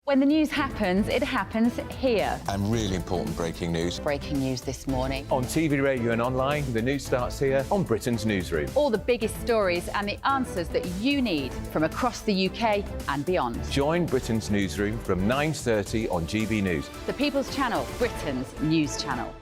When the news happens, it happens here. And really important breaking news. Breaking news this morning. On TV, radio and online, the news starts here on Britain's Newsroom. All the biggest stories and the answers that you need from across the UK and beyond. Join Britain's Newsroom from 9:30 on GB News. The People's Channel, Britain's news channel.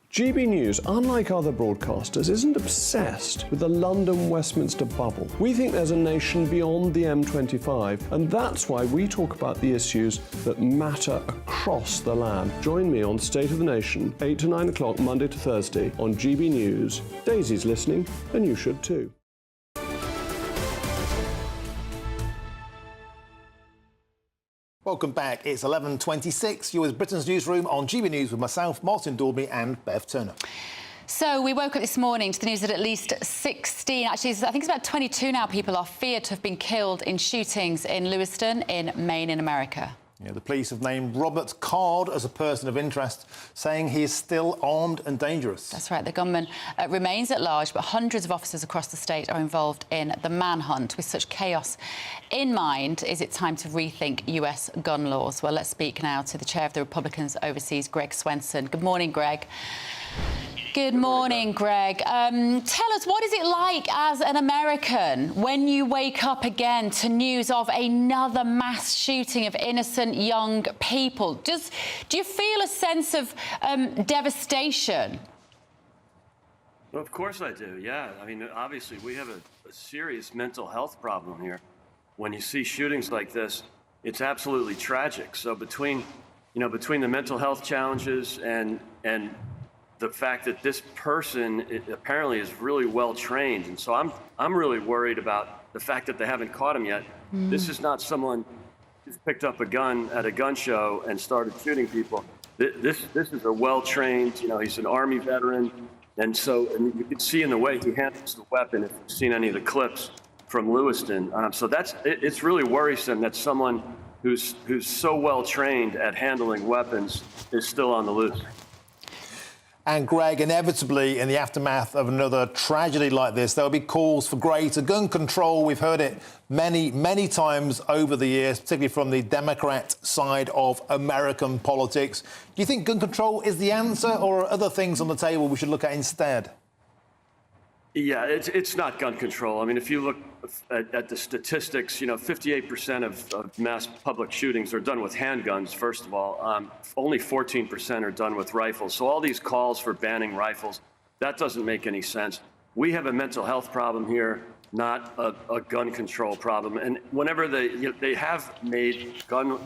GB News, unlike other broadcasters, isn't obsessed with the London-Westminster bubble. We think there's a nation beyond the M25, and that's why we talk about the issues that matter across the land. Join me on State of the Nation, 8 to 9 o'clock, Monday to Thursday, on GB News. Daisy's listening, and you should too. Welcome back. It's 11:26. You're with Britain's Newsroom on GB News with myself, Martin Dalby and Bev Turner. So we woke up this morning to the news that at least 16, actually I think it's about 22 now, people are feared to have been killed in shootings in Lewiston in Maine in America. Yeah, the police have named Robert Card as a person of interest, saying he is still armed and dangerous. That's right. The gunman remains at large, but hundreds of officers across the state are involved in the manhunt. With such chaos in mind, is it time to rethink US gun laws? Well, let's speak now to the chair of the Republicans Overseas, Greg Swenson. Good morning, Greg. Good morning, Greg. Tell us, what is it like as an American when you wake up again to news of another mass shooting of innocent young people? Do you feel a sense of devastation? Well, of course I do, yeah. I mean, obviously, we have a serious mental health problem here. When you see shootings like this, it's absolutely tragic. So between the mental health challenges and the fact that this person apparently is really well trained, and so I'm really worried about the fact that they haven't caught him yet. This is not someone who's picked up a gun at a gun show and started shooting people. This is a well trained. He's an Army veteran, and you can see in the way he handles the weapon if you've seen any of the clips from Lewiston. So it's really worrisome that someone who's so well trained at handling weapons is still on the loose. And Greg, inevitably, in the aftermath of another tragedy like this, there'll be calls for greater gun control. We've heard it many, many times over the years, particularly from the Democrat side of American politics. Do you think gun control is the answer, or are other things on the table we should look at instead? Yeah, it's not gun control. I mean, if you look at the statistics, 58% of mass public shootings are done with handguns, first of all. Only 14% are done with rifles. So all these calls for banning rifles, that doesn't make any sense. We have a mental health problem here, not a gun control problem. And whenever they have made gun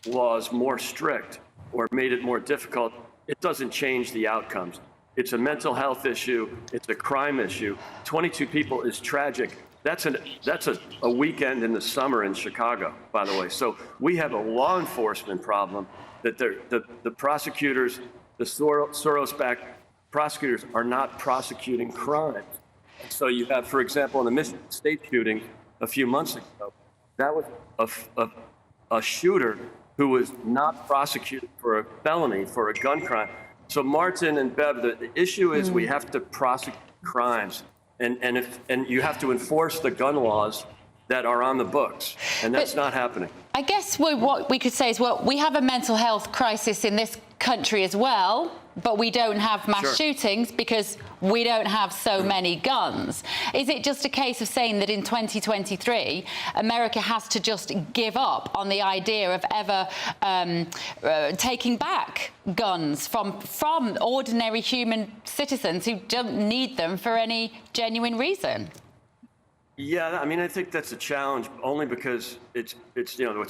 laws more strict or made it more difficult, it doesn't change the outcomes. It's a mental health issue. It's a crime issue. 22 people is tragic. That's a weekend in the summer in Chicago, by the way. So we have a law enforcement problem that the prosecutors, the Soros-backed prosecutors, are not prosecuting crimes. And so you have, for example, in the Michigan State shooting a few months ago, that was a shooter who was not prosecuted for a felony, for a gun crime. So Martin and Bev, the issue is we have to prosecute crimes, and you have to enforce the gun laws that are on the books, and that's not happening. I guess what we could say is, well, we have a mental health crisis in this country as well. but we don't have mass Sure. shootings because we don't have so many guns. Is it just a case of saying that in 2023, America has to just give up on the idea of ever taking back guns from ordinary human citizens who don't need them for any genuine reason? Yeah, I mean, I think that's a challenge only because it's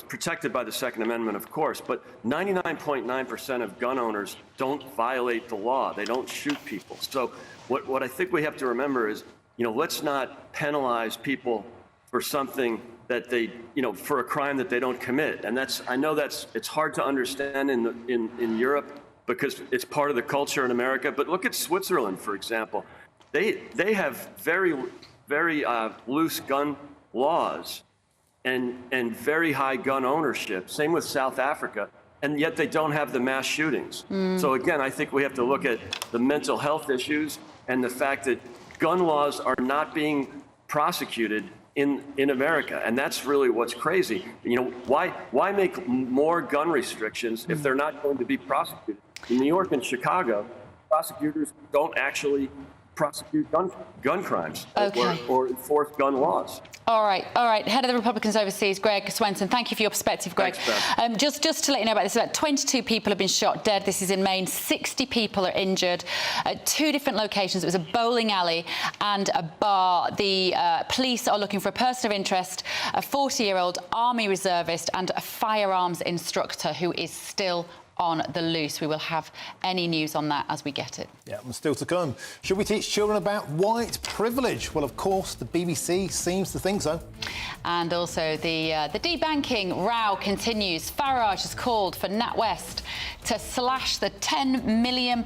protected by the Second Amendment, of course, but 99.9% of gun owners don't violate the law. They don't shoot people. So what I think we have to remember is, let's not penalize people for something that they, for a crime that they don't commit. And I know it's hard to understand in Europe because it's part of the culture in America, but look at Switzerland, for example. They have very loose gun laws and very high gun ownership. Same with South Africa, and yet they don't have the mass shootings. So again, I think we have to look at the mental health issues and the fact that gun laws are not being prosecuted in America, and that's really what's crazy. Why make more gun restrictions if they're not going to be prosecuted? In New York and Chicago, prosecutors don't actually prosecute gun crimes or enforce gun laws. All right. Head of the Republicans overseas, Greg Swenson. Thank you for your perspective, Greg. Thanks, just to let you know about this, about 22 people have been shot dead. This is in Maine. 60 people are injured at 2 different locations. It was a bowling alley and a bar. The police are looking for a person of interest, a 40-year-old Army reservist and a firearms instructor who is still on the loose. We will have any news on that as we get it. Yeah, and still to come. Should we teach children about white privilege? Well, of course, the BBC seems to think so. And also the debanking row continues. Farage has called for NatWest to slash the £10 million,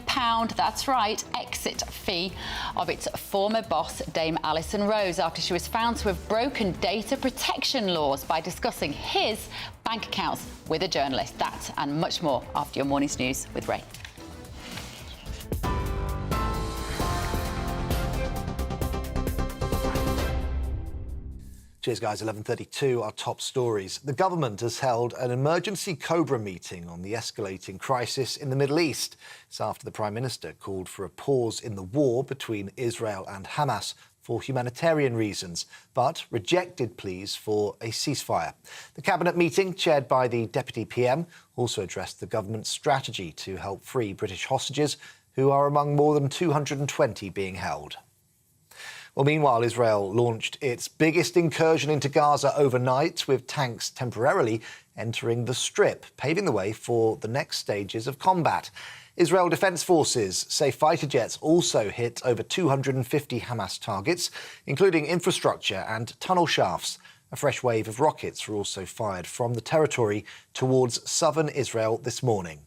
that's right, exit fee of its former boss, Dame Alison Rose, after she was found to have broken data protection laws by discussing his bank accounts with a journalist. That and much more after your morning's news with Ray. Cheers, guys. 11:32, our top stories. The government has held an emergency Cobra meeting on the escalating crisis in the Middle East. It's after the Prime Minister called for a pause in the war between Israel and Hamas for humanitarian reasons, but rejected pleas for a ceasefire. The cabinet meeting, chaired by the Deputy PM, also addressed the government's strategy to help free British hostages, who are among more than 220 being held. Well, meanwhile, Israel launched its biggest incursion into Gaza overnight, with tanks temporarily entering the Strip, paving the way for the next stages of combat. Israel Defense Forces say fighter jets also hit over 250 Hamas targets, including infrastructure and tunnel shafts. A fresh wave of rockets were also fired from the territory towards southern Israel this morning.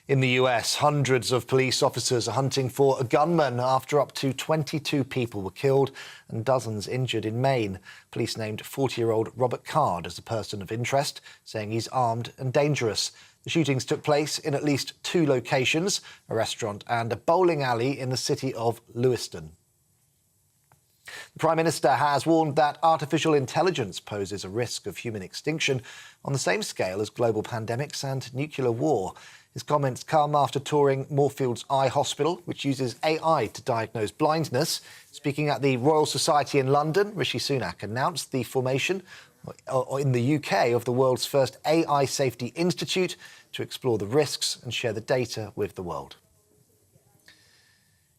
In the US, hundreds of police officers are hunting for a gunman after up to 22 people were killed and dozens injured in Maine. Police named 40-year-old Robert Card as the person of interest, saying he's armed and dangerous. The shootings took place in at least 2 locations, a restaurant and a bowling alley in the city of Lewiston. The Prime Minister has warned that artificial intelligence poses a risk of human extinction on the same scale as global pandemics and nuclear war. His comments come after touring Moorfields Eye Hospital, which uses AI to diagnose blindness. Speaking at the Royal Society in London, Rishi Sunak announced the formation in the UK of the world's first AI Safety Institute to explore the risks and share the data with the world.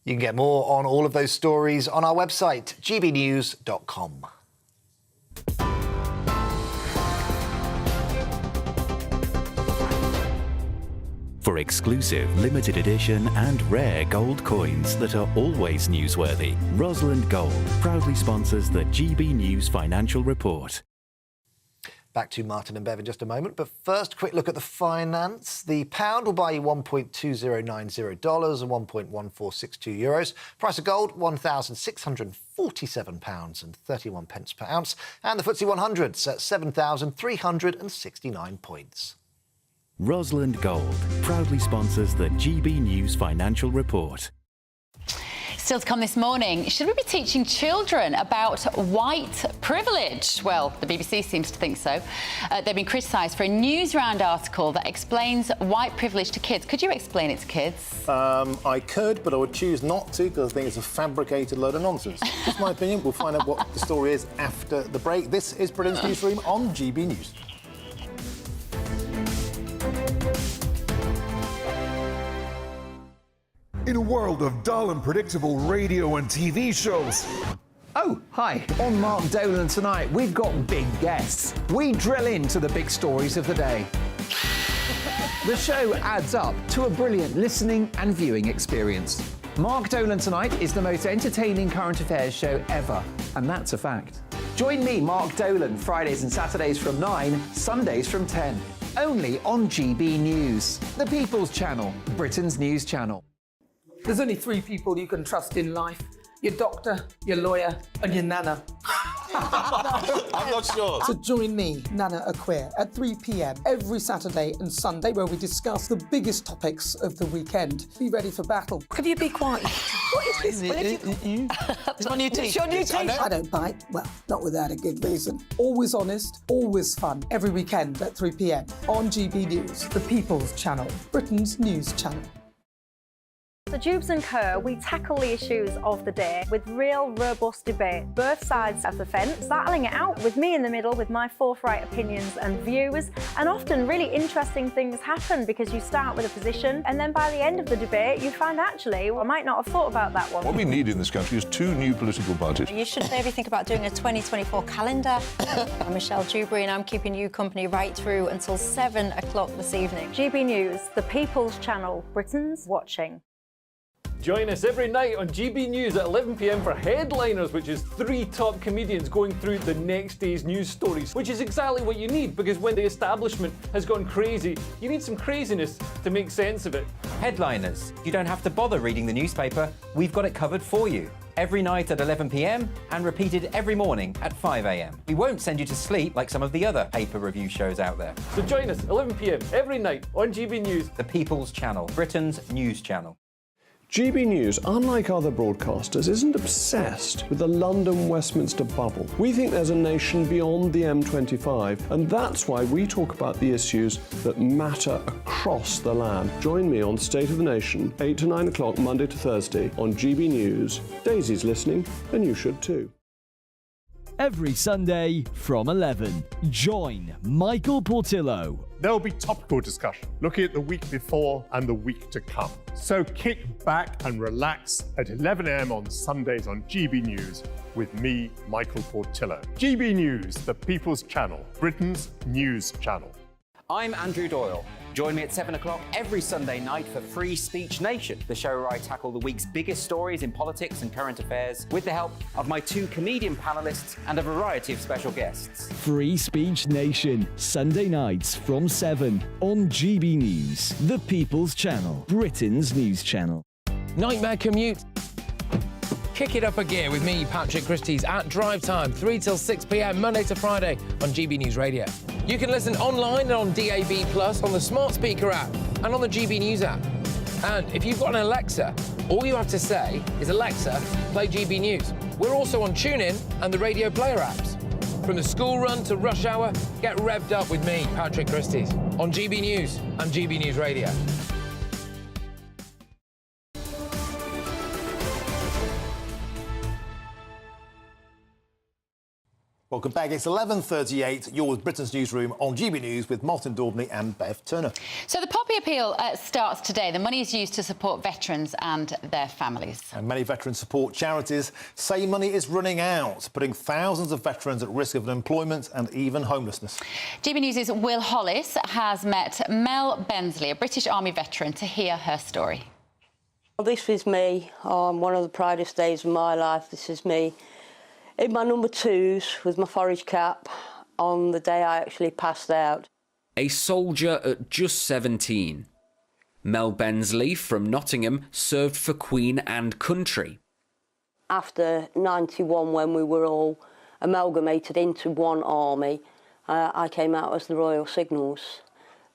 You can get more on all of those stories on our website, gbnews.com. For exclusive, limited edition and rare gold coins that are always newsworthy, Rosalind Gold proudly sponsors the GB News Financial Report. Back to Martin and Bev in just a moment, but first, quick look at the finance. The pound will buy you $1.2090 and €1.1462. Price of gold, £1,647.31 per ounce, and the FTSE 100's at 7,369 points. Rosalind Gold proudly sponsors the GB News Financial Report. Still to come this morning, should we be teaching children about white privilege? Well, the BBC seems to think so. They've been criticised for a Newsroom article that explains white privilege to kids. Could you explain it to kids? I could, but I would choose not to because I think it's a fabricated load of nonsense. Just my opinion. We'll find out what the story is after the break. This is Britain's Newsroom on GB News. In a world of dull and predictable radio and TV shows. Oh, hi. On Mark Dolan tonight, we've got big guests. We drill into the big stories of the day. The show adds up to a brilliant listening and viewing experience. Mark Dolan Tonight is the most entertaining current affairs show ever, and that's a fact. Join me, Mark Dolan, Fridays and Saturdays from 9, Sundays from 10. Only on GB News, the People's Channel, Britain's news channel. There's only 3 people you can trust in life. Your doctor, your lawyer, and your nana. I'm not sure. So join me, Nana Aquare, at 3 p.m. every Saturday and Sunday, where we discuss the biggest topics of the weekend. Be ready for battle. Could you be quiet? What is this? It's my new teeth. It's your new teeth. I don't bite. Well, not without a good reason. Always honest, always fun. Every weekend at 3 p.m. on GB News, the People's Channel, Britain's news channel. So Jubes and Kerr, we tackle the issues of the day with real, robust debate, both sides of the fence, battling it out with me in the middle with my forthright opinions and views. And often really interesting things happen because you start with a position and then by the end of the debate you find actually, well, I might not have thought about that one. What we need in this country is 2 new political parties. You should maybe think about doing a 2024 calendar. I'm Michelle Dewberry and I'm keeping you company right through until 7 o'clock this evening. GB News, the People's Channel, Britain's watching. Join us every night on GB News at 11 p.m. for Headliners, which is 3 top comedians going through the next day's news stories, which is exactly what you need, because when the establishment has gone crazy, you need some craziness to make sense of it. Headliners. You don't have to bother reading the newspaper. We've got it covered for you. Every night at 11 p.m. and repeated every morning at 5 a.m. We won't send you to sleep like some of the other paper review shows out there. So join us 11 p.m. every night on GB News. The People's Channel, Britain's news channel. GB News, unlike other broadcasters, isn't obsessed with the London-Westminster bubble. We think there's a nation beyond the M25, and that's why we talk about the issues that matter across the land. Join me on State of the Nation, 8 to 9 o'clock, Monday to Thursday, on GB News. Daisy's listening, and you should too. Every Sunday from 11, join Michael Portillo. There will be topical discussion, looking at the week before and the week to come. So kick back and relax at 11 a.m. on Sundays on GB News with me, Michael Portillo. GB News, the People's Channel, Britain's news channel. I'm Andrew Doyle. Join me at 7 o'clock every Sunday night for Free Speech Nation, the show where I tackle the week's biggest stories in politics and current affairs with the help of my 2 comedian panellists and a variety of special guests. Free Speech Nation, Sunday nights from 7 on GB News, the People's Channel, Britain's news channel. Nightmare commute? Kick it up a gear with me, Patrick Christie's, at drive time, 3 till 6 p.m, Monday to Friday on GB News Radio. You can listen online and on DAB+, on the smart speaker app, and on the GB News app. And if you've got an Alexa, all you have to say is, Alexa, play GB News. We're also on TuneIn and the Radio Player apps. From the school run to rush hour, get revved up with me, Patrick Christie's, on GB News and GB News Radio. Welcome back. It's 11:38. You're with Britain's Newsroom on GB News with Martin Daubney and Bev Turner. So the Poppy Appeal starts today. The money is used to support veterans and their families. And many veteran support charities say money is running out, putting thousands of veterans at risk of unemployment and even homelessness. GB News' Will Hollis has met Mel Bensley, a British Army veteran, to hear her story. Well, this is me on one of the proudest days of my life. This is me in my number 2s with my forage cap on the day I actually passed out. A soldier at just 17. Mel Bensley from Nottingham served for Queen and country. After 91, when we were all amalgamated into one army, I came out as the Royal Signals.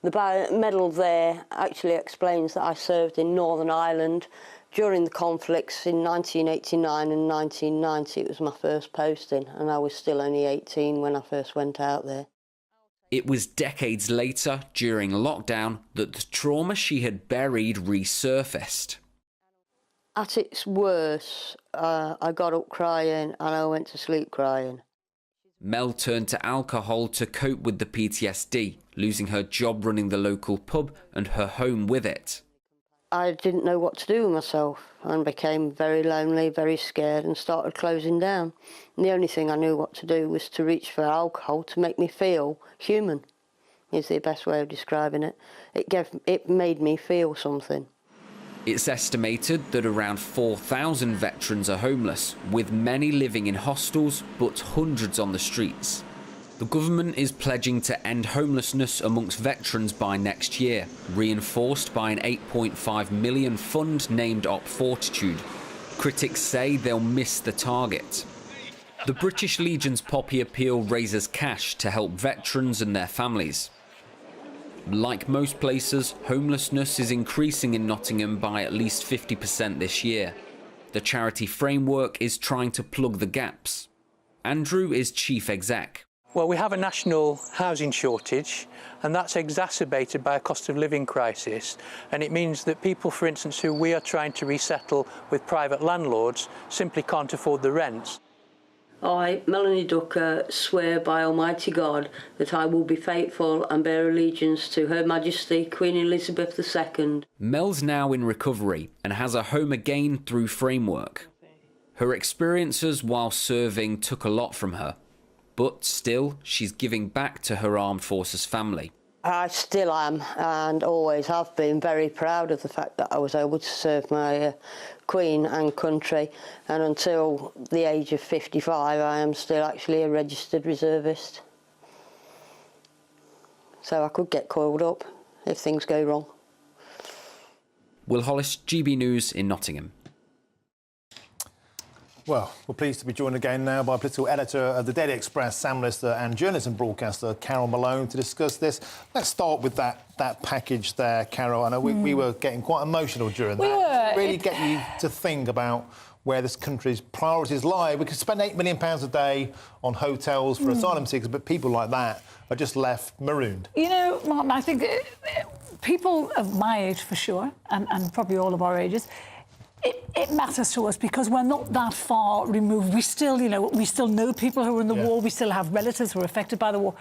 The medal there actually explains that I served in Northern Ireland during the conflicts in 1989 and 1990. It was my first posting, and I was still only 18 when I first went out there. It was decades later, during lockdown, that the trauma she had buried resurfaced. At its worst, I got up crying and I went to sleep crying. Mel turned to alcohol to cope with the PTSD, losing her job running the local pub and her home with it. I didn't know what to do with myself and became very lonely, very scared, and started closing down. And the only thing I knew what to do was to reach for alcohol to make me feel human, is the best way of describing it. It made me feel something. It's estimated that around 4,000 veterans are homeless, with many living in hostels but hundreds on the streets. The government is pledging to end homelessness amongst veterans by next year, reinforced by an £8.5 million fund named Op Fortitude. Critics say they'll miss the target. The British Legion's Poppy Appeal raises cash to help veterans and their families. Like most places, homelessness is increasing in Nottingham by at least 50% this year. The charity framework is trying to plug the gaps. Andrew is chief exec. Well, we have a national housing shortage, and that's exacerbated by a cost of living crisis. And it means that people, for instance, who we are trying to resettle with private landlords simply can't afford the rents. I, Melanie Ducker, swear by Almighty God that I will be faithful and bear allegiance to Her Majesty Queen Elizabeth II. Mel's now in recovery and has a home again through Framework. Her experiences while serving took a lot from her, but still she's giving back to her armed forces family. I still am, and always have been, very proud of the fact that I was able to serve my Queen and country, and until the age of 55 I am still actually a registered reservist. So I could get called up if things go wrong. Will Hollis, GB News in Nottingham. Well, we're pleased to be joined again now by political editor of the Daily Express, Sam Lister, and journalist and broadcaster Carol Malone to discuss this. Let's start with that package there, Carol. I know we were getting quite emotional during that. It really get you to think about where this country's priorities lie. We could spend £8 million a day on hotels for asylum seekers, but people like that are just left marooned. You know, Martin, I think people of my age, for sure, and probably all of our ages, it matters to us because we're not that far removed. We still, we still know people who are in the war. We still have relatives who are affected by the war.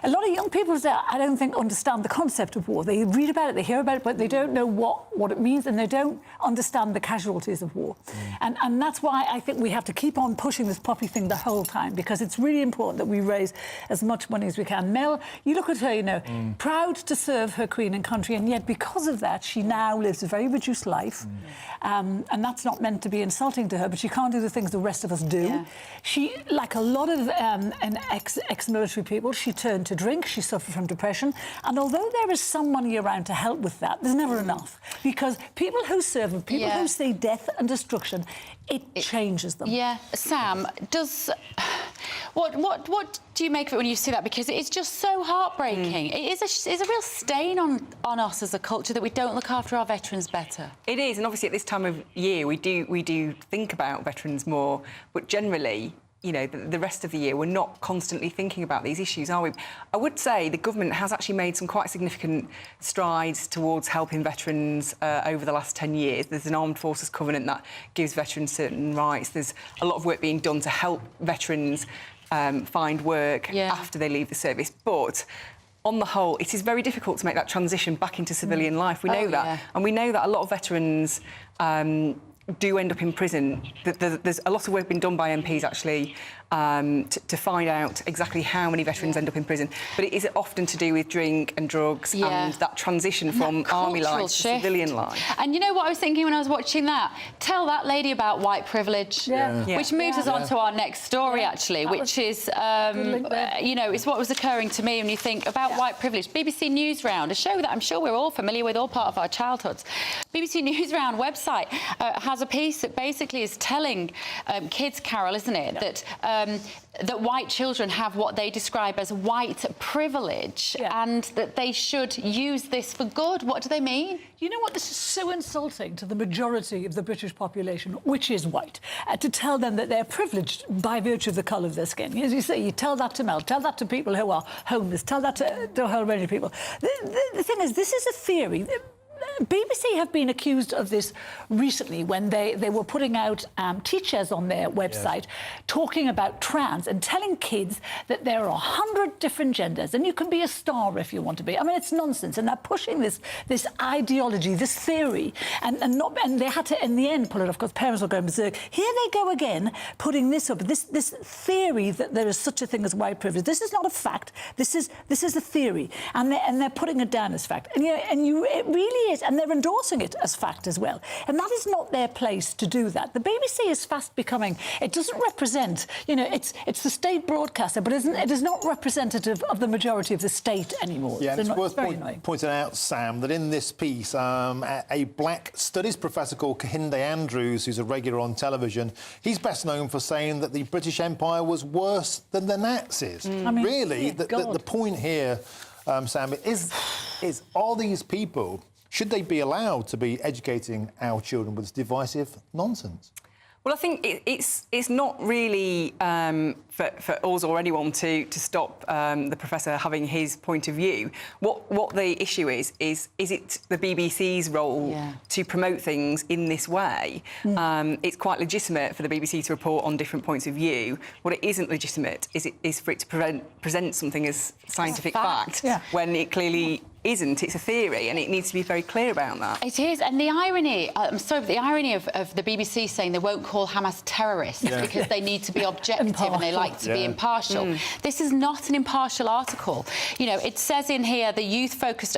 A lot of young people, I don't think, understand the concept of war. They read about it, they hear about it, but they don't know what it means, and they don't understand the casualties of war. And that's why I think we have to keep on pushing this poppy thing the whole time, because it's really important that we raise as much money as we can. Mel, you look at her, proud to serve her Queen and country, and yet because of that, she now lives a very reduced life. And that's not meant to be insulting to her, but she can't do the things the rest of us do. Yeah. She, like a lot of ex-military people, she turned to drink, she suffered from depression, and although there is some money around to help with that, there's never enough, because people who serve and people who see death and destruction, it changes them. Yeah. Sam, what do you make of it when you see that? Because it's just so heartbreaking. It's a real stain on us as a culture that we don't look after our veterans better. It is, and obviously at this time of year we do think about veterans more, but generally, the rest of the year we're not constantly thinking about these issues, are we? I would say the government has actually made some quite significant strides towards helping veterans over the last 10 years. There's an Armed Forces Covenant that gives veterans certain rights. There's a lot of work being done to help veterans find work after they leave the service. But on the whole, it is very difficult to make that transition back into civilian life. We know that. Yeah. And we know that a lot of veterans do end up in prison. There's a lot of work being done by MPs, actually, to find out exactly how many veterans end up in prison. But it is often to do with drink and drugs and that transition from army life to civilian life. And you know what I was thinking when I was watching that? Tell that lady about white privilege, which moves us on to our next story, actually, which is, it's what was occurring to me when you think about white privilege. BBC News Round, a show that I'm sure we're all familiar with, all part of our childhoods. BBC News Round website has has a piece that basically is telling kids, Carol, isn't it, that white children have what they describe as white privilege and that they should use this for good. What do they mean? You know what? This is so insulting to the majority of the British population, which is white, to tell them that they're privileged by virtue of the colour of their skin. As you say, you tell that to Mel, tell that to people who are homeless, tell that to a whole range of people. The thing is, this is a theory. BBC have been accused of this recently when they were putting out teachers on their website talking about trans and telling kids that there are 100 different genders and you can be a star if you want to be. I mean, it's nonsense, and they're pushing this ideology, this theory, and they had to in the end pull it off because parents were going berserk. Here they go again, putting this up, this theory that there is such a thing as white privilege. This is not a fact. This is a theory, and they're putting it down as fact. And it really is. And they're endorsing it as fact as well. And that is not their place to do that. The BBC is fast becoming, it doesn't represent, it's the state broadcaster, but it is not representative of the majority of the state anymore. Yeah, it's worth pointing out, Sam, that in this piece, a black studies professor called Kehinde Andrews, who's a regular on television, he's best known for saying that the British Empire was worse than the Nazis. I mean, really, the point here, Sam, is are these people... should they be allowed to be educating our children with this divisive nonsense? Well, I think it's not really for us or anyone to stop the professor having his point of view. What the issue is it the BBC's role to promote things in this way? It's quite legitimate for the BBC to report on different points of view. What it isn't legitimate is for it to present something as scientific fact when it clearly isn't. It's a theory, and it needs to be very clear about that. It is, and the irony, I'm sorry, but the irony of the BBC saying they won't call Hamas terrorists because they need to be objective and they like to be impartial. This is not an impartial article. It says in here the youth-focused,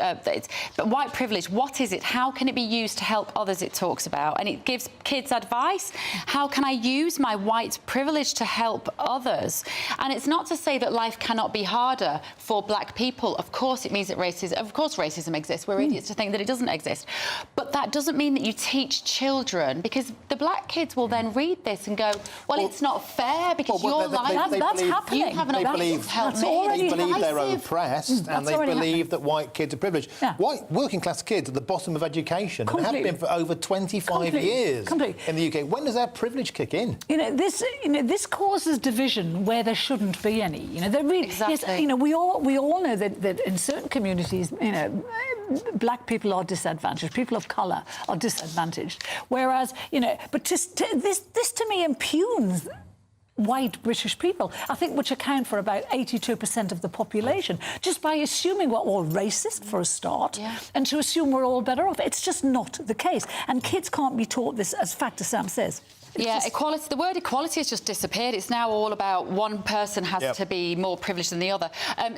but white privilege, what is it? How can it be used to help others, it talks about, and it gives kids advice. How can I use my white privilege to help others? And it's not to say that life cannot be harder for black people. Of course it means that racism exists. We're idiots to think that it doesn't exist. But that doesn't mean that you teach children, because the black kids will then read this and go, well, it's not fair because your life... That's happening. You have an opportunity to help me. They believe they're oppressed and they believe that white kids are privileged. White working-class kids at the bottom of education and have been for over 25 years in the UK. When does their privilege kick in? This causes division where there shouldn't be any. Exactly. We all know that in certain communities, black people are disadvantaged, people of colour are disadvantaged. Whereas, but this to me impugns white British people, I think, which account for about 82% of the population, just by assuming we're all racist for a start, and to assume we're all better off. It's just not the case. And kids can't be taught this as fact, as Sam says. Equality. The word equality has just disappeared. It's now all about one person has to be more privileged than the other.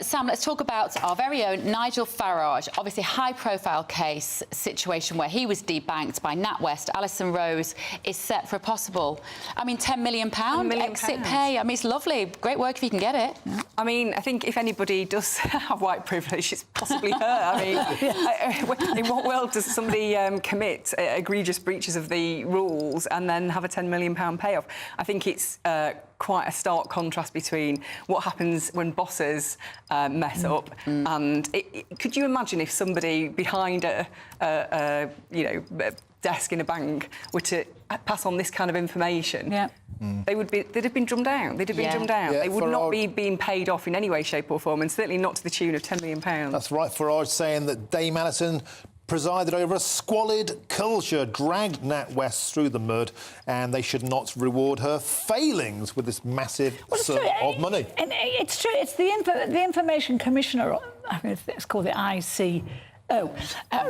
Sam, let's talk about our very own Nigel Farage. Obviously, high-profile case situation where he was debanked by NatWest. Alison Rose is set for a possible, £10 million exit pay. It's lovely. Great work if you can get it. I think if anybody does have white privilege, it's possibly her. In what world does somebody commit egregious breaches of the rules and then have a £10 million payoff? I think it's quite a stark contrast between what happens when bosses mess up and could you imagine if somebody behind a desk in a bank were to pass on this kind of information? They'd have been drummed out. They'd have been drummed out. They would not be being paid off in any way, shape or form, and certainly not to the tune of £10 million. That's right. Farage saying that Dame Alison presided over a squalid culture, dragged NatWest through the mud, and they should not reward her failings with this massive sum of money. And it's true. It's the Information Commissioner, it's called the IC.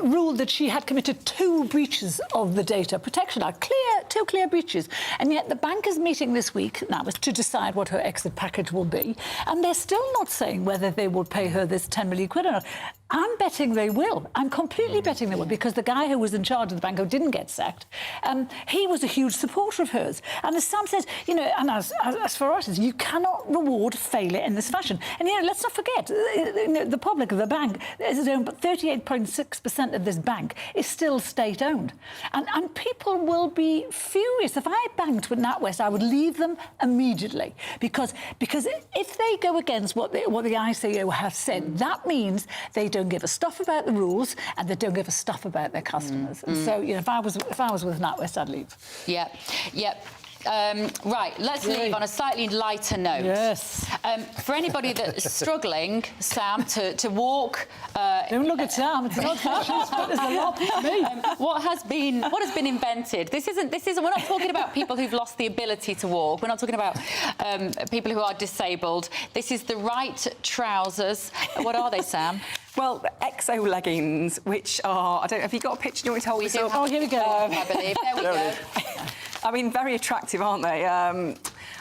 Ruled that she had committed 2 breaches of the Data Protection Act. Two clear breaches. And yet the bank is meeting this week now to decide what her exit package will be. And they're still not saying whether they will pay her this 10 million quid or not. I'm betting they will. I'm completely betting they will, because the guy who was in charge of the bank, who didn't get sacked, he was a huge supporter of hers. And as Sam says, and as for us, you cannot reward failure in this fashion. And, let's not forget, the public of the bank is owned, but 38.6% of this bank is still state-owned. And people will be furious. If I banked with NatWest, I would leave them immediately because if they go against what the ICO has said, that means they don't give a stuff about the rules and they don't give a stuff about their customers. And so, you know, if I was with NatWest, I'd leave. Yeah, yep. Right, let's leave on a slightly lighter note. Yes. For anybody that's struggling, Sam, to walk... Don't look at Sam, it's not fashion, but there's a lot for me. What has been invented? This isn't, we're not talking about people who've lost the ability to walk. We're not talking about people who are disabled. This is the right trousers. What are they, Sam? Well, exo leggings, which are... I don't. Have you got a picture? Do you want me to hold this up? Oh, here we go. I believe. There we go. I mean, very attractive, aren't they?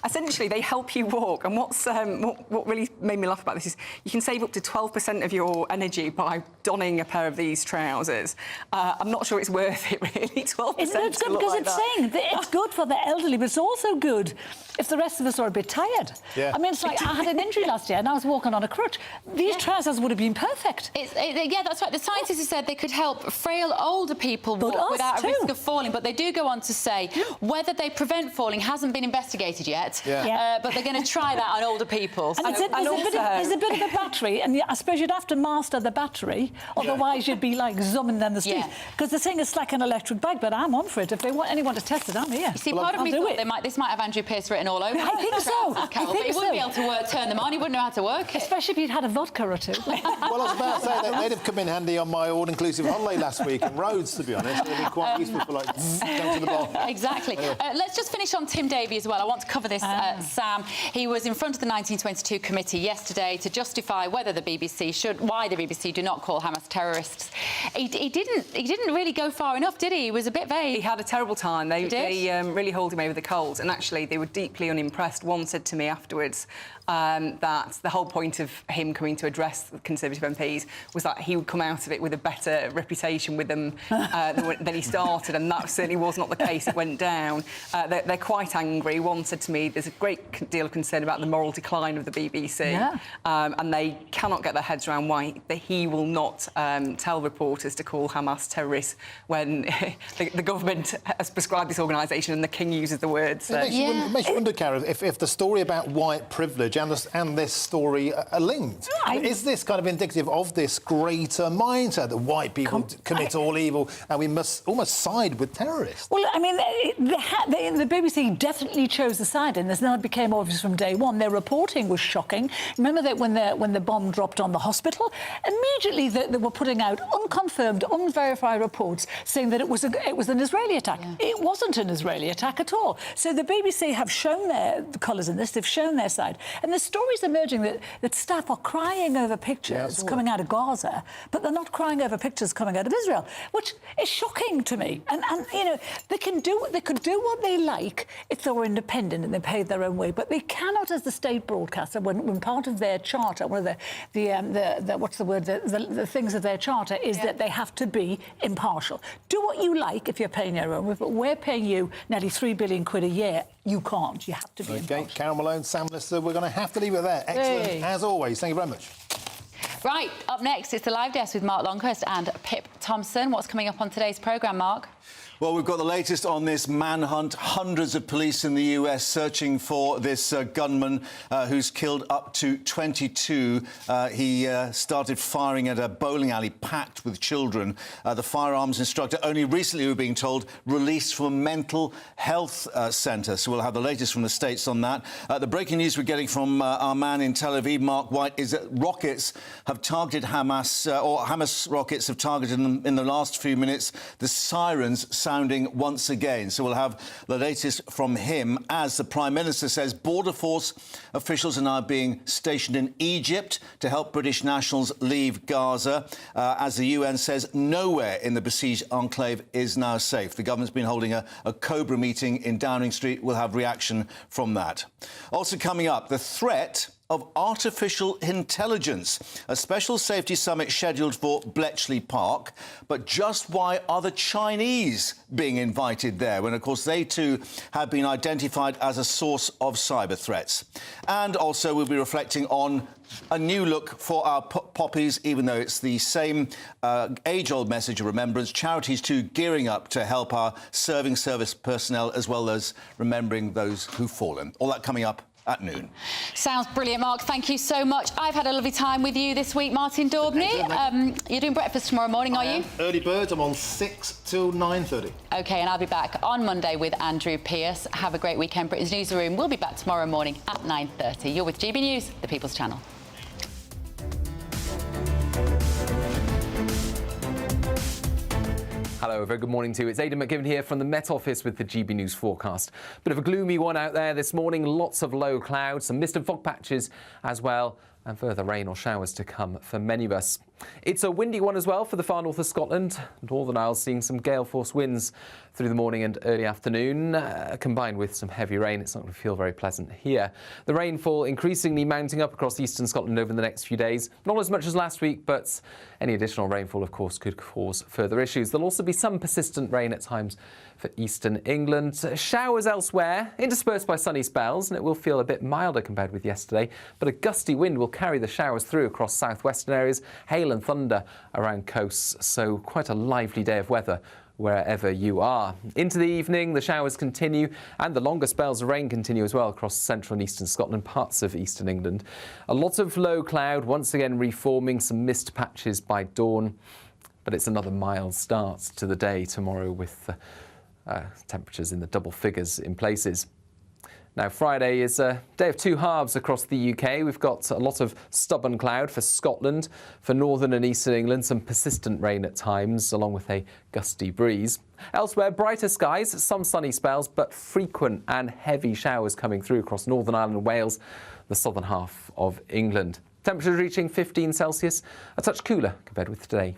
Essentially, they help you walk. And what really made me laugh about this is you can save up to 12% of your energy by donning a pair of these trousers. I'm not sure it's worth it, really. 12%. It's good because it's saying that it's good for the elderly, but it's also good if the rest of us are a bit tired. Yeah. I mean, it's like I had an injury last year and I was walking on a crutch. These trousers would have been perfect. Yeah, that's right. The scientists have said they could help frail older people walk without a risk of falling, but they do go on to say whether they prevent falling hasn't been investigated yet. But they're going to try that on older people. And there's a bit of a battery, and I suppose you'd have to master the battery, otherwise you'd be like zooming down the street. Because the thing is like an electric bike, but I'm on for it. If they want anyone to test it, I'm here. You see, part of me thought this might have Andrew Pearce written all over it. I think so. Carol, but he wouldn't be able to turn them on. He wouldn't know how to work it. Especially if he'd had a vodka or two. Well, I was about to say that they'd have come in handy on my all-inclusive holiday last week in Rhodes, to be honest. They'd be quite useful for, like, going to the bar. Exactly. Let's just finish on Tim Davie as well. I want to cover this, Sam. He was in front of the 1922 committee yesterday to justify why the BBC do not call Hamas terrorists. He didn't really go far enough, did he? He was a bit vague. He had a terrible time. They really hauled him over the coals, and actually they were deeply unimpressed. One said to me afterwards that the whole point of him coming to address the Conservative MPs was that he would come out of it with a better reputation with them than he started, and that certainly was not the case. It went down. They're quite angry. One said to me there's a great deal of concern about the moral decline of the BBC, and they cannot get their heads around why he will not tell reporters to call Hamas terrorists when the government has prescribed this organisation and the King uses the words. It makes you wonder, Cara, if the story about white privilege and this story are linked. Is this kind of indicative of this greater mindset that white people commit all evil and we must almost side with terrorists? Well, I mean, the BBC definitely chose the side in this, and that became obvious from day one. Their reporting was shocking. Remember that when the bomb dropped on the hospital, immediately they were putting out unconfirmed, unverified reports saying that it was an Israeli attack. It wasn't an Israeli attack at all. So the BBC have shown their colours in this. They've shown their side. And there's stories emerging that staff are crying over pictures coming out of Gaza, but they're not crying over pictures coming out of Israel, which is shocking to me. And you know, they could do what they like if they were independent and they paid their own way, but they cannot, as the state broadcaster, when part of their charter, one of the things of their charter is that they have to be impartial. Do what you like if you're paying your own way, but we're paying you nearly £3 billion a year. You can't. You have to be impartial. Carol Malone, Sam Lister, we're going to have to leave it there. Excellent, as always. Thank you very much. Right, up next, it's the Live Desk with Mark Longhurst and Pip Thompson. What's coming up on today's programme, Mark? Well, we've got the latest on this manhunt. Hundreds of police in the US searching for this gunman who's killed up to 22. He started firing at a bowling alley packed with children. The firearms instructor only recently, we're being told, released from a mental health centre. So we'll have the latest from the States on that. The breaking news we're getting from our man in Tel Aviv, Mark White, is that rockets have targeted Hamas, or Hamas rockets have targeted them in the last few minutes. The sirens sounding once again. So we'll have the latest from him as the Prime Minister says border force officials are now being stationed in Egypt to help British nationals leave Gaza, as the UN says nowhere in the besieged enclave is now safe. The government's been holding a Cobra meeting in Downing Street. We'll have reaction from that. Also coming up, the threat of artificial intelligence. A special safety summit scheduled for Bletchley Park. But just why are the Chinese being invited there when, of course, they too have been identified as a source of cyber threats? And also we'll be reflecting on a new look for our poppies, even though it's the same age-old message of remembrance. Charities too gearing up to help our serving service personnel, as well as remembering those who've fallen. All that coming up at noon. Sounds brilliant, Mark. Thank you so much. I've had a lovely time with you this week, Martin Daubney. You're doing breakfast tomorrow morning, are you? Early birds. I'm on 6 till 9:30. OK, and I'll be back on Monday with Andrew Pearce. Have a great weekend. Britain's Newsroom will be back tomorrow morning at 9:30. You're with GB News, the People's Channel. Hello, a very good morning to you. It's Aidan McGivern here from the Met Office with the GB News forecast. Bit of a gloomy one out there this morning. Lots of low clouds, some mist and fog patches as well, and further rain or showers to come for many of us. It's a windy one as well for the far north of Scotland. Northern Isles seeing some gale force winds through the morning and early afternoon, combined with some heavy rain. It's not going to feel very pleasant here. The rainfall increasingly mounting up across eastern Scotland over the next few days. Not as much as last week, but any additional rainfall, of course, could cause further issues. There'll also be some persistent rain at times for eastern England. Showers elsewhere, interspersed by sunny spells, and it will feel a bit milder compared with yesterday. But a gusty wind will carry the showers through across southwestern areas. Hail and thunder around coasts, so quite a lively day of weather wherever you are. Into the evening, the showers continue and the longer spells of rain continue as well across central and eastern Scotland, parts of eastern England. A lot of low cloud, once again reforming some mist patches by dawn, but it's another mild start to the day tomorrow with temperatures in the double figures in places. Now, Friday is a day of two halves across the UK. We've got a lot of stubborn cloud for Scotland, for northern and eastern England, some persistent rain at times, along with a gusty breeze. Elsewhere, brighter skies, some sunny spells, but frequent and heavy showers coming through across Northern Ireland and Wales, the southern half of England. Temperatures reaching 15 Celsius, a touch cooler compared with today.